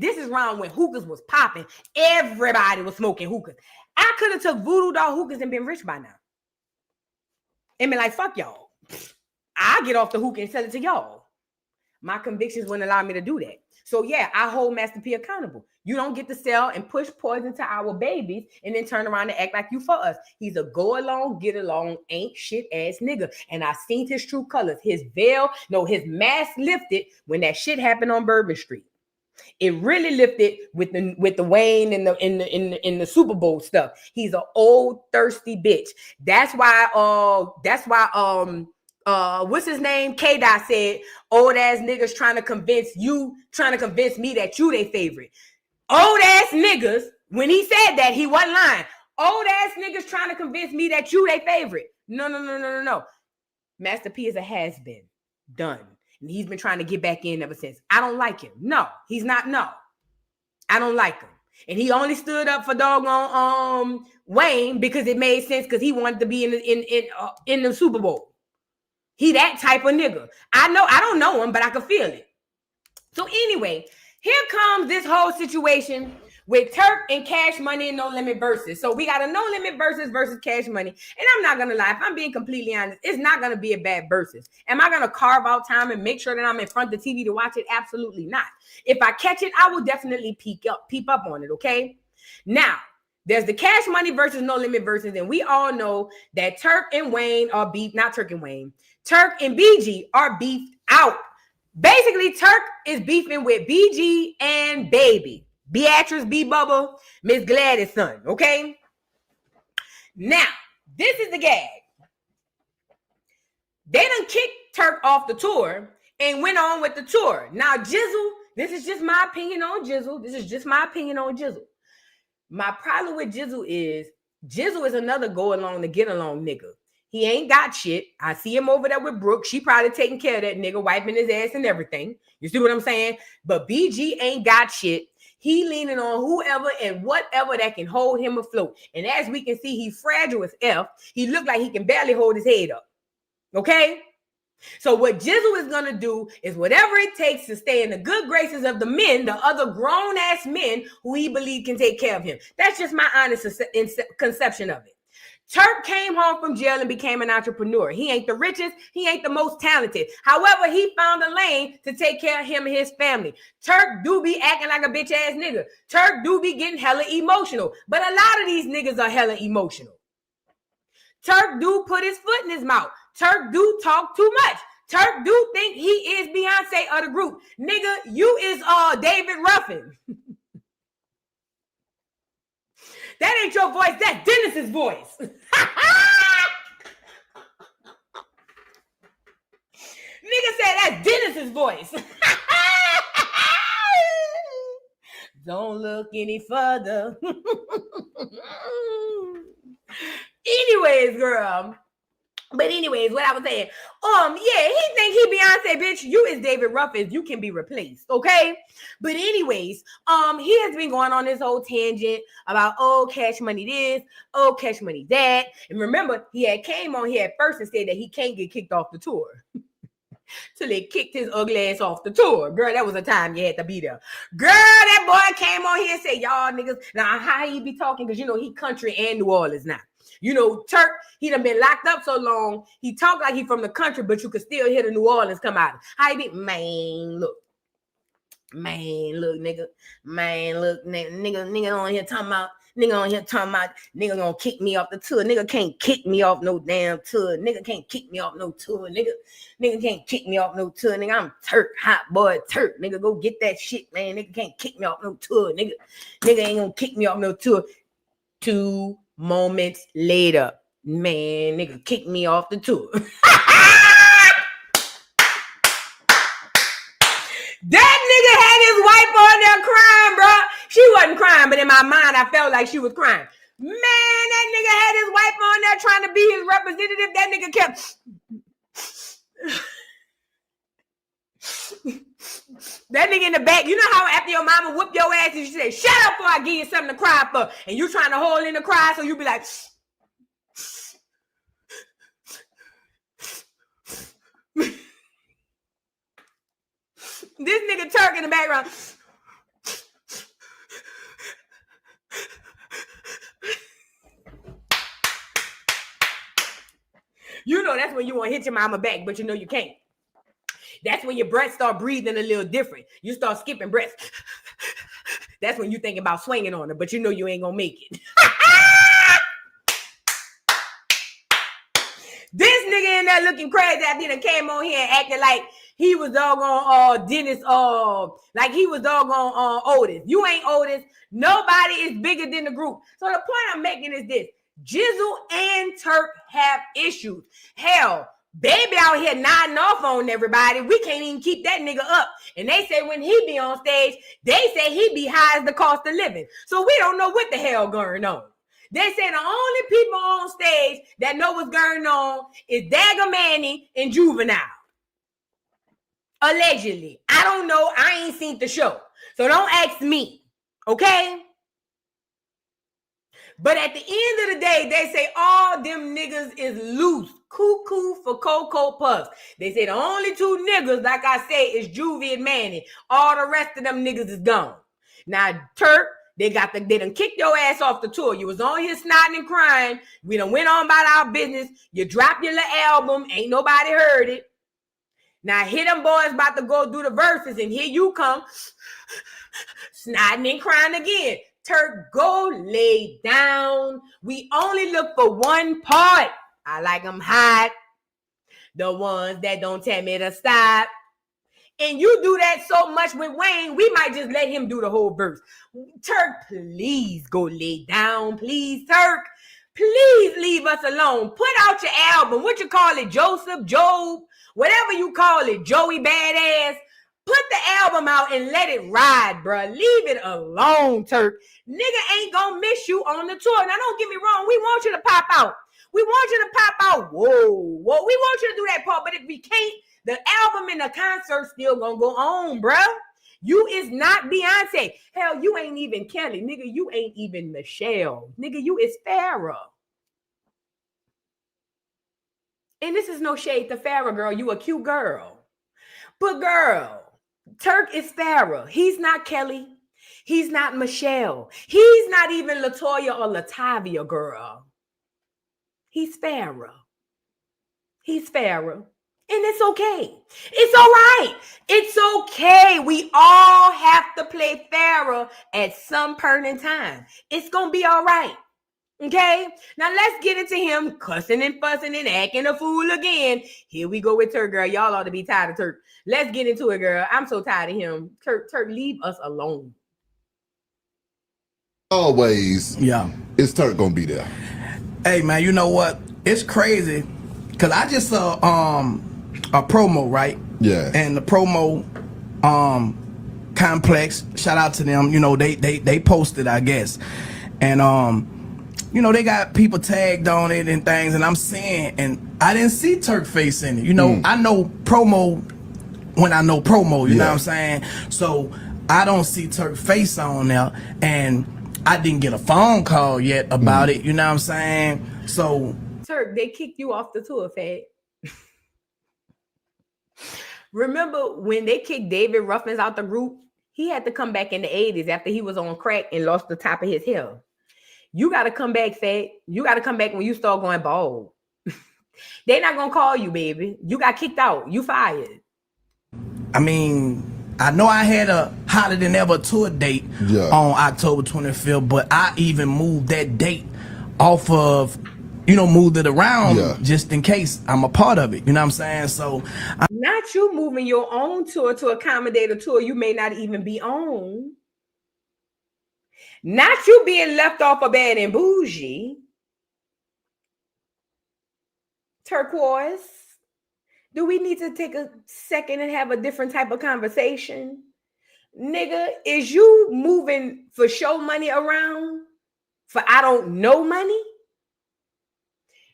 this is around when hookahs was popping. Everybody was smoking hookahs. I could have took Voodoo Doll hookahs and been rich by now. And been like, fuck y'all. I'll get off the hookah and sell it to y'all. My convictions wouldn't allow me to do that. So yeah, I hold Master P accountable. You don't get to sell and push poison to our babies and then turn around and act like you for us. He's a go along, get along, ain't shit ass nigga. And I seen his true colors. His mask lifted when that shit happened on Bourbon Street. It really lifted with the Wayne and in the Super Bowl stuff. He's an old thirsty bitch. That's why what's his name? K-Dot said, old ass niggas trying to convince me that you they favorite. Old ass niggas, when he said that, he wasn't lying. Old ass niggas trying to convince me that you they favorite. No. Master P is a has-been. Done. And he's been trying to get back in ever since. I don't like him. No, he's not. No, I don't like him. And he only stood up for doggone Wayne because it made sense, because he wanted to be in the Super Bowl. He that type of nigga. I don't know him, but I can feel it. So anyway, here comes this whole situation with Turk and Cash Money and No Limit Verzuz. So we got a No Limit versus Cash Money. And I'm not going to lie, if I'm being completely honest, it's not going to be a bad Verzuz. Am I going to carve out time and make sure that I'm in front of the TV to watch it? Absolutely not. If I catch it, I will definitely peep up on it, okay? Now, there's the Cash Money versus No Limit Verzuz, and we all know that Turk and Wayne are beefed, not Turk and Wayne. Turk and BG are beefed out. Basically, Turk is beefing with BG and Baby. Beatrice B. Bubba, Miss Gladys' son, okay? Now, this is the gag. They done kicked Turk off the tour and went on with the tour. Now, Jizzle, this is just my opinion on Jizzle. My problem with Jizzle is another go along to get along nigga. He ain't got shit. I see him over there with Brooke. She probably taking care of that nigga, wiping his ass and everything. You see what I'm saying? But BG ain't got shit. He leaning on whoever and whatever that can hold him afloat. And as we can see, he's fragile as F. He look like he can barely hold his head up. Okay? So what Jizzle is going to do is whatever it takes to stay in the good graces of the men, the other grown-ass men who he believes can take care of him. That's just my honest conception of it. Turk came home from jail and became an entrepreneur. He ain't the richest. He ain't the most talented. However, he found a lane to take care of him and his family. Turk do be acting like a bitch ass nigga. Turk do be getting hella emotional. But a lot of these niggas are hella emotional. Turk do put his foot in his mouth. Turk do talk too much. Turk do think he is Beyonce of the group. Nigga, you is David Ruffin. That ain't your voice. That's Dennis's voice. Nigga said that's Dennis's voice. Don't look any further. Anyways, girl. But anyways, what I was saying, yeah, he think he Beyonce, bitch. You is David Ruffin. You can be replaced, okay? But anyways, he has been going on this whole tangent about, Cash Money this, Cash Money that. And remember, he had came on here at first and said that he can't get kicked off the tour. Till they kicked his ugly ass off the tour. Girl, that was a time you had to be there. Girl, that boy came on here and said, y'all niggas, now how he be talking? Because, you know, he country and New Orleans now. You know, Turk, he done been locked up so long, he talk like he from the country, but you could still hear the New Orleans come out. How he be? Man, look, nigga. Man, look, nigga on here talking about, nigga gonna kick me off the tour. Nigga can't kick me off no damn tour. Nigga can't kick me off no tour. Nigga can't kick me off no tour. Nigga, I'm Turk, Hotboy, Turk. Nigga, go get that shit, man. Nigga can't kick me off no tour. Nigga ain't gonna kick me off no tour. 2 moments later, man, nigga kicked me off the tour. That nigga had his wife on there crying, bro. She wasn't crying, but in my mind, I felt like she was crying. Man, that nigga had his wife on there trying to be his representative. That nigga kept... That nigga in the back, you know how after your mama whoop your ass and she say, shut up before I give you something to cry for. And you trying to hold in the cry, so you be like... This nigga Turk in the background. You know that's when you want to hit your mama back, but you know you can't. That's when your breath start breathing a little different. You start skipping breaths. That's when you thinking about swinging on her, but you know you ain't gonna make it. This nigga in there looking crazy after he done came on here and acting like he was doggone Dennis, like he was doggone Otis. You ain't Otis. Nobody is bigger than the group. So the point I'm making is this. Jizzle and Turk have issues. Hell, Baby out here nodding off on everybody. We can't even keep that nigga up. And they say when he be on stage, they say he be high as the cost of living. So we don't know what the hell going on. They say the only people on stage that know what's going on is Dagger Manny and Juvenile. Allegedly. I don't know. I ain't seen the show. So don't ask me. Okay? But at the end of the day, they say all them niggas is loose. Cuckoo for Cocoa Puffs. They say the only two niggas, like I say, is Juvie and Manny. All the rest of them niggas is gone. Now, Turk, they done kicked your ass off the tour. You was on here snotting and crying. We done went on about our business. You dropped your little album. Ain't nobody heard it. Now, here them boys about to go do the verses, and here you come, snotting and crying again. Turk, go lay down. We only look for one part. I like them hot. The ones that don't tell me to stop. And you do that so much with Wayne, we might just let him do the whole verse. Turk, please go lay down. Please, Turk. Please leave us alone. Put out your album. What you call it? Joseph, Job, whatever you call it. Joey Badass. Put the album out and let it ride, bruh. Leave it alone, Turk. Nigga ain't gonna miss you on the tour. Now, don't get me wrong. We want you to pop out. We want you to pop out. Whoa. We want you to do that part. But if we can't, the album and the concert still gonna go on, bruh. You is not Beyonce. Hell, you ain't even Kelly. Nigga, you ain't even Michelle. Nigga, you is Farrah. And this is no shade to Farrah, girl. You a cute girl. But girl, Turk is Farrah. He's not Kelly. He's not Michelle. He's not even LaToya or Latavia, girl. He's Farrah. He's Farrah. And it's okay. It's all right. It's okay. We all have to play Farrah at some point in time. It's going to be all right. Okay? Now let's get into him cussing and fussing and acting a fool again. Here we go with Turk, girl. Y'all ought to be tired of Turk. Let's get into it, girl. I'm so tired of him. Turk, leave us alone. Always. Yeah. Is Turk going to be there? Hey, man, you know what? It's crazy. Because I just saw a promo, right? Yeah. And the promo Complex, shout out to them, you know, they posted, I guess. And you know, they got people tagged on it and things, and I'm seeing, and I didn't see Turk face in it. You know, I know promo when I know promo, you know what I'm saying? So I don't see Turk face on there, and I didn't get a phone call yet about it, you know what I'm saying? So Turk, they kicked you off the tour, Fat. Remember when they kicked David Ruffins out the group? He had to come back in the 80s after he was on crack and lost the top of his hair. You got to come back, Fat. You got to come back when you start going bald. They're not going to call you, baby. You got kicked out. You fired. I mean, I know I had a hotter than ever tour date on October 25th, but I even moved that date off of, you know, moved it around just in case I'm a part of it. You know what I'm saying? So not you moving your own tour to accommodate a tour you may not even be on. Not you being left off of Bad and Bougie. Turquoise, do we need to take a second and have a different type of conversation? Nigga, is you moving for show money around for I don't know money?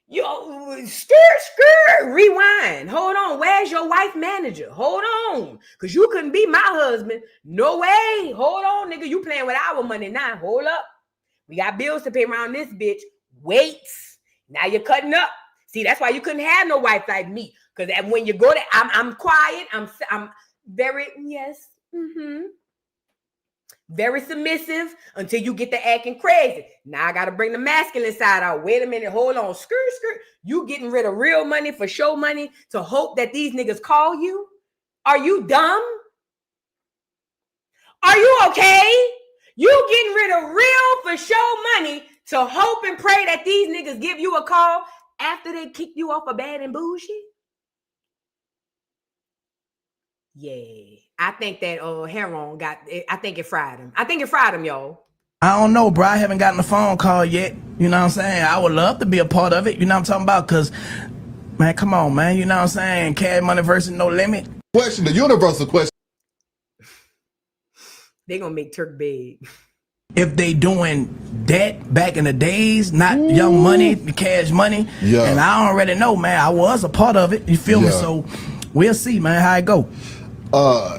Yo, skirt, rewind. Hold on. Where's your wife manager? Hold on. Because you couldn't be my husband. No way. Hold on, nigga. You playing with our money now. Hold up. We got bills to pay around this bitch. Wait. Now you're cutting up. See, that's why you couldn't have no wife like me. Because when you go there, I'm quiet. I'm very, yes. Very submissive until you get to acting crazy. Now I got to bring the masculine side out. Wait a minute. Hold on. Skirt. You getting rid of real money for show money to hope that these niggas call you? Are you dumb? Are you okay? You getting rid of real for show money to hope and pray that these niggas give you a call after they kick you off of Bad and Bougie? Yeah. I think that Heron I think it fried him. Y'all. I don't know, bro. I haven't gotten a phone call yet. You know what I'm saying? I would love to be a part of it. You know what I'm talking about? Because, man, come on, man. You know what I'm saying? Cash Money versus No Limit. Question, the universal question. They gonna make Turk big. If they doing that back in the days, not Young Money, the Cash Money. Yeah. And I already know, man. I was a part of it. You feel me? So we'll see, man, how it go.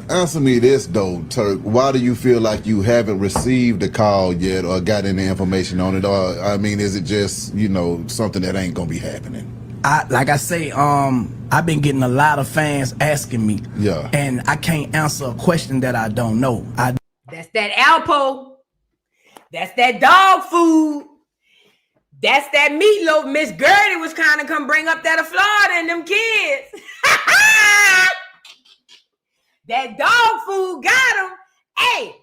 Answer me this though, Turk. Why do you feel like you haven't received a call yet or got any information on it? Or I mean, is it just, you know, something that ain't gonna be happening? Like I say, I've been getting a lot of fans asking me. Yeah. And I can't answer a question that I don't know. That's that Alpo. That's that dog food. That's that meatloaf. Miss Gertie was kind of come bring up that of Florida and them kids. That dog food got him. Hey,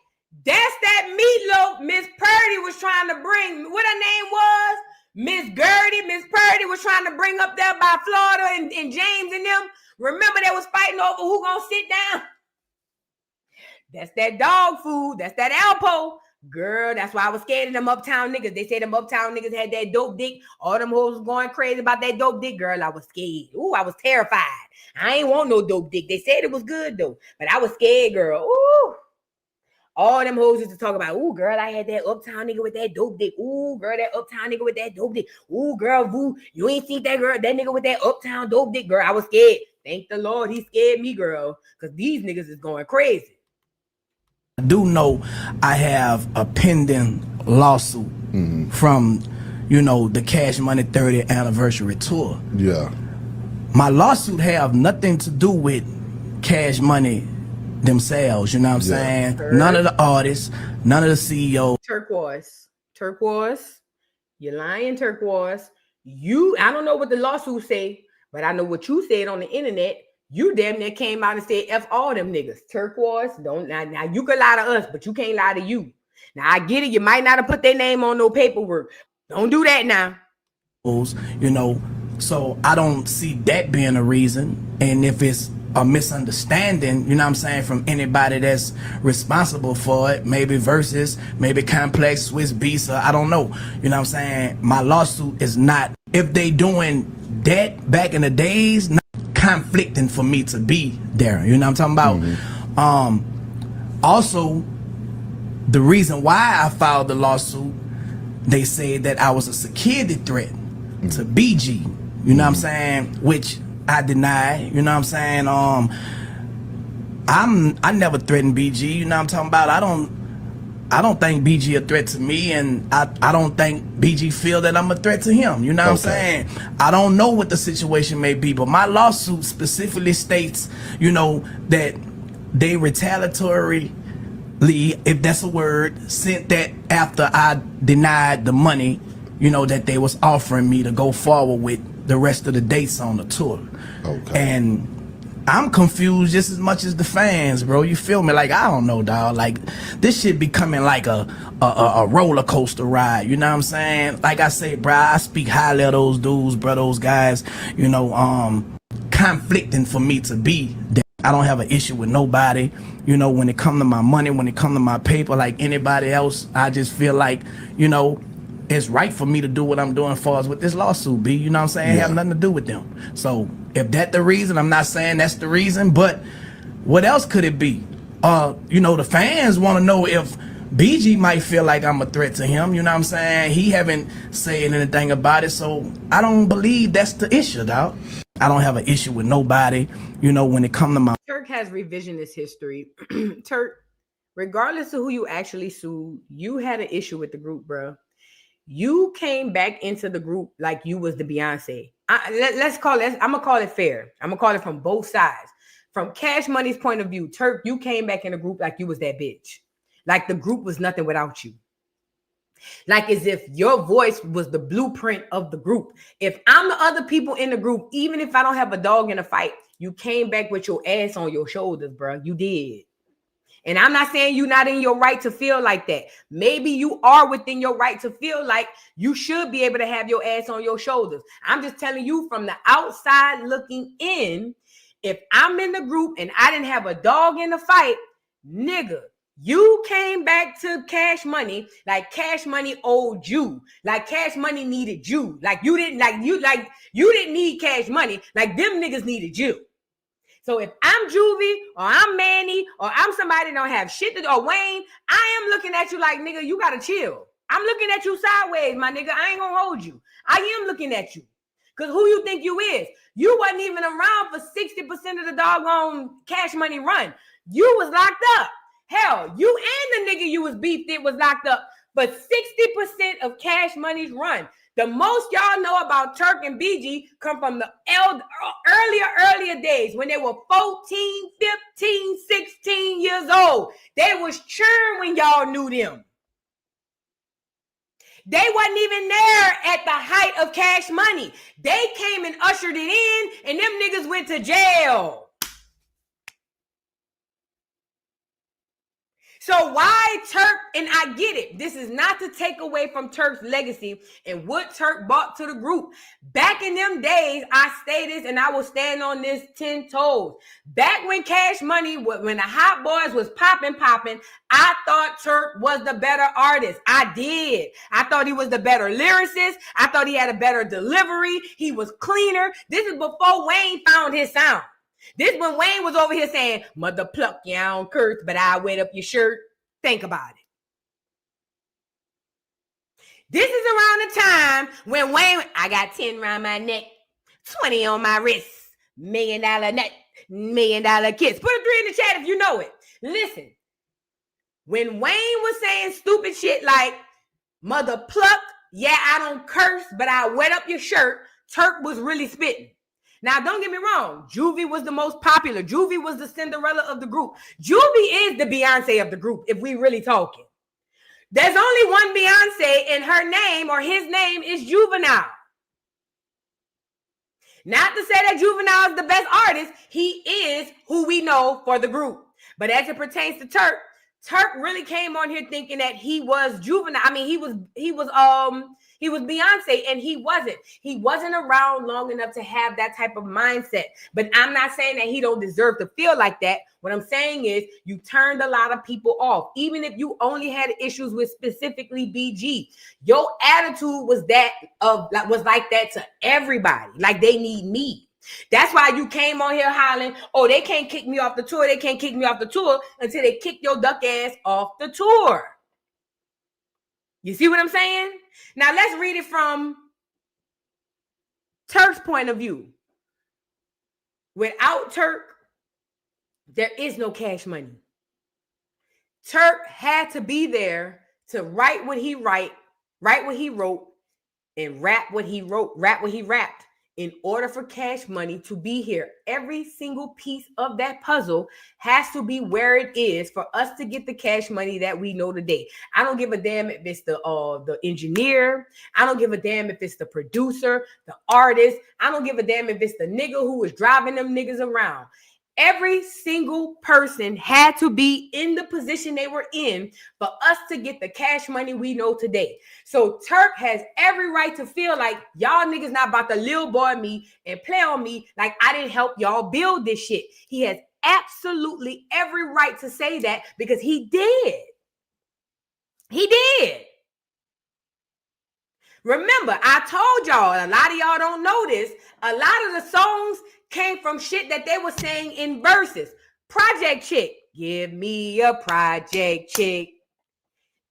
that's that meatloaf Miss Purdy was trying to bring. What her name was? Miss Gertie. Miss Purdy was trying to bring up there by Florida and James and them. Remember they was fighting over who gonna sit down? That's that dog food. That's that Alpo. Girl, that's why I was scared of them uptown niggas. They say them uptown niggas had that dope dick. All them hoes was going crazy about that dope dick. Girl, I was scared. Ooh, I was terrified. I ain't want no dope dick. They said it was good though, but I was scared, girl. Ooh. All them hoes used to talk about, ooh, girl, I had that uptown nigga with that dope dick. Ooh, girl, that uptown nigga with that dope dick. Ooh, girl, boo, you ain't seen that girl, that nigga with that uptown dope dick. Girl, I was scared. Thank the Lord he scared me, girl, because these niggas is going crazy. I do know I have a pending lawsuit from, the Cash Money 30th anniversary tour. Yeah. My lawsuit have nothing to do with Cash Money themselves, you know what I'm saying? None of the artists, none of the CEOs. Turquoise, you're lying, Turquoise. I don't know what the lawsuit say, but I know what you said on the internet. You damn near came out and said F all them niggas. Turquoise, don't now you can lie to us, but you can't lie to you. Now I get it, you might not have put their name on no paperwork. Don't do that now. So I don't see that being a reason. And if it's a misunderstanding, you know what I'm saying, from anybody that's responsible for it, maybe Verzuz, maybe Complex, Swiss Beats, I don't know. You know what I'm saying? My lawsuit is not, if they doing that back in the days, not conflicting for me to be there. You know what I'm talking about? Also, the reason why I filed the lawsuit, they say that I was a security threat to BG. You know what I'm saying? Which I deny. You know what I'm saying? I never threatened BG. You know what I'm talking about? I don't think BG a threat to me, and I don't think BG feel that I'm a threat to him. You know what I'm saying? I don't know what the situation may be, but my lawsuit specifically states, that they retaliatory, if that's a word, sent that after I denied the money, that they was offering me to go forward with the rest of the dates on the tour. And I'm confused just as much as the fans, bro. You feel me? Like, I don't know, dog. Like, this shit becoming like a roller coaster ride. You know what I'm saying? Like I say, bro, I speak highly of those dudes, bro, those guys, conflicting for me to be there. I don't have an issue with nobody. When it come to my money, when it come to my paper, like anybody else, I just feel like, it's right for me to do what I'm doing as far as with this lawsuit, B. You know what I'm saying? It have nothing to do with them. So if that's the reason, I'm not saying that's the reason, but what else could it be? The fans want to know if BG might feel like I'm a threat to him. You know what I'm saying? He haven't said anything about it, so I don't believe that's the issue, dog. I don't have an issue with nobody, when it come to my... Turk has revisionist history. Turk, regardless of who you actually sued, you had an issue with the group, bro. You came back into the group like you was the Beyonce. Let's call it, I'm gonna call it fair. I'm gonna call it from both sides. From Cash Money's point of view, Turk, you came back in the group like you was that bitch. Like the group was nothing without you. Like as if your voice was the blueprint of the group. If I'm the other people in the group, even if I don't have a dog in a fight, you came back with your ass on your shoulders, bro. You did. And I'm not saying you're not in your right to feel like that. Maybe you are within your right to feel like you should be able to have your ass on your shoulders. I'm just telling you from the outside looking in, if I'm in the group and I didn't have a dog in the fight, nigga, you came back to Cash Money like Cash Money owed you, like Cash Money needed you, like you didn't need Cash Money, like them niggas needed you. So if I'm Juvie or I'm Manny or I'm somebody that don't have shit to do, or Wayne, I am looking at you like, nigga, you gotta chill. I'm looking at you sideways, my nigga. I ain't gonna hold you. I am looking at you. Because who you think you is? You wasn't even around for 60% of the doggone Cash Money run. You was locked up. Hell, you and the nigga you was beefed it was locked up. But 60% of Cash Money's run. The most y'all know about Turk and BG come from the earlier days when they were 14, 15, 16 years old. They was churn when y'all knew them. They wasn't even there at the height of Cash Money. They came and ushered it in, and them niggas went to jail. So why Turk, and I get it, this is not to take away from Turk's legacy and what Turk brought to the group. Back in them days, I say this and I will stand on this 10 toes. Back when Cash Money, when the Hot Boys was popping, I thought Turk was the better artist. I did. I thought he was the better lyricist. I thought he had a better delivery. He was cleaner. This is before Wayne found his sound. This when Wayne was over here saying, mother pluck you, I don't curse, but I wet up your shirt. Think about it. This is around the time when Wayne, I got 10 around my neck, 20 on my wrist, $1 million net, $1 million kiss. Put a 3 in the chat if you know it. Listen, when Wayne was saying stupid shit like, mother pluck, yeah, I don't curse, but I wet up your shirt, Turk was really spitting. Now, don't get me wrong. Juvie was the most popular. Juvie was the Cinderella of the group. Juvie is the Beyonce of the group, if we really talking. There's only one Beyonce, and her name or his name is Juvenile. Not to say that Juvenile is the best artist. He is who we know for the group. But as it pertains to Turk, Turk really came on here thinking that he was Juvenile. I mean, he was Beyonce, and he wasn't. He wasn't around long enough to have that type of mindset. But I'm not saying that he don't deserve to feel like that. What I'm saying is you turned a lot of people off. Even if you only had issues with specifically BG, your attitude was like that to everybody. Like they need me. That's why you came on here hollering, oh, they can't kick me off the tour. They can't kick me off the tour until they kick your duck ass off the tour. You see what I'm saying? Now let's read it from Turk's point of view. Without Turk, there is no Cash Money. Turk had to be there to write what he write, write what he wrote, and rap what he wrote, rap what he rapped. In order for Cash Money to be here, every single piece of that puzzle has to be where it is for us to get the Cash Money that we know today. I don't give a damn if it's the engineer. I don't give a damn if it's the producer, the artist. I don't give a damn if it's the nigga who was driving them niggas around. Every single person had to be in the position they were in for us to get the Cash Money we know today. So Turk has every right to feel like y'all niggas not about to lil boy me and play on me like I didn't help y'all build this shit. He has absolutely every right to say that because he did. He did. Remember, I told y'all, a lot of y'all don't know this, a lot of the songs came from shit that they were saying in verses. Project chick, give me a project chick.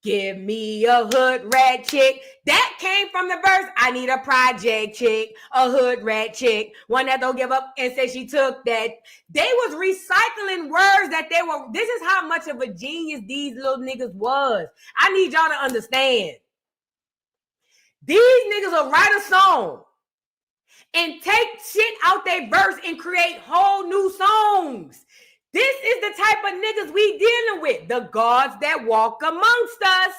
Give me a hood rat chick. That came from the verse. I need a project chick, a hood rat chick, one that don't give up and say she took that. They was recycling words that they were. This is how much of a genius these little niggas was. I need y'all to understand. These niggas will write a song and take shit out their verse and create whole new songs. This is the type of niggas we dealing with. The gods that walk amongst us.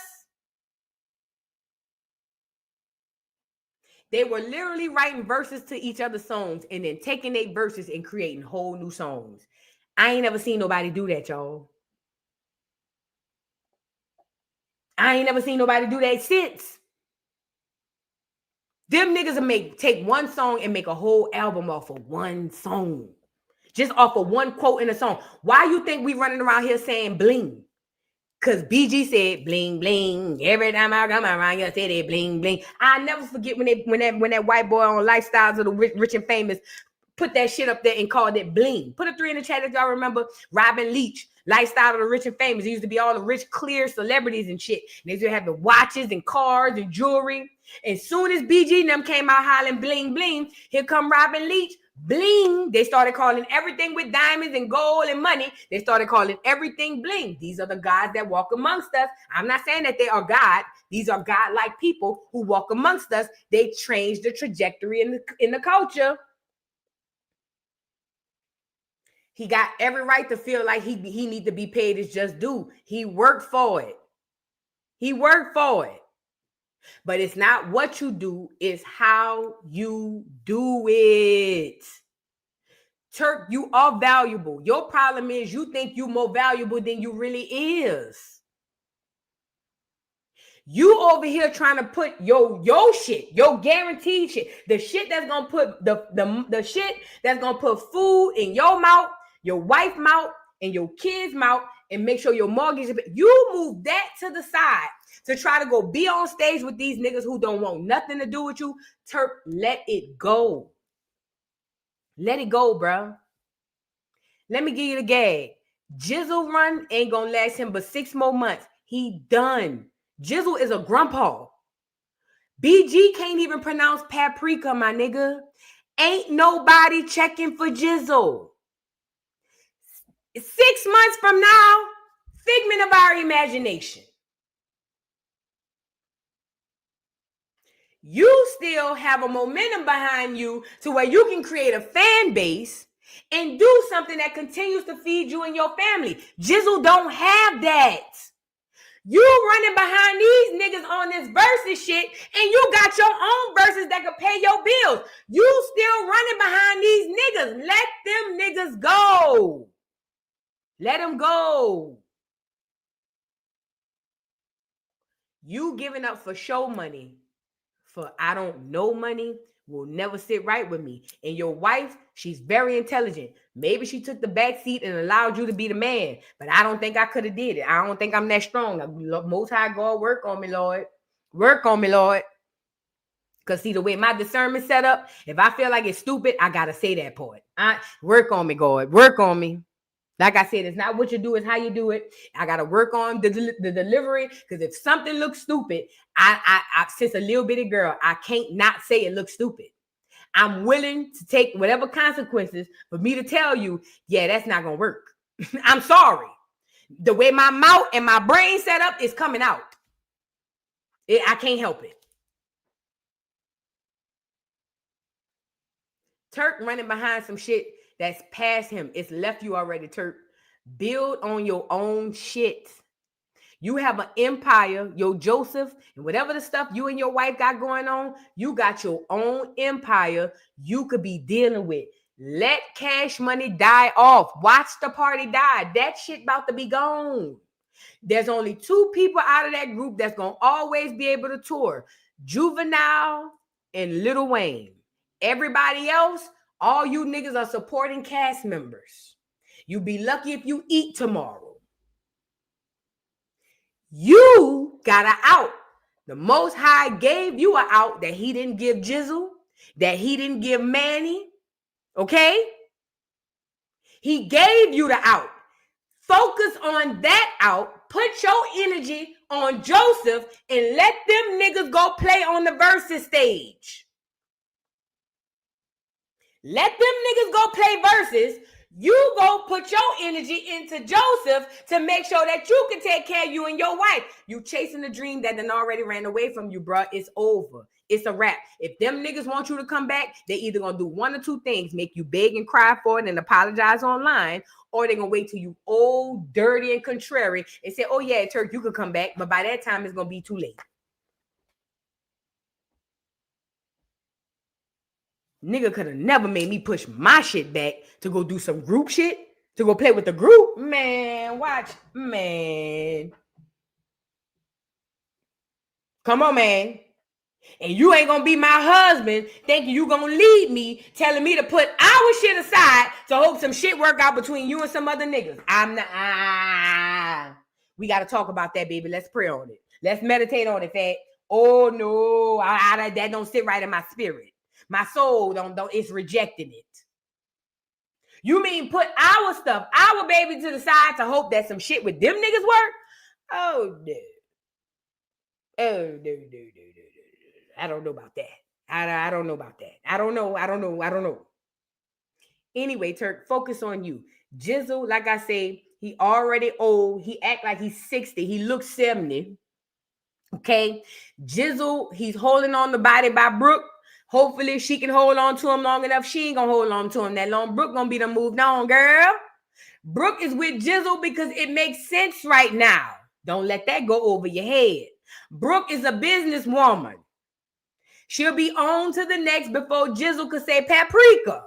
They were literally writing verses to each other's songs and then taking their verses and creating whole new songs. I ain't never seen nobody do that, y'all. I ain't never seen nobody do that since. Them niggas will take one song and make a whole album off of one song. Just off of one quote in a song. Why you think we running around here saying bling? Because BG said bling, bling. Every time I come around here, say they bling, bling. I never forget when that white boy on Lifestyles of the Rich and Famous put that shit up there and called it bling. Put a 3 in the chat if y'all remember Robin Leach, Lifestyle of the Rich and Famous. It used to be all the rich, clear celebrities and shit. And they used to have the watches and cars and jewelry. As soon as BG and them came out hollering bling, bling, here come Robin Leach. Bling. They started calling everything with diamonds and gold and money. They started calling everything bling. These are the gods that walk amongst us. I'm not saying that they are God. These are God-like people who walk amongst us. They changed the trajectory in the culture. He got every right to feel like he need to be paid his just due. He worked for it. He worked for it. But it's not what you do, it's how you do it. Turk, you are valuable. Your problem is you think you more valuable than you really is. You over here trying to put your shit, your guaranteed shit, the shit that's gonna put the shit that's gonna put food in your mouth, your wife's mouth, and your kids' mouth, and make sure your mortgage is. You move that to the side to try to go be on stage with these niggas who don't want nothing to do with you. Turk, let it go. Let it go, bro. Let me give you the gag. Jizzle run ain't gonna last him but 6 more months. He done. Jizzle is a grandpa. BG can't even pronounce paprika, my nigga. Ain't nobody checking for Jizzle. 6 months from now, figment of our imagination. You still have a momentum behind you to where you can create a fan base and do something that continues to feed you and your family. Jizzle don't have that. You running behind these niggas on this Verzuz shit, and you got your own Verzuz that can pay your bills. You still running behind these niggas. Let them niggas go. Let them go. You giving up for show money, for I don't know money, will never sit right with me. And your wife, she's very intelligent. Maybe she took the back seat and allowed you to be the man, but I don't think I could have did it. I don't think I'm that strong. Most High God, work on me, Lord. Work on me, Lord. Because see, the way my discernment set up, if I feel like it's stupid, I got to say that part. Work on me, God. Work on me. Like I said, it's not what you do, it's how you do it. I got to work on the delivery, because if something looks stupid, I since a little bitty girl, I can't not say it looks stupid. I'm willing to take whatever consequences for me to tell you, yeah, that's not going to work. I'm sorry. The way my mouth and my brain set up is coming out. I can't help it. Turk running behind some shit that's past him. It's left you already, Turk. Build on your own shit. You have an empire, your Joseph, and whatever the stuff you and your wife got going on, you got your own empire you could be dealing with. Let Cash Money die off. Watch the party die. That shit about to be gone. There's only 2 people out of that group that's going to always be able to tour. Juvenile and Lil Wayne. Everybody else, all you niggas are supporting cast members. You be lucky if you eat tomorrow. You got an out. The Most High gave you an out that he didn't give Jizzle, that he didn't give Manny. Okay? He gave you the out. Focus on that out. Put your energy on Joseph and let them niggas go play on the Verzuz stage. Let them niggas go play Verzuz. You go put your energy into Joseph to make sure that you can take care of you and your wife. You chasing a dream that done already ran away from you, bro. It's over. It's a wrap. If them niggas want you to come back, they either gonna do one or 2 things: make you beg and cry for it and apologize online, or they gonna wait till you old, dirty, and contrary and say, oh yeah, Turk, you could come back, but by that time it's gonna be too late. Nigga could have never made me push my shit back to go do some group shit, to go play with the group. Man, watch. Man. Come on, man. And you ain't gonna be my husband thinking you gonna lead me, telling me to put our shit aside to hope some shit work out between you and some other niggas. I'm not. We gotta talk about that, baby. Let's pray on it. Let's meditate on it, fat. Oh no, that don't sit right in my spirit. My soul don't, it's rejecting it. You mean put our stuff, our baby to the side to hope that some shit with them niggas work? Oh, no. Oh, no. I don't know about that. I don't know about that. I don't know. Anyway, Turk, focus on you. Jizzle, like I say, he already old. He act like he's 60. He looks 70. Okay? Jizzle, he's holding on the body by Brooke. Hopefully she can hold on to him long enough. She ain't gonna hold on to him that long. Brooke gonna be done moved on, girl. Brooke is with Jizzle because it makes sense right now. Don't let that go over your head. Brooke is a businesswoman. She'll be on to the next before Jizzle could say paprika.